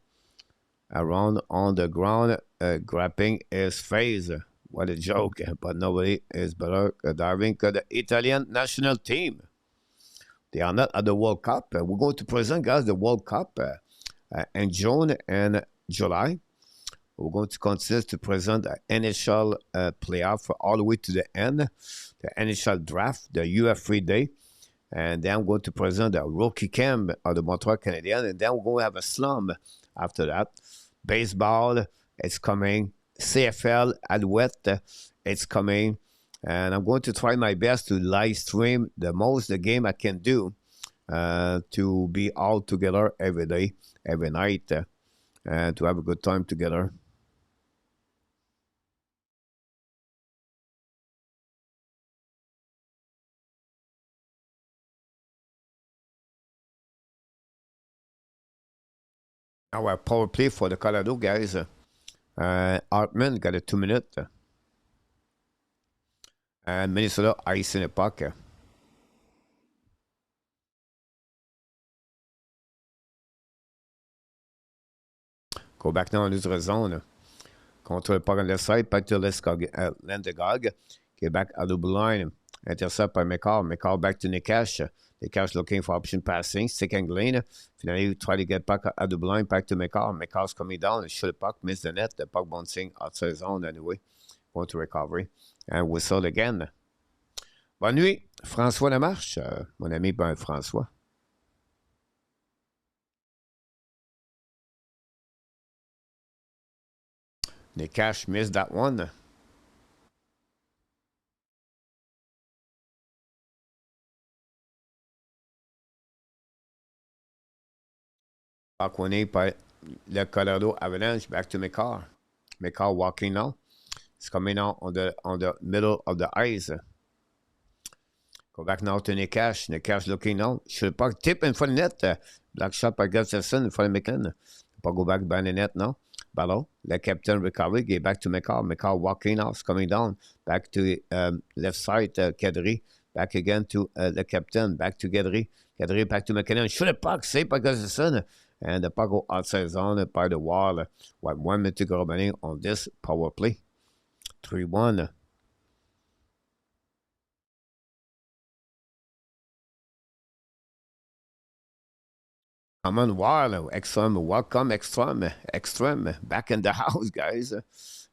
around on the ground, grabbing his face. What a joke, but nobody is better diving than the Italian national team. They are not at the World Cup. We're going to present, guys, the World Cup in June and July. We're going to consider to present the NHL playoff all the way to the end, the NHL draft, the UF3 day, and then I'm going to present the rookie camp of the Montreal Canadiens, and then we're going to have a slum after that. Baseball, it's coming. CFL, Alouette, it's coming. And I'm going to try my best to live stream the game I can do to be all together every day, every night, and to have a good time together. Our power play for the Colorado guys. Hartman got a 2 minute. And Minnesota ice in the puck. Go back now in the zone. Control the puck on the left side. Back to Landegog. Get back at the blue line. Intercept by Makar. Makar back to Nikash. Nikash looking for option passing. Second lane. Finally, try to get back at the blue line. Back to Makar. Makar's coming down. Shoot the puck. Miss the net. The puck bouncing outside zone anyway. Going to recovery. And whistle again. Bonne nuit. François Lamarche. Mon ami, ben François. Nikash missed that one. Aquané by the Colorado Avalanche. Back to Makar. Makar walking now. It's coming out on the middle of the ice. Go back now to Nikash. Nikash looking now. Should puck tip in front of net. Black shot by Gustafsson in front of MacKinnon. Puck go back behind the net now. Ballot. The captain recovery. Get back to Makar. Makar walking now. It's coming down. Back to left side. Kadri. Back again to the captain. Back to Kadri. Kadri back to MacKinnon. Shoot a puck. Saved by Gustafsson. And the puck go outside zone by the wall. 1 minute to go remaining on this power play. 3-1. Come on, Wall. Extreme. Welcome, Extreme. Extreme. Back in the house, guys.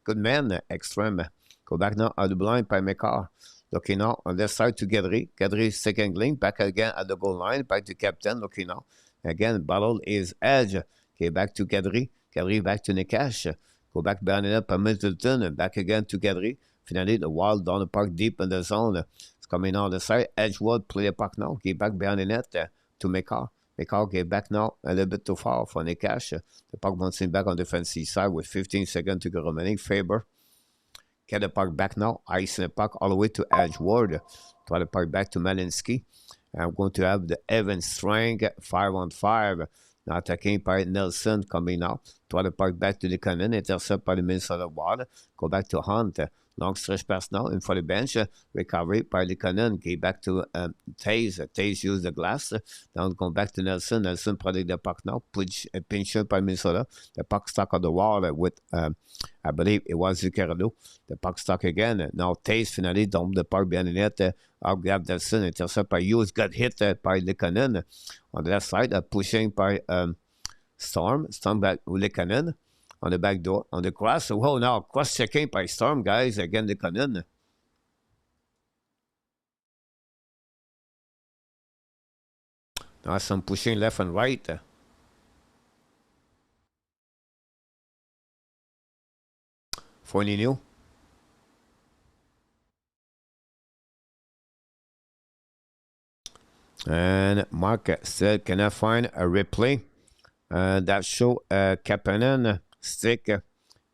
Good man, Extreme. Go back now at the blind by Makar. Looking out on this side to Kadri. Kadri second lane. Back again at the goal line. Back to captain. Looking out. Again, battle is edge. Okay, back to Kadri. Kadri back to Nikash. Go back behind it up by Middleton. Back again to Kadri. Finally, the wall down the park deep in the zone. It's coming on the side. Edgewood play the puck now. Get back behind the net to Makar. Makar get back now a little bit too far for Nikash. The puck bouncing back on the defensive side with 15 seconds to go remaining. Faber get the puck back now. Icing the puck all the way to Edgewood. Try the puck back to Malinsky. I'm going to have the Evan Strang 5-on-5. Now attacking by Nelson coming out. Try the puck back to the cannon. Intercept by the Minnesota Wild. Go back to Hunt. Long stretch pass now in for the bench. Recovery by the cannon. Get back to Taze. Taze used the glass. Now going back to Nelson. Nelson protect the puck now. Pinch by Minnesota. The puck stuck on the wall with, I believe it was Zuccarello. The puck stuck again. Now Taze finally dumped the puck behind the net. Out grab Nelson. Intercept by Hughes. Got hit by the cannon. On the left side, pushing by Storm. Storm back with the cannon. On the back door, on the cross. Whoa, now cross checking by Storm, guys. Again, the cannon. Now some pushing left and right. Foligno. And Mark said, can I find a replay that show Kapanen stick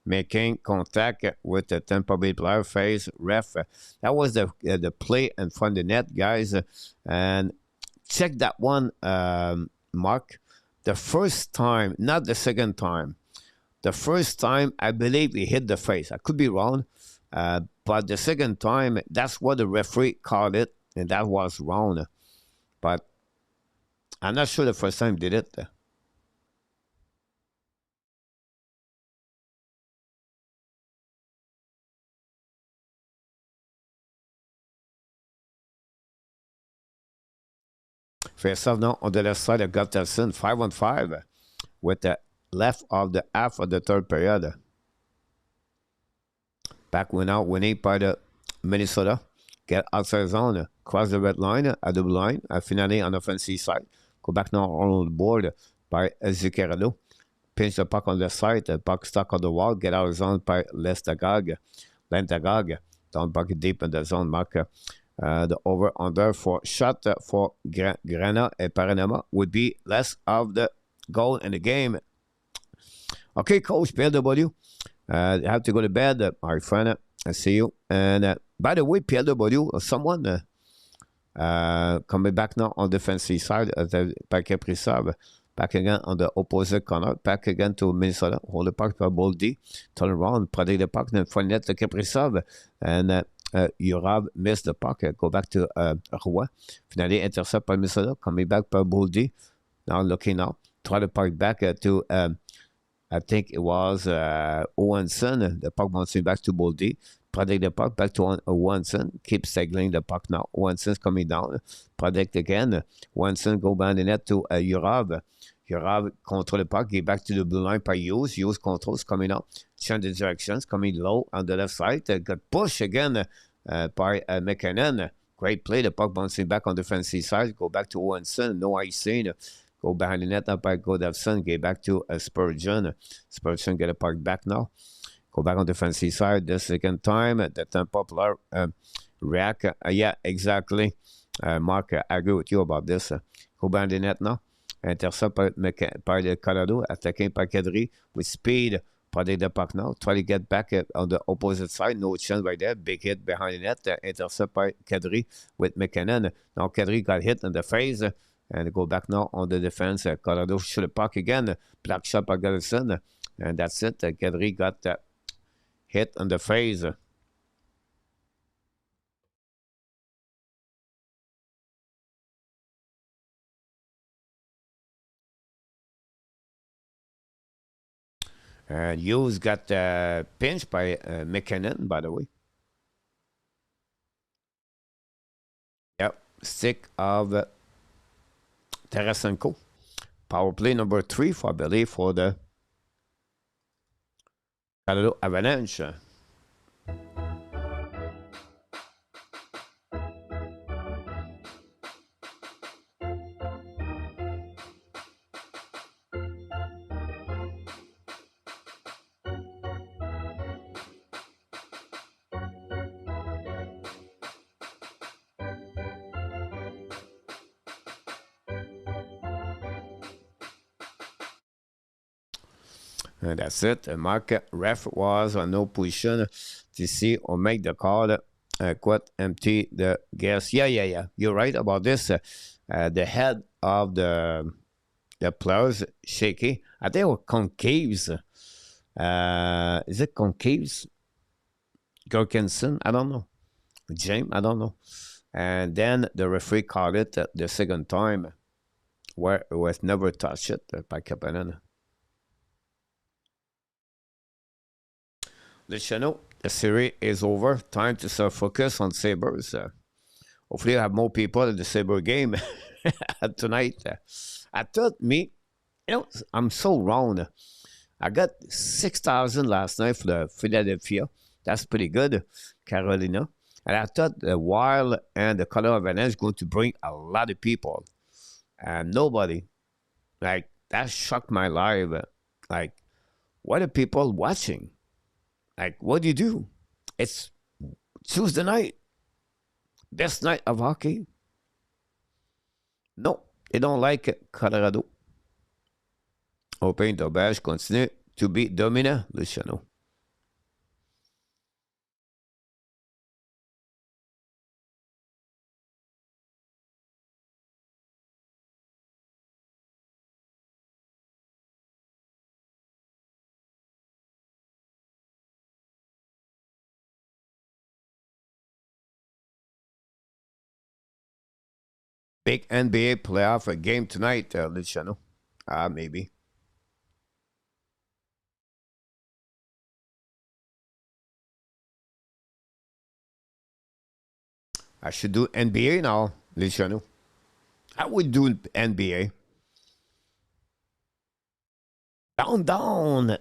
making contact with the Tampa Bay player face ref? That was the play in front of the net, guys. And check that one, Mark. The first time, not the second time. The first time, I believe he hit the face. I could be wrong. But the second time, that's what the referee called it. And that was wrong. But I'm not sure the first time he did it. Face off now on the left side of Gustafsson, 5-on-5 with the left of the half of the third period. Back went out, winning by the Minnesota. Get outside zone, cross the red line, at the blue line, finally on the offensive side. Go back now on the board by Zuccarello. Pinch the puck on the side, the puck stuck on the wall, get out of zone by Lentagag. Down puck deep in the zone, marker. The over-under for shot for Grana and Paranama would be less of the goal in the game. Okay, Coach PLW, you have to go to bed, my friend. I see you. And by the way, PLW, someone coming back now on the defensive side by Kaprizov. Back again on the opposite corner. Back again to Minnesota. Hold the puck by Boldy. Turn around, protect the puck. Then front net to Kaprizov. And Yurav missed the puck. Go back to Roy. Finally, intercept by Minnesota. Coming back by Boldy. Now looking now. Try the puck back to, I think it was Owenson. The puck bouncing back to Boldy. Protect the puck back to Owenson. Keep signaling the puck now. Owenson's coming down. Protect again. Owenson go behind the net to Yurav. Yurav control the puck. Get back to the blue line by Hughes. Hughes controls coming out. Change the directions. Coming low on the left side. Got push again by MacKinnon. Great play. The puck bouncing back on the defensive side. Go back to Owenson. No icing. Go behind the net up by Godavson. Get back to Spurgeon. Spurgeon get a puck back now. Go back on the defensive side the second time. The Tampa player react. Yeah, exactly. Mark, I agree with you about this. Go behind the net now. Intercept par le Colorado, attaqué par Kadri with speed. Protect the puck now. Try to get back on the opposite side. No chance right there. Big hit behind the net. Intercept by Kadri with MacKinnon. Now Kadri got hit in the face. And go back now on the defense. Colorado shoot the puck again. Black shot by Garrison. And that's it. Kadri got hit in the face. And Hughes got pinched by MacKinnon, by the way. Yep, stick of Tarasenko. Power play number 3, I believe, for the Colorado Avalanche. And that's it. Mark ref was on no position to see or make the call. Quite empty the gas. Yeah. You're right about this. The head of the players shaky. I think it was concaves. Is it concaves? Gurkenson? I don't know. James? I don't know. And then the referee called it the second time, where it was never touched by Kapanen. The channel, the series is over. Time to start focus on Sabres. Hopefully, I have more people at the Sabre game tonight. I thought I'm so wrong. I got 6,000 last night for the Philadelphia. That's pretty good, Carolina. And I thought the Wild and the Colorado Avalanche going to bring a lot of people. And nobody. Like, that shocked my life. Like, what are people watching? Like, what do you do? It's Tuesday night. Best night of hockey. No, they don't like it, Colorado. Open Dobbage continue to be dominant, Luciano. Big NBA playoff game tonight, Luciano. Maybe. I should do NBA now, Luciano. I would do NBA. Down.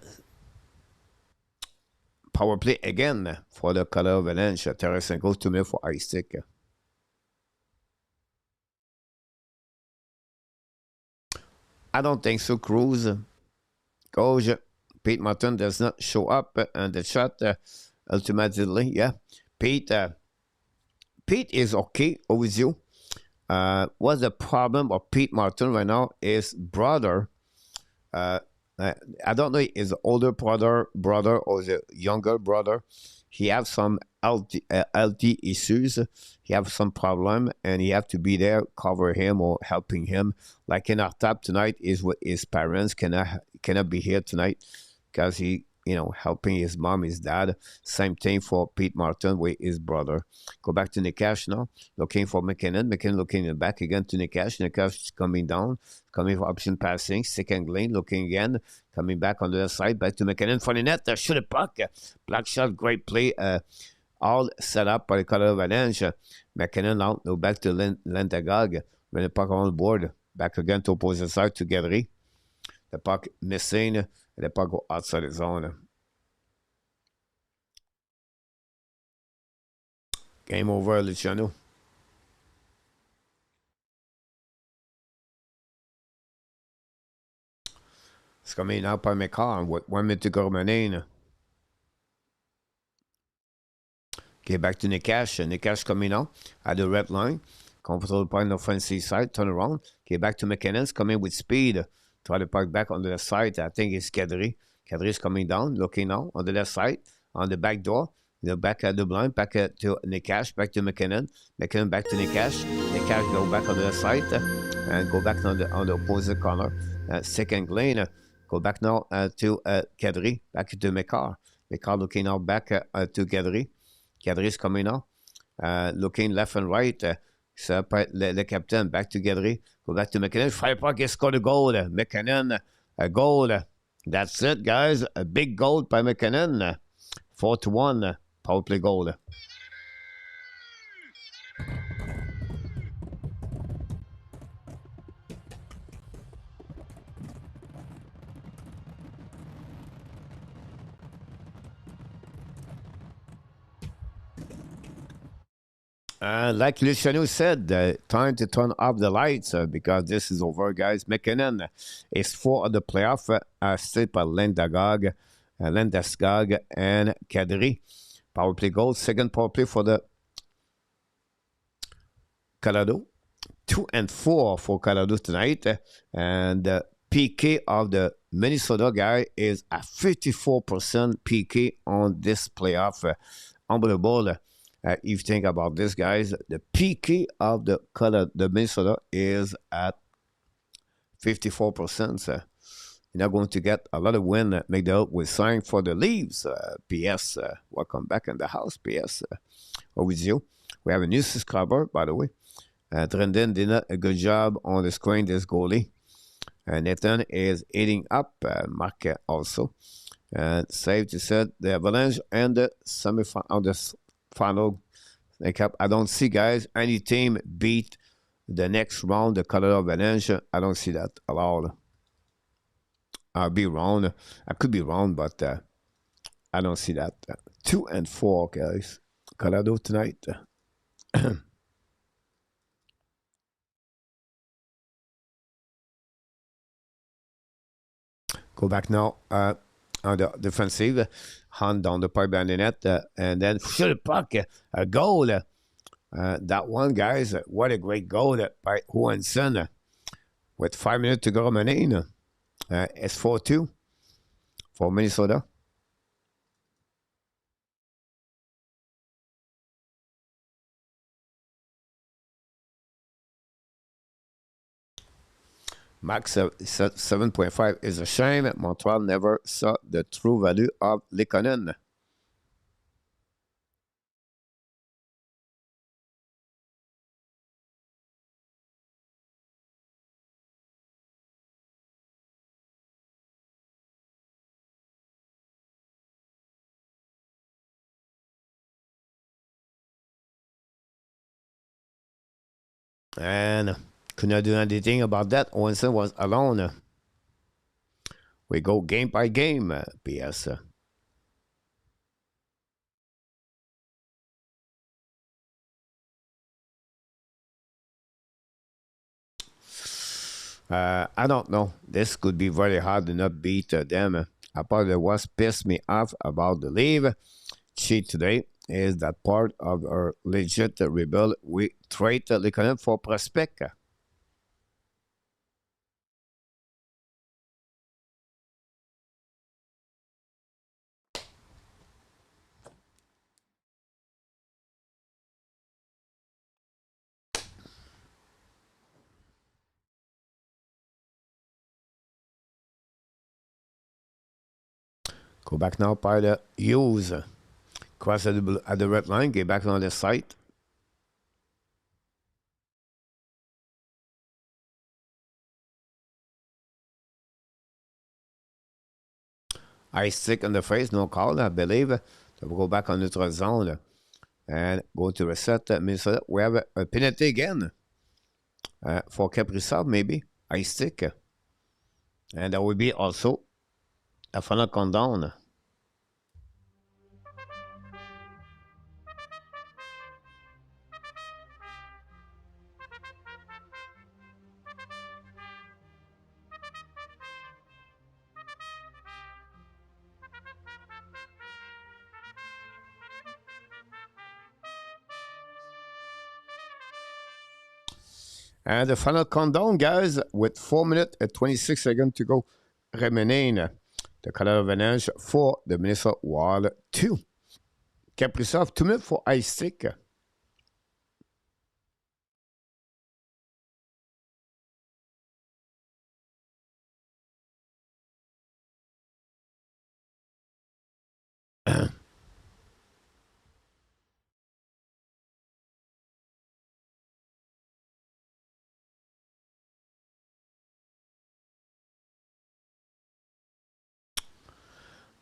Power play again for the Colorado Avalanche. Tarasenko to me for ice stick. I don't think so, Cruz. Coach Pete Martin does not show up in the chat ultimately. Yeah, Pete is okay with you. What's the problem of Pete Martin right now? His brother, I don't know, is older brother or the younger brother. He have some LT issues. He have some problem, and he have to be there, cover him or helping him. Like in our tap tonight is with his parents cannot be here tonight because he helping his mom, his dad. Same thing for Pete Martin with his brother. Go back to Nikash now, looking for MacKinnon. MacKinnon looking in the back again to Nikash. Nikash coming down, coming for option passing. Second lane, looking again, coming back on the other side, back to MacKinnon for the net. Shoot a puck. Black shot, great play. All set up by the Colorado Avalanche. MacKinnon out, no back to Lentagog. When the puck on board, back again to opposite side to Gadry. The puck missing, and the puck go outside the zone. Game over, Luciano. It's coming out by Makar with 1 minute to go remaining. Okay, back to Nikash. Nikash coming out at the red line. Control the point on the Frenchy side, turn around. Okay, back to MacKinnon's coming with speed. Try to park back on the left side. I think it's Kadri. Kadri is coming down, looking now on the left side, on the back door. Back at the blind, back to Nikash, back to MacKinnon. MacKinnon back to Nikash. Nikash go back on the left side and go back on the opposite corner. Second lane, go back now to Kadri, back to Makar. Makar looking now back to Kadri. Kadri is coming now, looking left and right. Le captain back to Kadri. Go back to MacKinnon. Fire Park has scored a goal. MacKinnon, a goal. That's it, guys. A big goal by MacKinnon. 4-1 power play goal. Like Luciano said, time to turn off the lights because this is over, guys. MacKinnon is 4 of the playoff, still by Landeskog and Kadri. Power play goal. Second power play for the Colorado. 2-4 for Colorado tonight. And PK of the Minnesota guy is at 54% PK on this playoff. Unbelievable. If you think about this, guys, the PK of the Minnesota is at 54%. So you're not going to get a lot of win. Make the up with sign for the Leaves. PS, welcome back in the house. PS, what with you? We have a new subscriber, by the way. Trendon did a good job on the screen, this goalie. Nathan is eating up. Mark also. Safe to say the Avalanche and the semifinal. The final cup. I don't see, guys, any team beat the next round, the Colorado Avalanche. I don't see that at all. I'll be wrong. I could be wrong, but I don't see that. 2-4, guys. Colorado tonight. Go back now on the defensive. Hand down the pipe behind the net, and then shoot the puck, a goal. That one, guys, what a great goal by Johansson. With 5 minutes to go remaining, it's 4-2 for Minnesota. Max 7.5 is a shame. Montreal never saw the true value of Lekonen. And could not do anything about that. Owenson was alone. We go game by game, PS. I don't know. This could be very hard to not beat them. Apart that was pissed me off about the leave sheet today is that part of our legit rebuild we trade Lekonen for prospect. Go back now by the use. Cross at the red line, get back on the site. I stick on the face, no call, I believe. So we'll go back on neutral zone and go to reset Minnesota. We have a penalty again for Kaprizov, maybe. I stick. And that will be also a final countdown. And the final countdown, guys, with 4 minutes and 26 seconds to go remaining. The Colorado Avalanche for the Minnesota Wild 2. Kaprizov, 2 minutes for ice stick.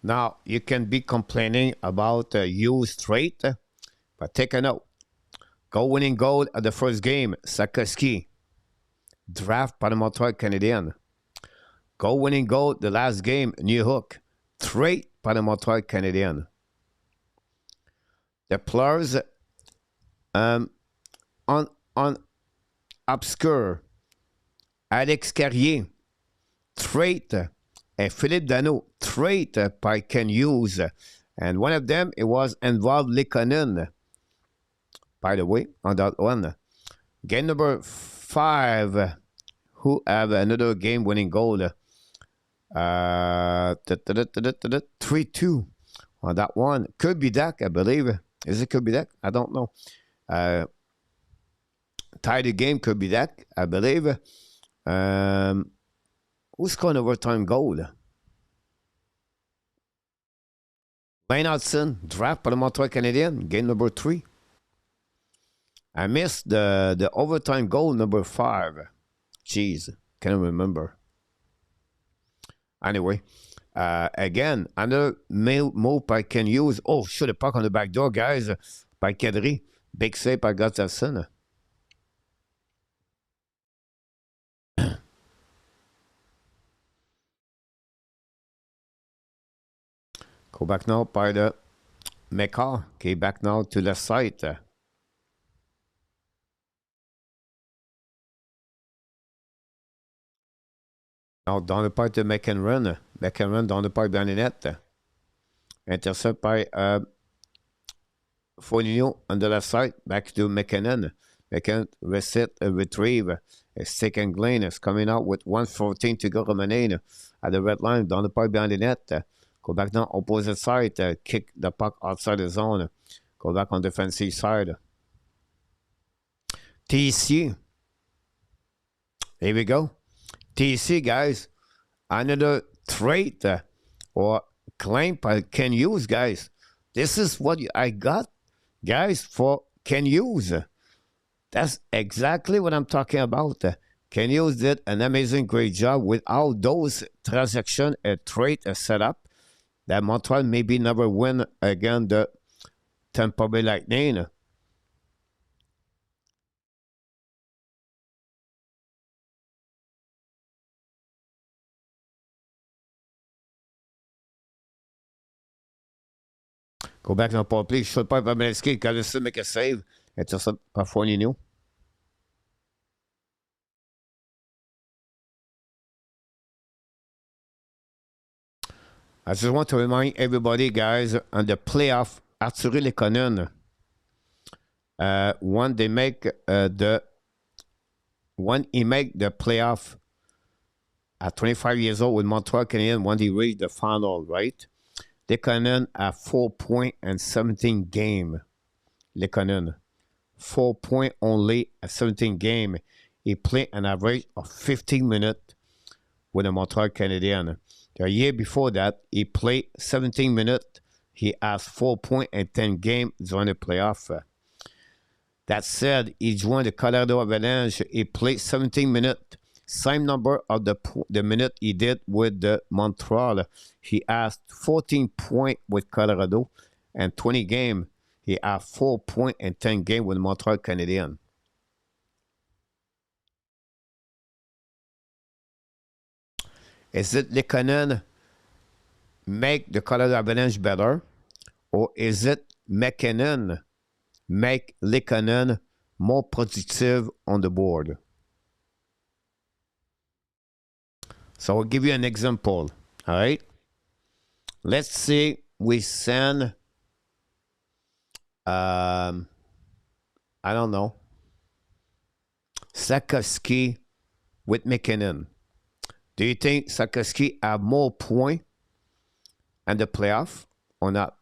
Now, you can be complaining about used rate, but take a note. Goal winning goal at the first game, Sakoski. Draft par le Montreal Canadien. Goal winning goal the last game, New Hook. Trade par le Montreal Canadien. The players on obscure, Alex Carrier. Trade. And Philippe Dano, trade by Ken Hughes. And one of them, it was involved Likonen. By the way, on that one. Game number 5, who have another game-winning goal. 3-2 on that one. Could be Dak, I believe. Is it could be Dak? I don't know. Tied the game, could be Dak, I believe. Who scored an overtime goal? Wayne Hudson, draft par le Montreal Canadien, game number 3. I missed the overtime goal number 5. Jeez, can't remember. Anyway, again, another move by Ken Hughes. Oh, should have puck on the back door, guys, by Kadri. Big save by Gustafsson. Go back now by the Makar. Okay, back now to the site. Now down the part to McKinnon. McKinnon down the part behind the net. Intercept by Foligno on the left side. Back to McKinnon. McKinnon retrieve. Stick and Glenn is coming out with 1:14 to go remaining at the red line. Down the part behind the net. Go back now, opposite side, kick the puck outside the zone. Go back on defensive side. TC. Here we go. TC, guys. Another trait or claim by Ken Hughes, guys. This is what I got, guys, for Ken Hughes. That's exactly what I'm talking about. Ken Hughes did an amazing, great job with all those transactions, a trade, a setup. That Montreal maybe never win again the Tampa Bay Lightning. Go back now, Paul, please. Shot by Babinski. Gallison make a save. Intercept by Foligno. I just want to remind everybody, guys, on the playoff, Arturi Likonen, when he make the playoff at 25 years old with Montreal Canadiens, when he reached the final, right? Likonen at 4 points and 17 game. Likonen, 4 points only at 17 game. He played an average of 15 minutes with the Montreal Canadiens. The year before that, he played 17 minutes. He has 4 points and 10 games during the playoff. That said, he joined the Colorado Avalanche. He played 17 minutes, same number of the minute he did with the Montreal. He has 14 points with Colorado and 20 games. He has 4 points and 10 games with Montreal Canadiens. Is it Likonen make the Colorado Avalanche better? Or is it MacKinnon make Likonen more productive on the board? So I'll give you an example. All right. Let's say we send, I don't know, Sikorsky with MacKinnon. Do you think Sikorsky have more points in the playoff or not?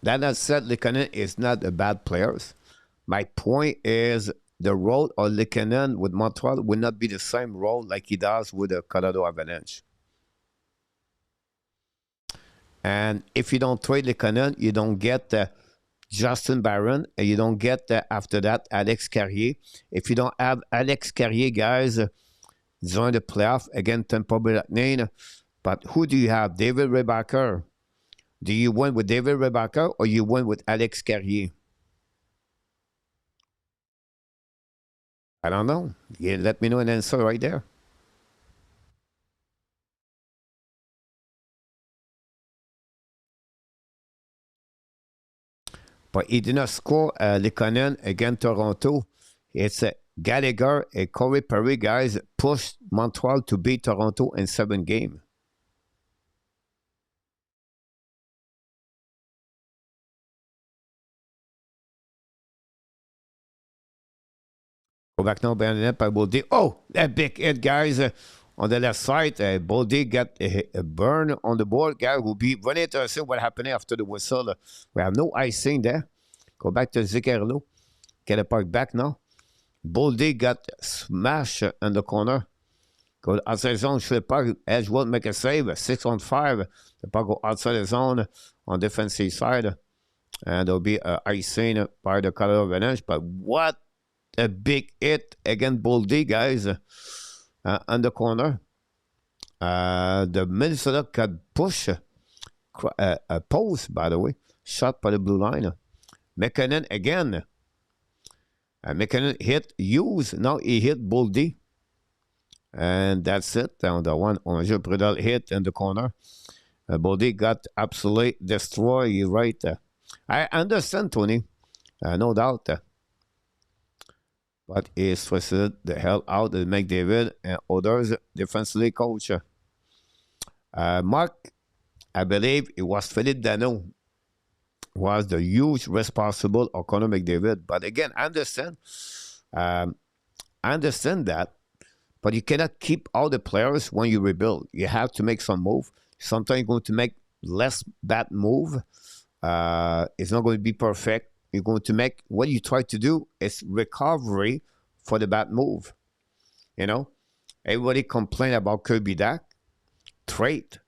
That not said, Lehkonen is not a bad player. My point is the role of Lehkonen with Montreal will not be the same role like he does with the Colorado Avalanche. And if you don't trade Lehkonen, you don't get Justin Barron, and you don't get after that Alex Carrier. If you don't have Alex Carrier, guys, during the playoff against Tampa Bay Lightning, but who do you have? David Rebacker. Do you win with David Rebacker or you win with Alex Carrier? I don't know. Yeah, let me know an answer right there. But he did not score Lehkonen against Toronto. It's Gallagher and Corey Perry, guys, pushed Montreal to beat Toronto in 7 games. Go back now, Bernadette by Boldy. Oh, that big hit, guys. On the left side, Boldy got a burn on the board. Guy will be very interesting what happened after the whistle. We have no icing there. Go back to Zuccarello. Get a puck back now. Boldy got smashed in the corner. Go outside the zone, shoot the puck. Edge won't make a save. 6-on-5. The puck go outside the zone on defensive side. And there'll be icing by the Colorado Avalanche. But what a big hit against Boldy, guys, on the corner. The Minnesota got push a post, by the way, shot by the blue line. MacKinnon again. MacKinnon hit Hughes. Now he hit Boldy. And that's it. On the one, Angel Prudel hit in the corner. Boldy got absolutely destroyed. You're right. I understand, Tony. No doubt. But he stressed the hell out of McDavid and others defensively coach. Mark, I believe it was Philippe Dano was the huge responsible of Connor McDavid. But again, I understand that. But you cannot keep all the players when you rebuild. You have to make some move. Sometimes you're going to make less bad move. It's not going to be perfect. You're going to make, what you try to do is recovery for the bad move. You know, everybody complain about Kirby Dack, trade.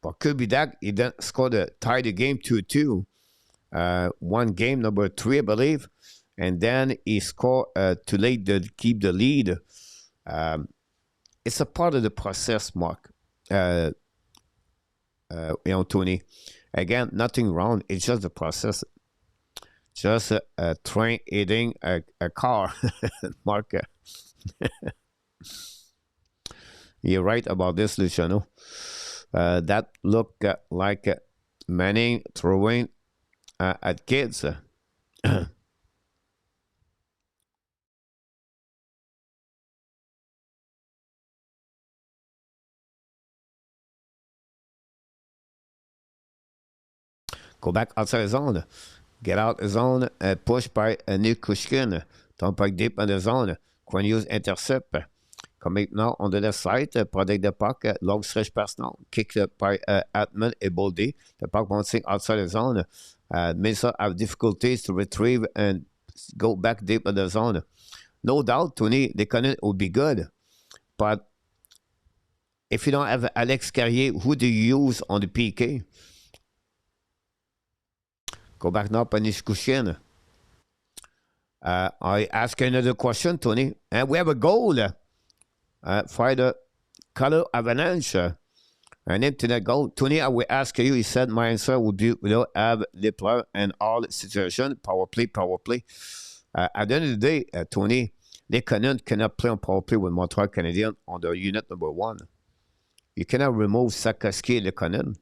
But Kirby Dack, he then scored tie the game 2-2. One game, number 3, I believe. And then he scored too late to keep the lead. It's a part of the process, Mark. You know, Tony. Again, nothing wrong. It's just the process. Just a train hitting a car, Mark. You're right about this, Luciano. That looked like Manning throwing at kids. Go back outside the zone. Get out the zone, push by Nick Kushkin. Don't puck deep in the zone. Cornelius intercept. Coming now on the left side, protect the puck, long stretch pass now. Kick by Atman and Boldy. The puck bouncing outside the zone. Minnesota have difficulties to retrieve and go back deep in the zone. No doubt, Tony, the Cannon would be good. But if you don't have Alex Carrier, who do you use on the PK? Go back now, Panish Kushin. I ask another question, Tony. And we have a goal for the Colorado Avalanche. And into that goal, Tony, I will ask you, he said my answer would be we don't have Lippler and all situation, power play. At the end of the day, Tony, les Canadiens cannot play on power play with Montreal Canadiens on the unit number 1. You cannot remove Sikorsky and Lehkonen.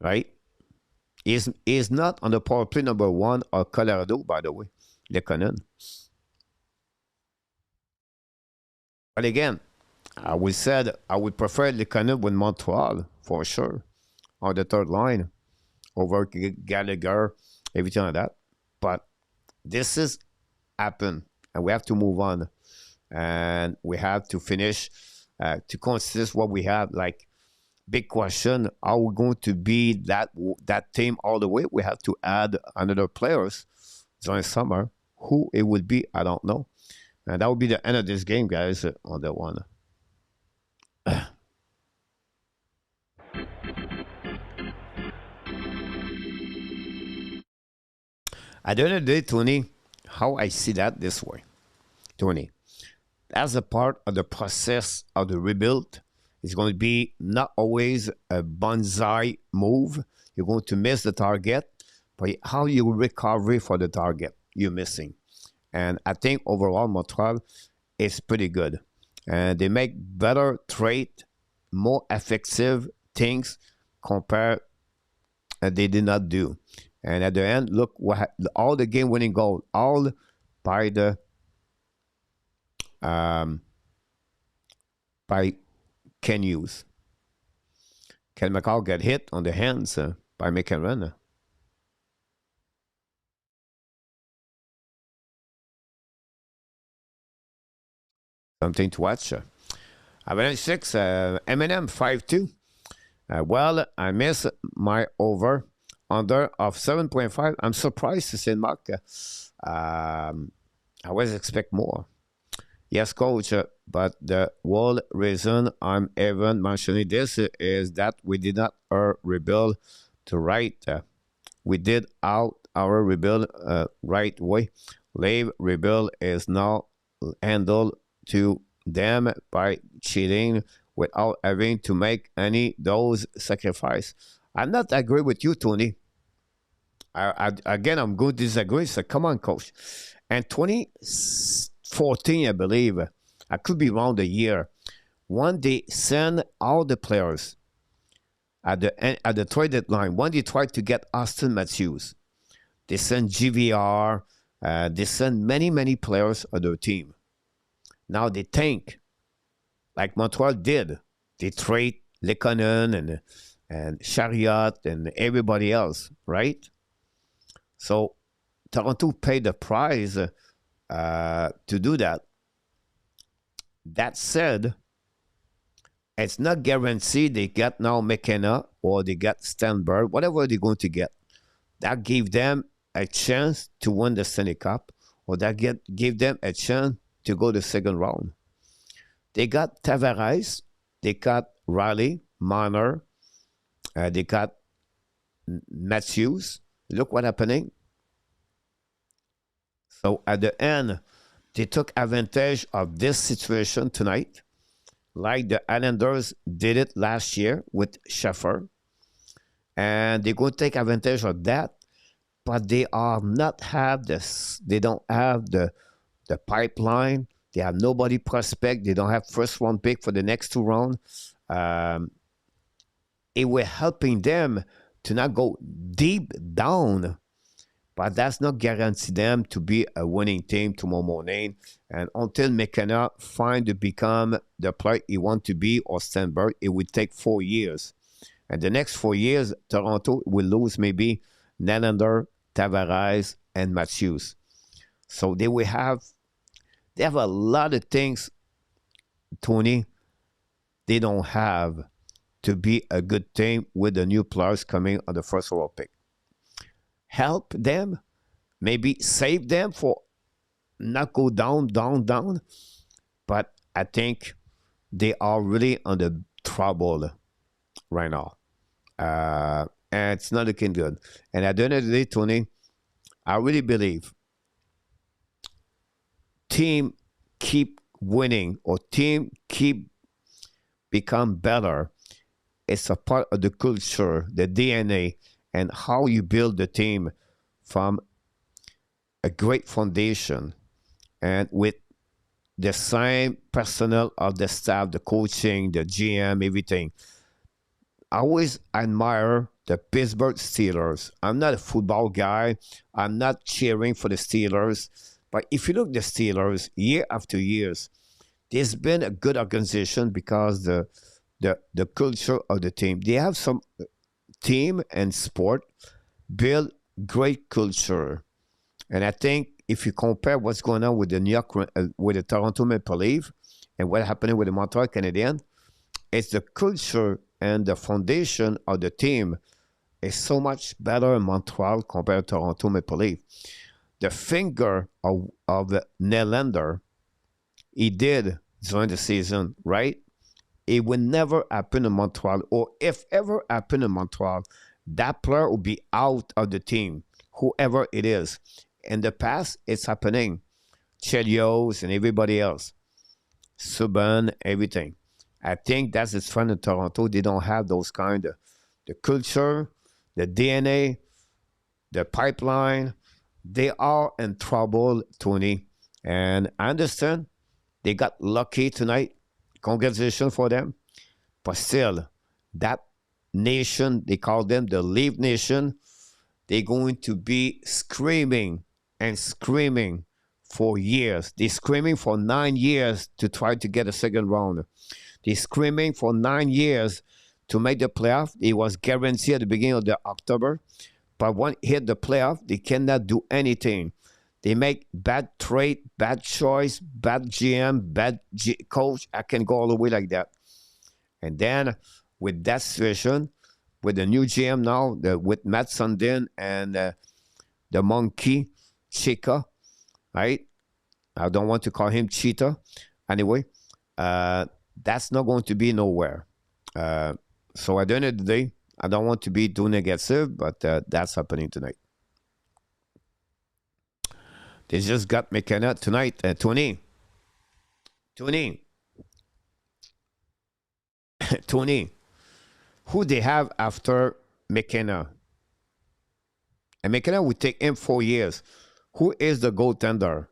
Right? He's not on the power play number 1 of Colorado, by the way, Lehkonen. But again, I would prefer Lehkonen with Montreal, for sure, on the third line, over Gallagher everything like that. But this is happened, and we have to move on, and we have to finish to consider what we have. Like big question: are we going to be that team all the way? We have to add another players during summer. Who it would be, I don't know. And that would be the end of this game, guys. On that one. At the end of the day, Tony, how I see that this way, Tony, as a part of the process of the rebuild, it's going to be not always a bonsai move. You're going to miss the target, but how you recover for the target you're missing. And I think overall, Montreal is pretty good. And they make better trade, more effective things compared they did not do. And at the end, look what all the game-winning goal, all by the by Ken Hughes. Ken Makar get hit on the hands by MacKinnon. Something to watch. Avalanche 6, M&M 5-2. Well, I miss my under of 7.5. I'm surprised to say, Mark. I always expect more. Yes, coach, but the whole reason I'm even mentioning this is that we did not rebuild to right. We did out our rebuild right way. Leave rebuild is now handled to them by cheating without having to make any those sacrifice. I'm not agree with you, Tony. Again, I'm going to disagree. So come on, coach. And 2014, I believe, I could be wrong the year, when they send all the players at the trade deadline, when they tried to get Austin Matthews, they send GVR, they send many players of their team. Now they think, like Montreal did, they trade Lekonen and Chariot and everybody else, right? So Toronto paid the price to do that. That said, it's not guaranteed they get now McKenna or they get Stanley, whatever they're going to get. That gave them a chance to win the Stanley Cup, or that gave them a chance to go to the second round. They got Tavares, they got Riley, Marner, they got Matthews. Look what's happening. So at the end, they took advantage of this situation tonight, like the Islanders did it last year with Schaffer. And they're going to take advantage of that, but they are not have this. They don't have the pipeline. They have nobody prospect. They don't have first round pick for the next two rounds. It will helping them to not go deep down, but that's not guarantee them to be a winning team tomorrow morning. And until McKenna find to become the player he want to be or Stanberg, it would take 4 years. And the next 4 years, Toronto will lose maybe Nylander, Tavares, and Matthews. So they have a lot of things, Tony, they don't have to be a good team with the new players coming on the first overall pick. Help them, maybe save them for not go down. But I think they are really under trouble right now. And it's not looking good. And at the end of the day, Tony, I really believe team keep winning or team keep become better. It's a part of the culture, the DNA, and how you build the team from a great foundation and with the same personnel of the staff, the coaching, the GM, everything. I always admire the Pittsburgh Steelers. I'm not a football guy. I'm not cheering for the Steelers. But if you look at the Steelers, year after years, there's been a good organization because the culture of the team. They have some team and sport built great culture. And I think if you compare what's going on with the with the Toronto Maple Leafs and what's happening with the Montreal Canadiens, it's the culture and the foundation of the team is so much better in Montreal compared to Toronto Maple Leafs. The finger of the Nylander, he did during the season, right? It would never happen in Montreal, or if ever happen in Montreal, that player will be out of the team, whoever it is. In the past, it's happening. Chelios and everybody else. Subban, everything. I think that's its fun in Toronto. They don't have those kind of the culture, the DNA, the pipeline. They are in trouble, Tony. And I understand they got lucky tonight. Congratulations for them. But still, that nation, they call them the Leaf Nation, they're going to be screaming and screaming for years. They're screaming for 9 years to try to get a second round. They're screaming for 9 years to make the playoff. It was guaranteed at the beginning of the October. But when it hit the playoff, they cannot do anything. They make bad trade, bad choice, bad GM, bad coach. I can go all the way like that. And then with that situation, with the new GM now, with Matt Sundin and the monkey, Chica, right? I don't want to call him Cheetah. Anyway, that's not going to be nowhere. So at the end of the day, I don't want to be too negative, but that's happening tonight. They just got McKenna tonight. Tony. Tony. Who they have after McKenna? And McKenna will take him 4 years. Who is the goaltender?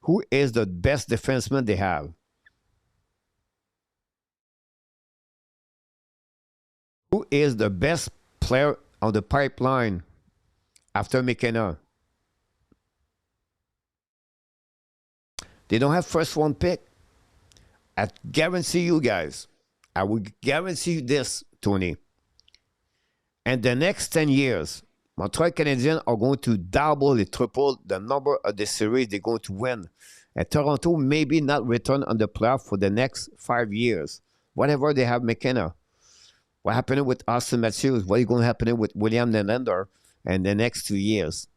Who is the best defenseman they have? Who is the best player on the pipeline after McKenna? They don't have first round pick. I guarantee you guys, I will guarantee you this, Tony. And the next 10 years, Montreal Canadiens are going to double and triple the number of the series they're going to win. And Toronto maybe not return on the playoff for the next 5 years. Whatever they have McKenna. What happened with Austin Matthews? What is going to happen with William Nylander in the next 2 years?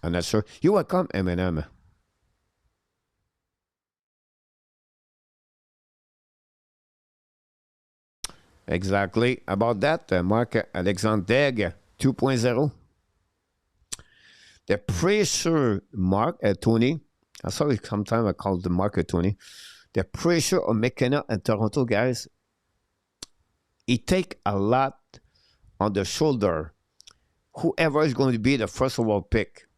I'm not sure. You're welcome, M&M. Exactly. About that, Mark Alexander Degg 2.0. The pressure, Mark, Tony, I saw it sometimes I call the market Tony. The pressure of McKenna and Toronto, guys, it take a lot on the shoulder. Whoever is going to be the first overall pick,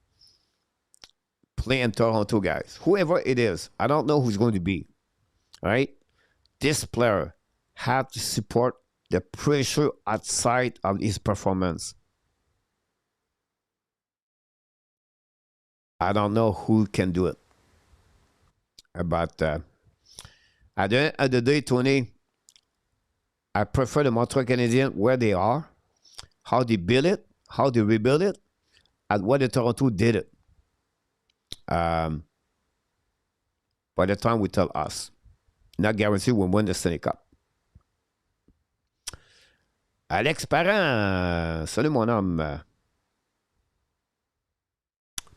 play in Toronto, guys. Whoever it is, I don't know who's going to be. All right? This player have to support the pressure outside of his performance. I don't know who can do it. But at the end of the day, Tony, I prefer the Montreal Canadiens where they are, how they build it, how they rebuild it, and what the Toronto did it. By the time we tell us, not guaranteed we'll win the Stanley Cup. Alex Parent, salut mon homme.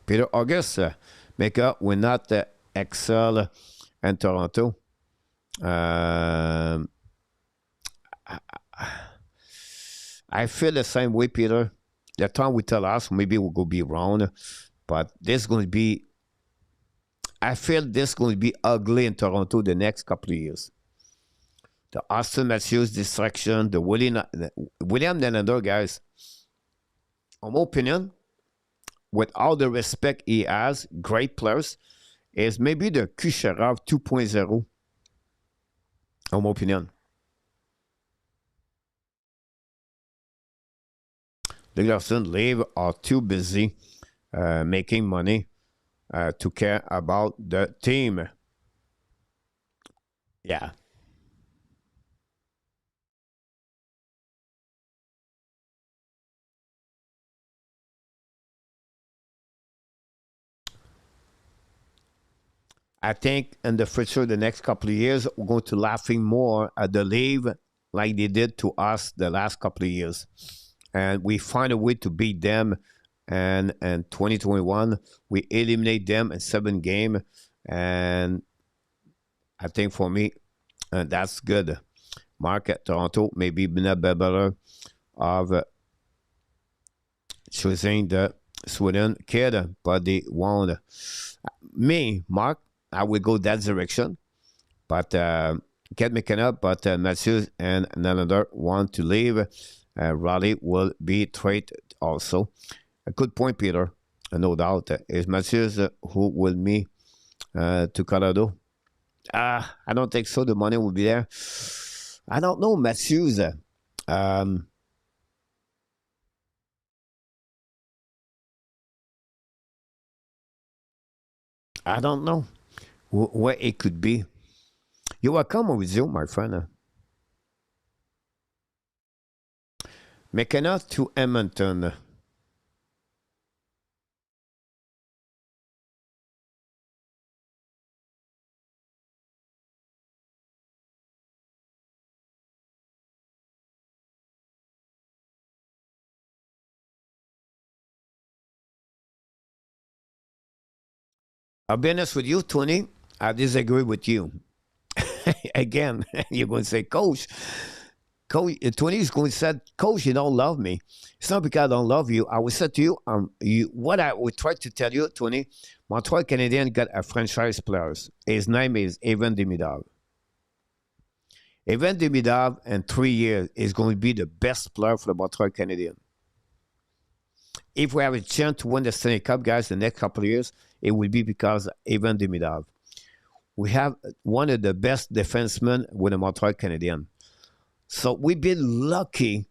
Peter August, Makar will not excel in Toronto. I feel the same way, Peter. The time we tell us, maybe we'll go be wrong, but this is going to be, I feel this is going to be ugly in Toronto the next couple of years. The Austin Matthews distraction, the William Nylander, guys, in my opinion, with all the respect he has, great players, is maybe the Kucherov 2.0, in my opinion. The Larson Leave are too busy making money to care about the team. Yeah. I think in the future, the next couple of years, we're going to laughing more at the league like they did to us the last couple of years. And we find a way to beat them. And in 2021, we eliminate them in 7 games. And I think for me, that's good. Mark at Toronto maybe not better of choosing the Sweden kid, but they won't. Me, Mark, I will go that direction. But get McKenna, but Matthews and Nylander want to leave. Raleigh will be traded also. A good point, Peter. No doubt. Is Matthews who will me to Colorado? I don't think so. The money will be there. I don't know, Matthews. I don't know where it could be. You are coming with you, my friend. McKenna to Edmonton. I'll be honest with you, Tony. I disagree with you. Again, you're going to say, Coach, Tony is going to say, Coach, you don't love me. It's not because I don't love you. I will say to you, what I would try to tell you, Tony, Montreal Canadiens got a franchise player. His name is Evan Demidov. Evan Demidov in 3 years is going to be the best player for the Montreal Canadiens. If we have a chance to win the Stanley Cup, guys, the next couple of years, it will be because of Evan Demidov. We have one of the best defensemen with the Montreal Canadiens. So we've been lucky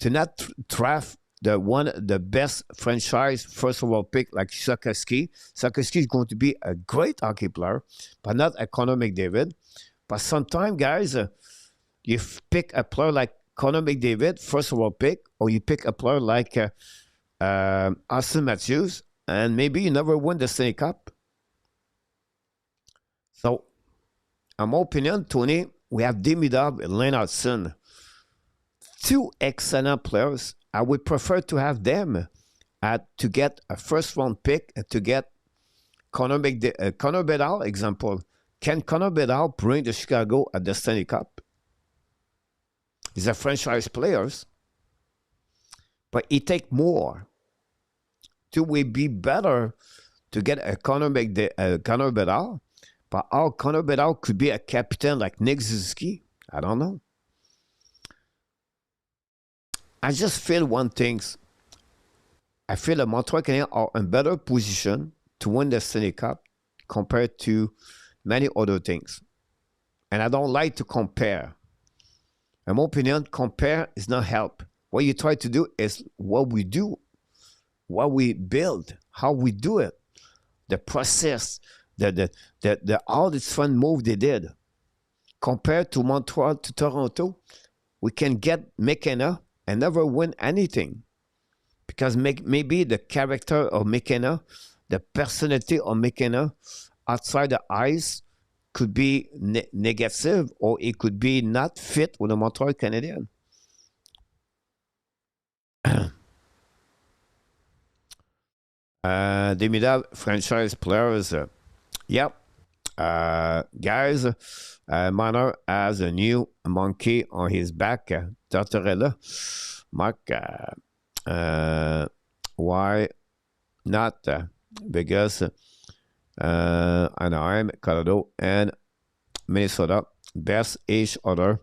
to not draft the best franchise first overall pick like Sakoski. Sakoski is going to be a great hockey player, but not a Connor McDavid. But sometimes, guys, you pick a player like Connor McDavid, first overall pick, or you pick a player like Austin Matthews, and maybe you never win the Stanley Cup. So, in my opinion, Tony, we have Demidov and Lennartson. 2 excellent players. I would prefer to have them to get a first-round pick and to get Connor Bedard, example. Can Connor Bedard bring the Chicago at the Stanley Cup? He's a franchise player, but he take more. To we be better to get a Connor Bedard, but our Connor Bedard could be a captain like Nick Suzuki. I don't know. I just feel one thing. I feel the Montreal Canadiens are in better position to win the Stanley Cup compared to many other things. And I don't like to compare. In my opinion, compare is not help. What you try to do is what we do, what we build, how we do it, the process, all this fun move they did. Compared to Montreal to Toronto, we can get McKenna and never win anything. Because maybe the character of McKenna, the personality of McKenna outside the ice could be negative, or it could be not fit with the Montreal Canadiens. Demidov franchise players. Yep. Guys, Manor has a new monkey on his back. Tortorella. Mark, why not? Because Anaheim, Colorado, and Minnesota best each other.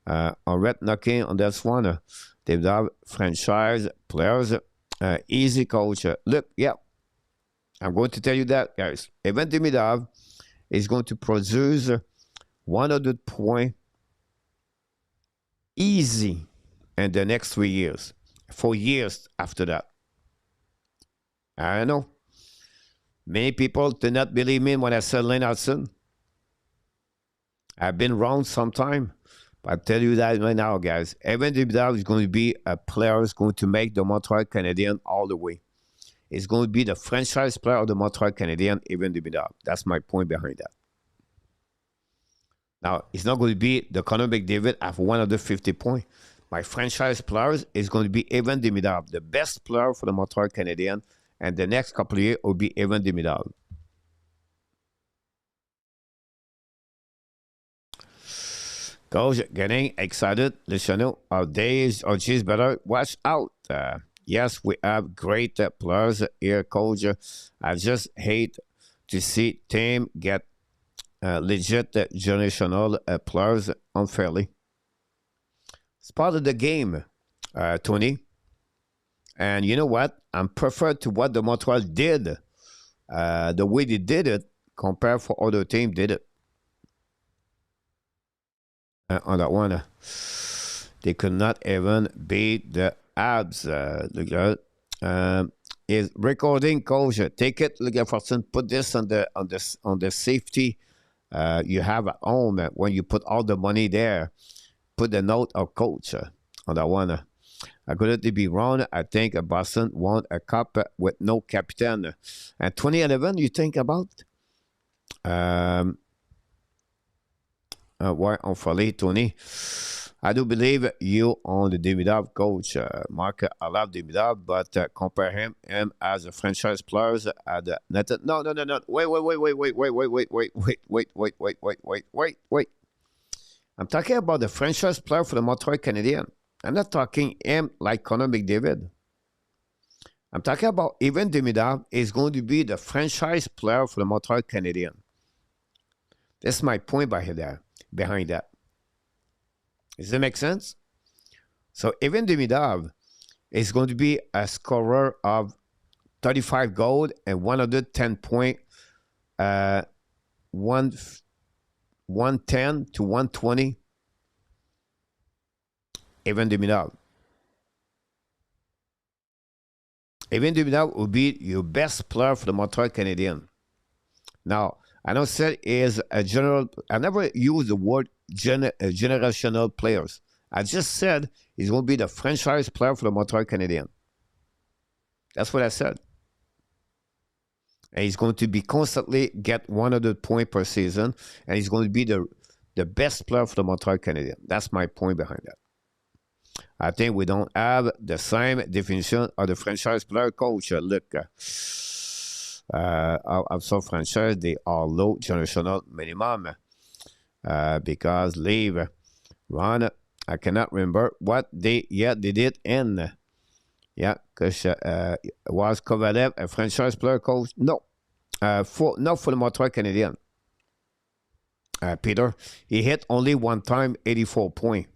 On red knocking on that one. They've got franchise players. Easy coach. Look, yeah, I'm going to tell you that, guys. Evan Demidov is going to produce 100 points easy in the next 3 years. 4 years after that. I know. Many people did not believe me when I said Lennartson. I've been wrong sometime. But I'll tell you that right now, guys. Evan Demidov is going to be a player who's going to make the Montreal Canadiens all the way. is going to be the franchise player of the Montreal Canadiens, Evan Demidov. That's my point behind that. Now, it's not going to be the Connor McDavid at 150 points. My franchise players is going to be Evan Demidov, the best player for the Montreal Canadiens, and the next couple of years will be Evan Demidov. Coach, getting excited. Listen, our days are just better. Watch out. Yes, we have great players here, Coach. I just hate to see team get legit generational players unfairly. It's part of the game, Tony. And you know what? I'm prefer to what the Montreal did, the way they did it, compared for other teams did it. On that one, they could not even beat the Abs. Look at is recording, Coach. Take it, look at Fortune. Put this on the safety you have at home when you put all the money there. Put the note of Coach on that one. I couldn't be wrong. I think Boston won a cup with no captain. And 2011, you think about? Why on Foligno, Tony? I do believe you on the Demidov, Coach. Mark, I love Demidov, but compare him as a franchise player at the net. No. Wait. I'm talking about the franchise player for the Montreal Canadiens. I'm not talking him like Connor McDavid. I'm talking about Evan Demidov is going to be the franchise player for the Montreal Canadiens. That's my point behind that. Does that make sense? So Evan Demidov is going to be a scorer of 35 goals and 110 points, 110 to 120. Evan Demidov. Evan Demidov will be your best player for the Montreal Canadiens. Now, I know said is a general. I never use the word generational players. I just said he's going to be the franchise player for the Montreal Canadiens. That's what I said. And he's going to be constantly get 100 points per season, and he's going to be the best player for the Montreal Canadiens. That's my point behind that. I think we don't have the same definition of the franchise player, Coach. Look, of some franchise, they are low generational minimum because leave Ron. I cannot remember what they did in. Yeah, because was Kovalev a franchise player, Coach? No, not for the Montreal Canadiens. Peter, he hit only one time, 84 points.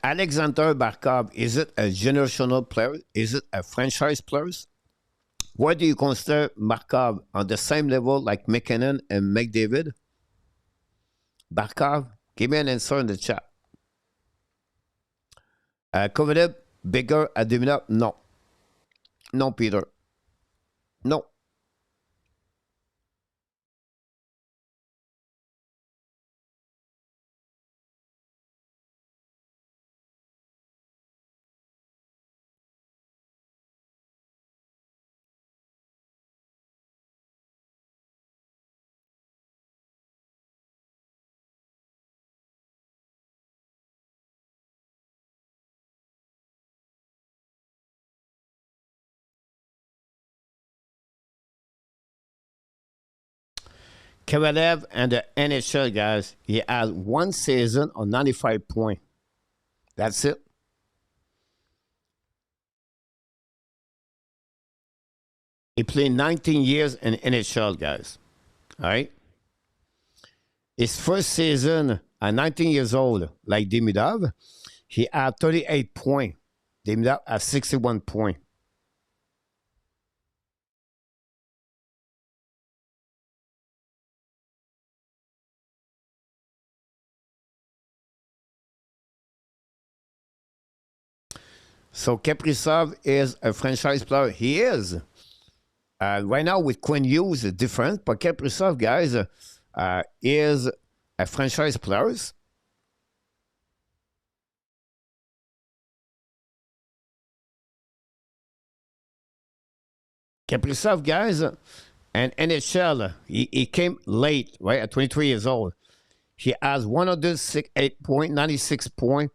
Alexander Barkov, is it a generational player? Is it a franchise player? Where do you consider Barkov on the same level like MacKinnon and McDavid? Barkov, give me an answer in the chat. Kovalev, bigger at Demidov? No. No, Peter. No. Kovalev and the NHL guys, he has one season on 95 points. That's it. He played 19 years in NHL, guys. All right? His first season at 19 years old, like Demidov, he had 38 points. Demidov had 61 points. So Kaprizov is a franchise player. He is. Right now with Quinn Hughes, it's different. But Kaprizov, guys, is a franchise player. Kaprizov, guys, and NHL, he came late, right, at 23 years old. He has 108 point, 96 point,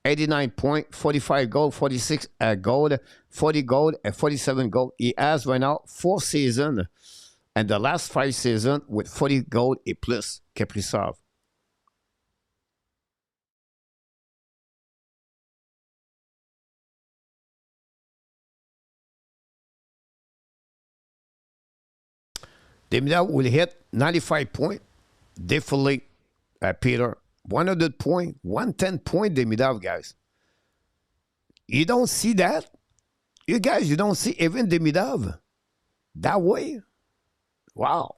89 point, 45 goal, 46 goal, 40 goal, and 47 goal. He has right now 4 seasons, and the last 5 seasons with 40 goal et plus, Kaprizov. Demidov will hit 95 point, definitely, Peter. 100 point, 110 point Demidov, guys. You don't see that? You guys, you don't see even Demidov that way? Wow.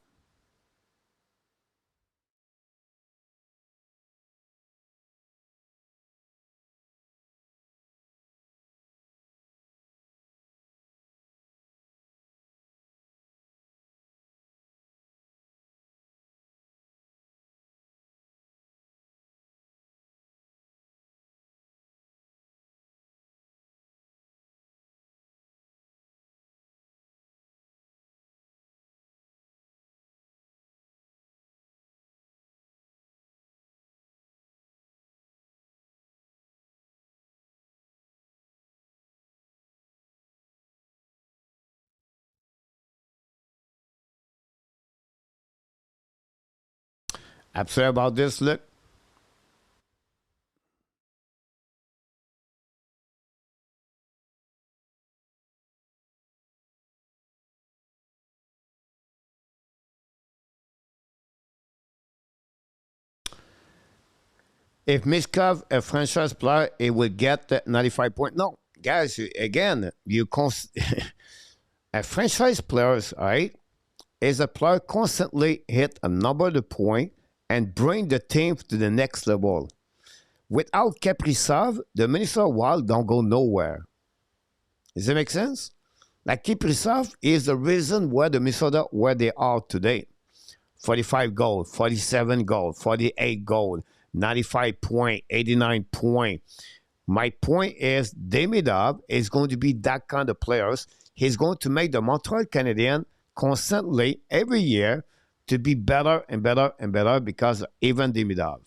Upset about this, look. If Mishkov, a franchise player, it would get the 95 point. No, guys, again, a franchise player, all right, is a player constantly hit a number of point and bring the team to the next level. Without Kaprizov, the Minnesota Wild don't go nowhere. Does that make sense? Like Kaprizov is the reason where the Minnesota where they are today. 45 goals, 47 goals, 48 goals, 95 point, 89 point. My point is Demidov is going to be that kind of players. He's going to make the Montreal Canadiens constantly every year to be better and better and better because of even Demidov.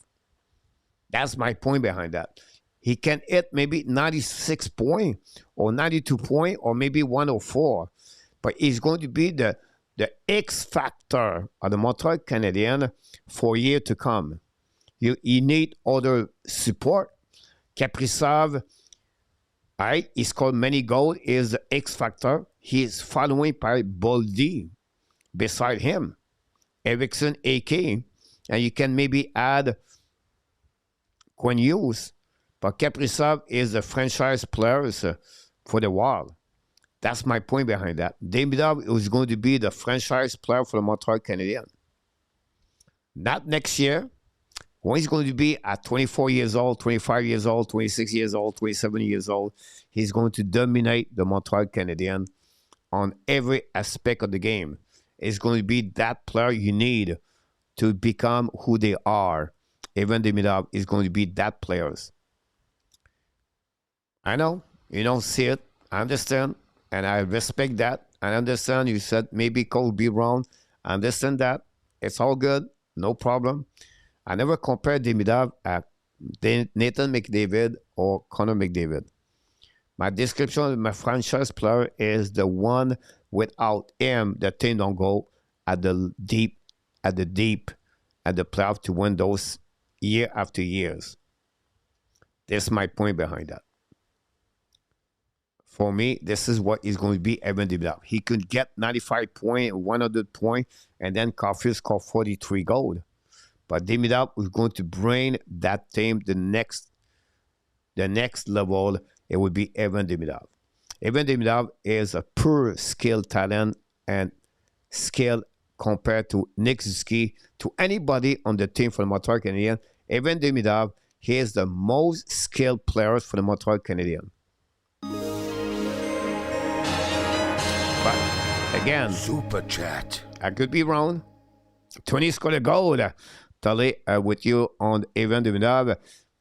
That's my point behind that. He can hit maybe 96 point or 92 point or maybe 104, but he's going to be the X factor of the Montreal Canadiens for years to come. You need other support. Kaprizov, all right, he scored many goals, is the X factor. He is following by Boldy beside him. Eriksson, AK, and you can maybe add Quinn Hughes. But Kaprizov is a franchise player for the Wild. That's my point behind that. Demidov is going to be the franchise player for the Montreal Canadiens. Not next year, when he's going to be at 24 years old, 25 years old, 26 years old, 27 years old, he's going to dominate the Montreal Canadiens on every aspect of the game. It's going to be that player you need to become who they are. Evan Demidov is going to be that players. I know you don't see it. I understand, and I respect that. I understand you said maybe Cole be wrong. I understand that. It's all good. No problem. I never compare Demidov at Nathan McDavid or Connor McDavid. My description of my franchise player is the one without him, the team don't go at the deep playoff to win those year after years. That's my point behind that. For me, this is what is going to be Evan Demidov. He could get 95 point, 100 point, and then Caulfield score 43 goals. But Demidov is going to bring that team the next level. It would be Evan Demidov. Evan Demidov is a pure skill talent and skill compared to Nick Suzuki, to anybody on the team for the Montreal Canadiens. Evan Demidov, he is the most skilled player for the Montreal Canadiens. Again. Super chat. I could be wrong. Tony scored a goal. Totally with you on Evan Duminov.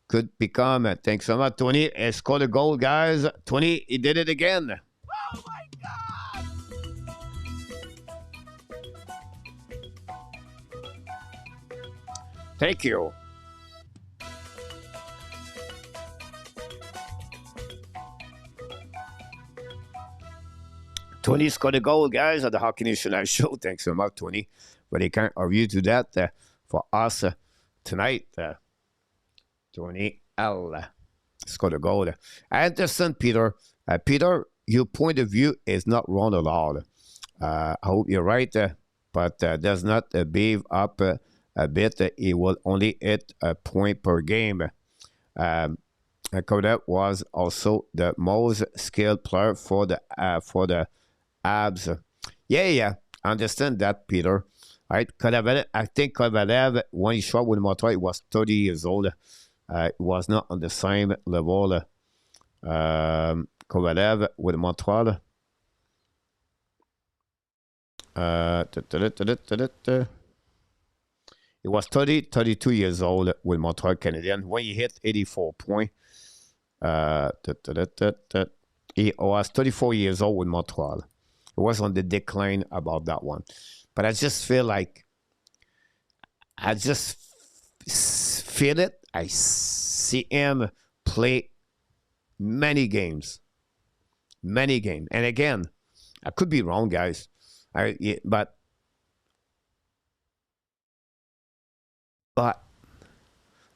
Could become. Thanks so much, Tony. Scored a goal, guys. Tony, he did it again. Oh my God! Thank you. Tony scored a goal, guys, at the Hockey Nation Show. Thanks so much, Tony. But he can't argue to that for us tonight. Tony L. scored a goal. I understand, Peter. Peter, your point of view is not wrong at all. I hope you're right, but does not beef up a bit. He will only hit a point per game. Kodak was also the most skilled player for the Abs. Yeah, I understand that, Peter. Right, Kovalev, I think Kovalev, when he shot with Montreal, he was 30 years old. He was not on the same level. Kovalev with Montreal. He was 32 years old with Montreal Canadiens when he hit 84 points. He was 34 years old with Montreal. It was on the decline about that one. But I just feel like, I just feel it. I see him play many games. And again, I could be wrong, guys. But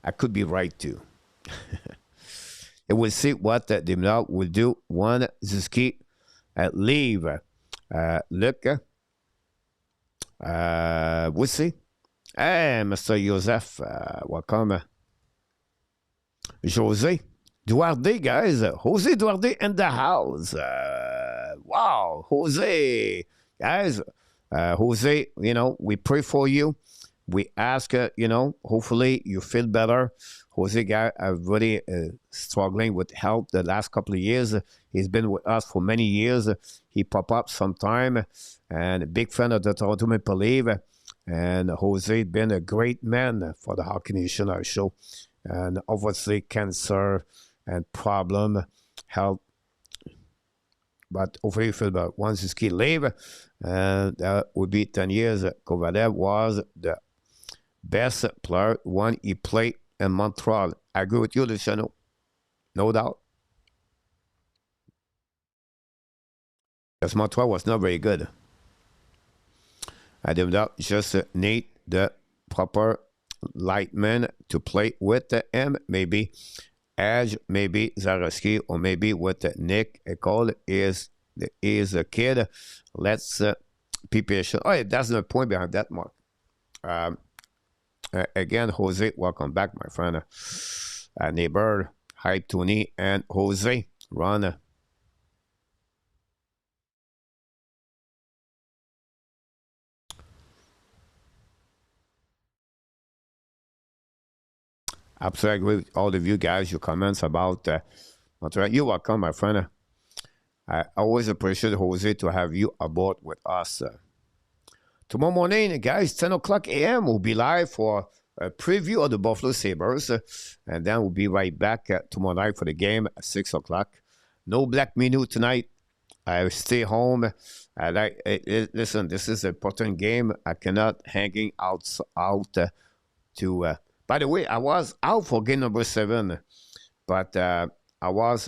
I could be right too. And we'll see what the Dimnov will do when Zuski leave. Look, we'll see. Hey, Mr. Joseph, welcome. Jose Duarte, guys. Jose Duarte in the house. Wow, Jose. Guys, Jose, we pray for you. We ask, hopefully you feel better. Jose guy really struggling with health the last couple of years. He's been with us for many years. He pop up sometime, and a big fan of the Toronto Maple Leaf. And Jose been a great man for the Hockey Nation show. And obviously cancer and problem, health. But hopefully you feel better. Once his kid leave, and that would be 10 years. Kovalev was the best player when he played in Montreal. I agree with you, Luciano. No doubt. Because Montreal was not very good. I did not just need the proper lightman to play with him. Maybe Edge, maybe Zarowski, or maybe with Nick Ecole is a kid. Let's be patient. Oh, yeah, that's the point behind that, Mark. Again, Jose, welcome back, my friend. Neighbor, hi, Tony and Jose. Ron. Absolutely agree with all of you guys, your comments about Montreal. You're welcome, my friend. I always appreciate, Jose, to have you aboard with us. Tomorrow morning, guys, 10 o'clock a.m., we'll be live for a preview of the Buffalo Sabres. And then we'll be right back tomorrow night for the game at 6 o'clock. No black menu tonight. I stay home. Listen, this is an important game. I cannot hanging out to... by the way, I was out for game number 7, but I was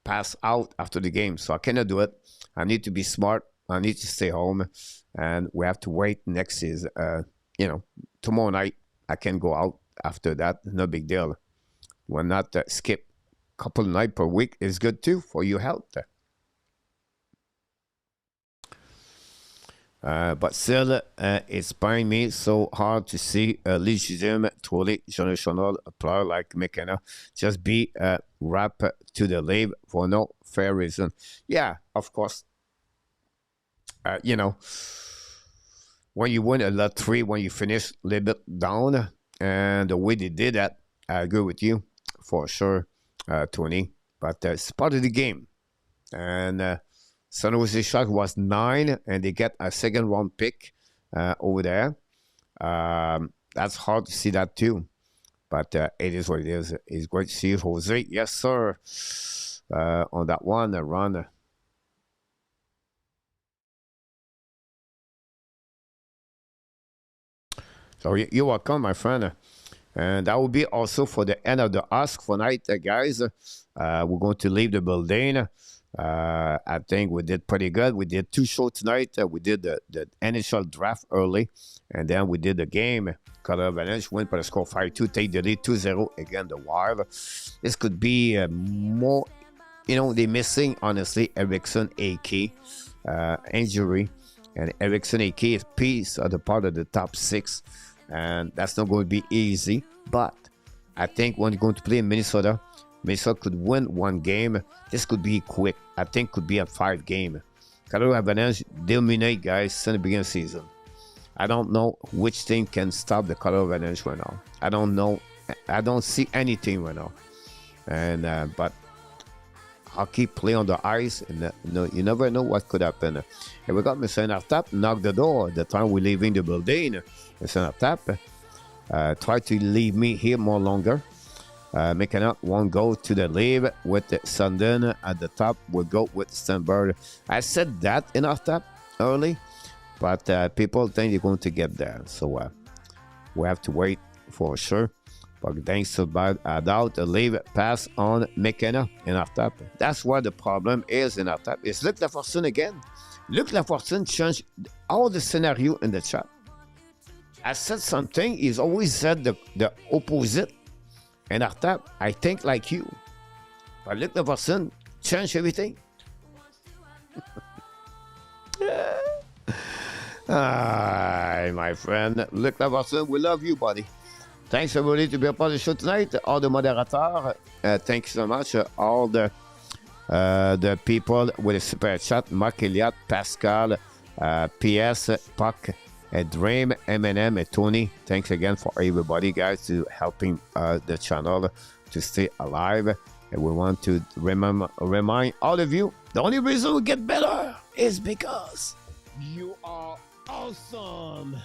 passed out after the game, so I cannot do it. I need to be smart. I need to stay home, and we have to wait next season. Tomorrow night, I can go out after that. No big deal. We'll not skip a couple of nights per week. Is good, too, for your health. But still, it's by me so hard to see a legitime, truly generational player like McKenna just be wrapped to the league for no fair reason. Yeah, of course. When you win a lottery, when you finish a little bit down, and the way they did that, I agree with you for sure, Tony. But it's part of the game, and San Jose Sharks was 9, and they get a second-round pick over there. That's hard to see that too. But it is what it is. It's great to see you, Jose. Yes, sir. On that one, run. So you're welcome, my friend. And that will be also for the end of the Ask for Night, guys. We're going to leave the building. I think we did pretty good. We did 2 shows tonight. We did the initial draft early, and then we did the game. Colorado Avalanche win by the score 5-2, take the lead 2-0 against the Wild. This could be more, they're missing, honestly, Eriksson AK injury. And Eriksson AK is piece of the part of the top 6. And that's not going to be easy. But I think when you're going to play in Minnesota, Minnesota could win 1 game. This could be quick. I think could be a 5 game. Colorado Avalanche dominate, guys, since the beginning of the season. I don't know which team can stop the Colorado Avalanche right now. I don't know. I don't see anything right now. And but hockey play on the ice, and you never know what could happen. And we got Mr. Nartap knock the door the time we're leaving the building. Mr. Nartap try to leave me here more longer. MacKinnon won't go to the leave with the Sundin at the top. We'll go with Stenberg. I said that in Nartap early, but people think they're going to get there. So we have to wait for sure. But thanks to bad adult, the leave pass on MacKinnon in Nartap. That's where the problem is in Nartap. It's Luc Lafortune again. Luc Lafortune changed all the scenario in the chat. I said something, he's always said the opposite. And Nartap, I think like you. But Luc Lafortune changed everything. Hi, my friend. Luc Lafortune, we love you, buddy. Thanks, everybody, to be a part of the show tonight. All the moderators, thank you so much. All the people with a super chat, Mark Elliott, Pascal, PS, Puck, Dream, M&M, and Tony. Thanks again for everybody, guys, to helping the channel to stay alive. And we want to remind all of you, the only reason we get better is because you are awesome.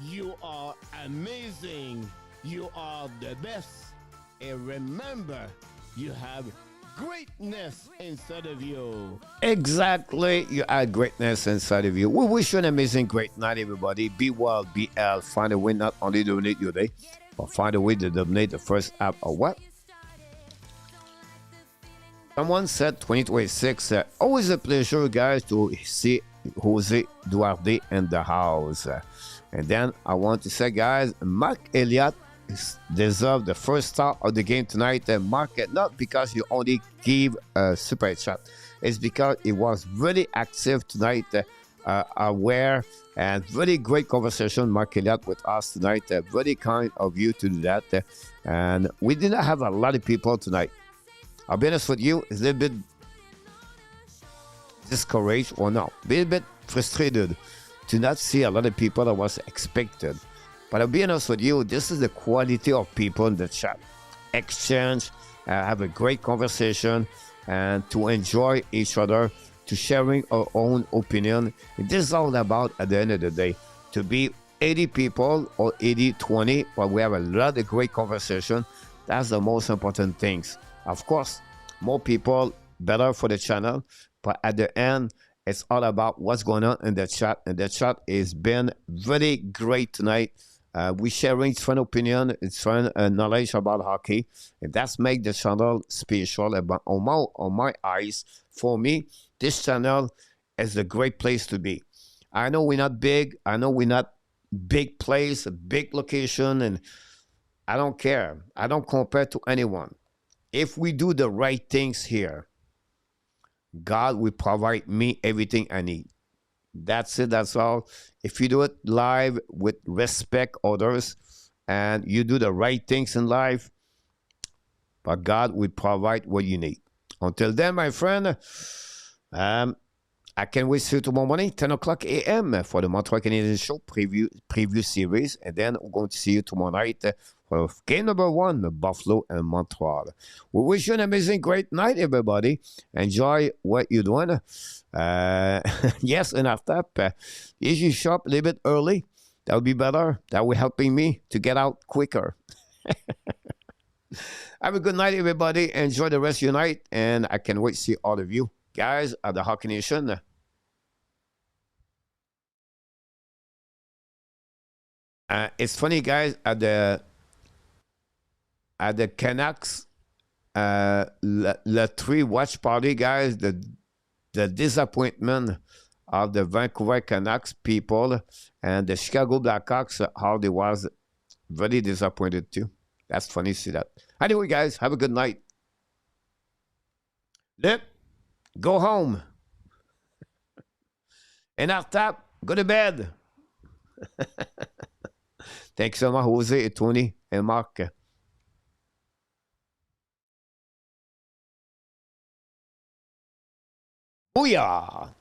You are amazing. You are the best. And remember, you have greatness inside of you. Exactly. You have greatness inside of you. We wish you an amazing, great night, everybody. Be well, be healthy. Find a way not only to donate your day, but find a way to donate the first app or what? Someone said 2026. Always a pleasure, guys, to see Jose Duarte in the house. And then I want to say, guys, Mark Elliott deserve the first star of the game tonight. Mark, not because you only give a super chat, it's because it was really active tonight, aware, and really great conversation, Mark Elliott, with us tonight. Very kind of you to do that. And we did not have a lot of people tonight. I'll be honest with you, it's a little bit discouraged, or no, a little bit frustrated to not see a lot of people that was expected. But I'll be honest with you, this is the quality of people in the chat. Exchange, have a great conversation, and to enjoy each other, to sharing our own opinion. This is all about, at the end of the day, to be 80 people or 80-20, but we have a lot of great conversation. That's the most important things. Of course, more people, better for the channel, but at the end, it's all about what's going on in the chat. And the chat has been very great tonight. We're sharing different opinion, different knowledge about hockey, and that's make the channel special. But on my eyes, for me, this channel is a great place to be. I know we're not big. I know we're not big place, a big location, and I don't care. I don't compare to anyone. If we do the right things here, God will provide me everything I need. That's it. That's all. If you do it live with respect others and you do the right things in life, but God will provide what you need. Until then, my friend, I can wait to see you tomorrow morning, 10 o'clock a.m. for the Montreal Canadiens Show preview series. And then we're going to see you tomorrow night for for game number 1, Buffalo and Montreal. We wish you an amazing, great night, everybody. Enjoy what you're doing. Yes, and after that, if you show up a little bit early, that would be better. That will helping me to get out quicker. Have a good night, everybody. Enjoy the rest of your night, and I can't wait to see all of you guys at the Hockey Nation. It's funny, guys, at the Canucks, the 3 watch party, guys, the disappointment of the Vancouver Canucks people and the Chicago Blackhawks, how they was very disappointed too. That's funny to see that. Anyway, guys, have a good night. Lip, go home. And after that, go to bed. Thanks so much, Jose, Tony, and Mark. Booyah!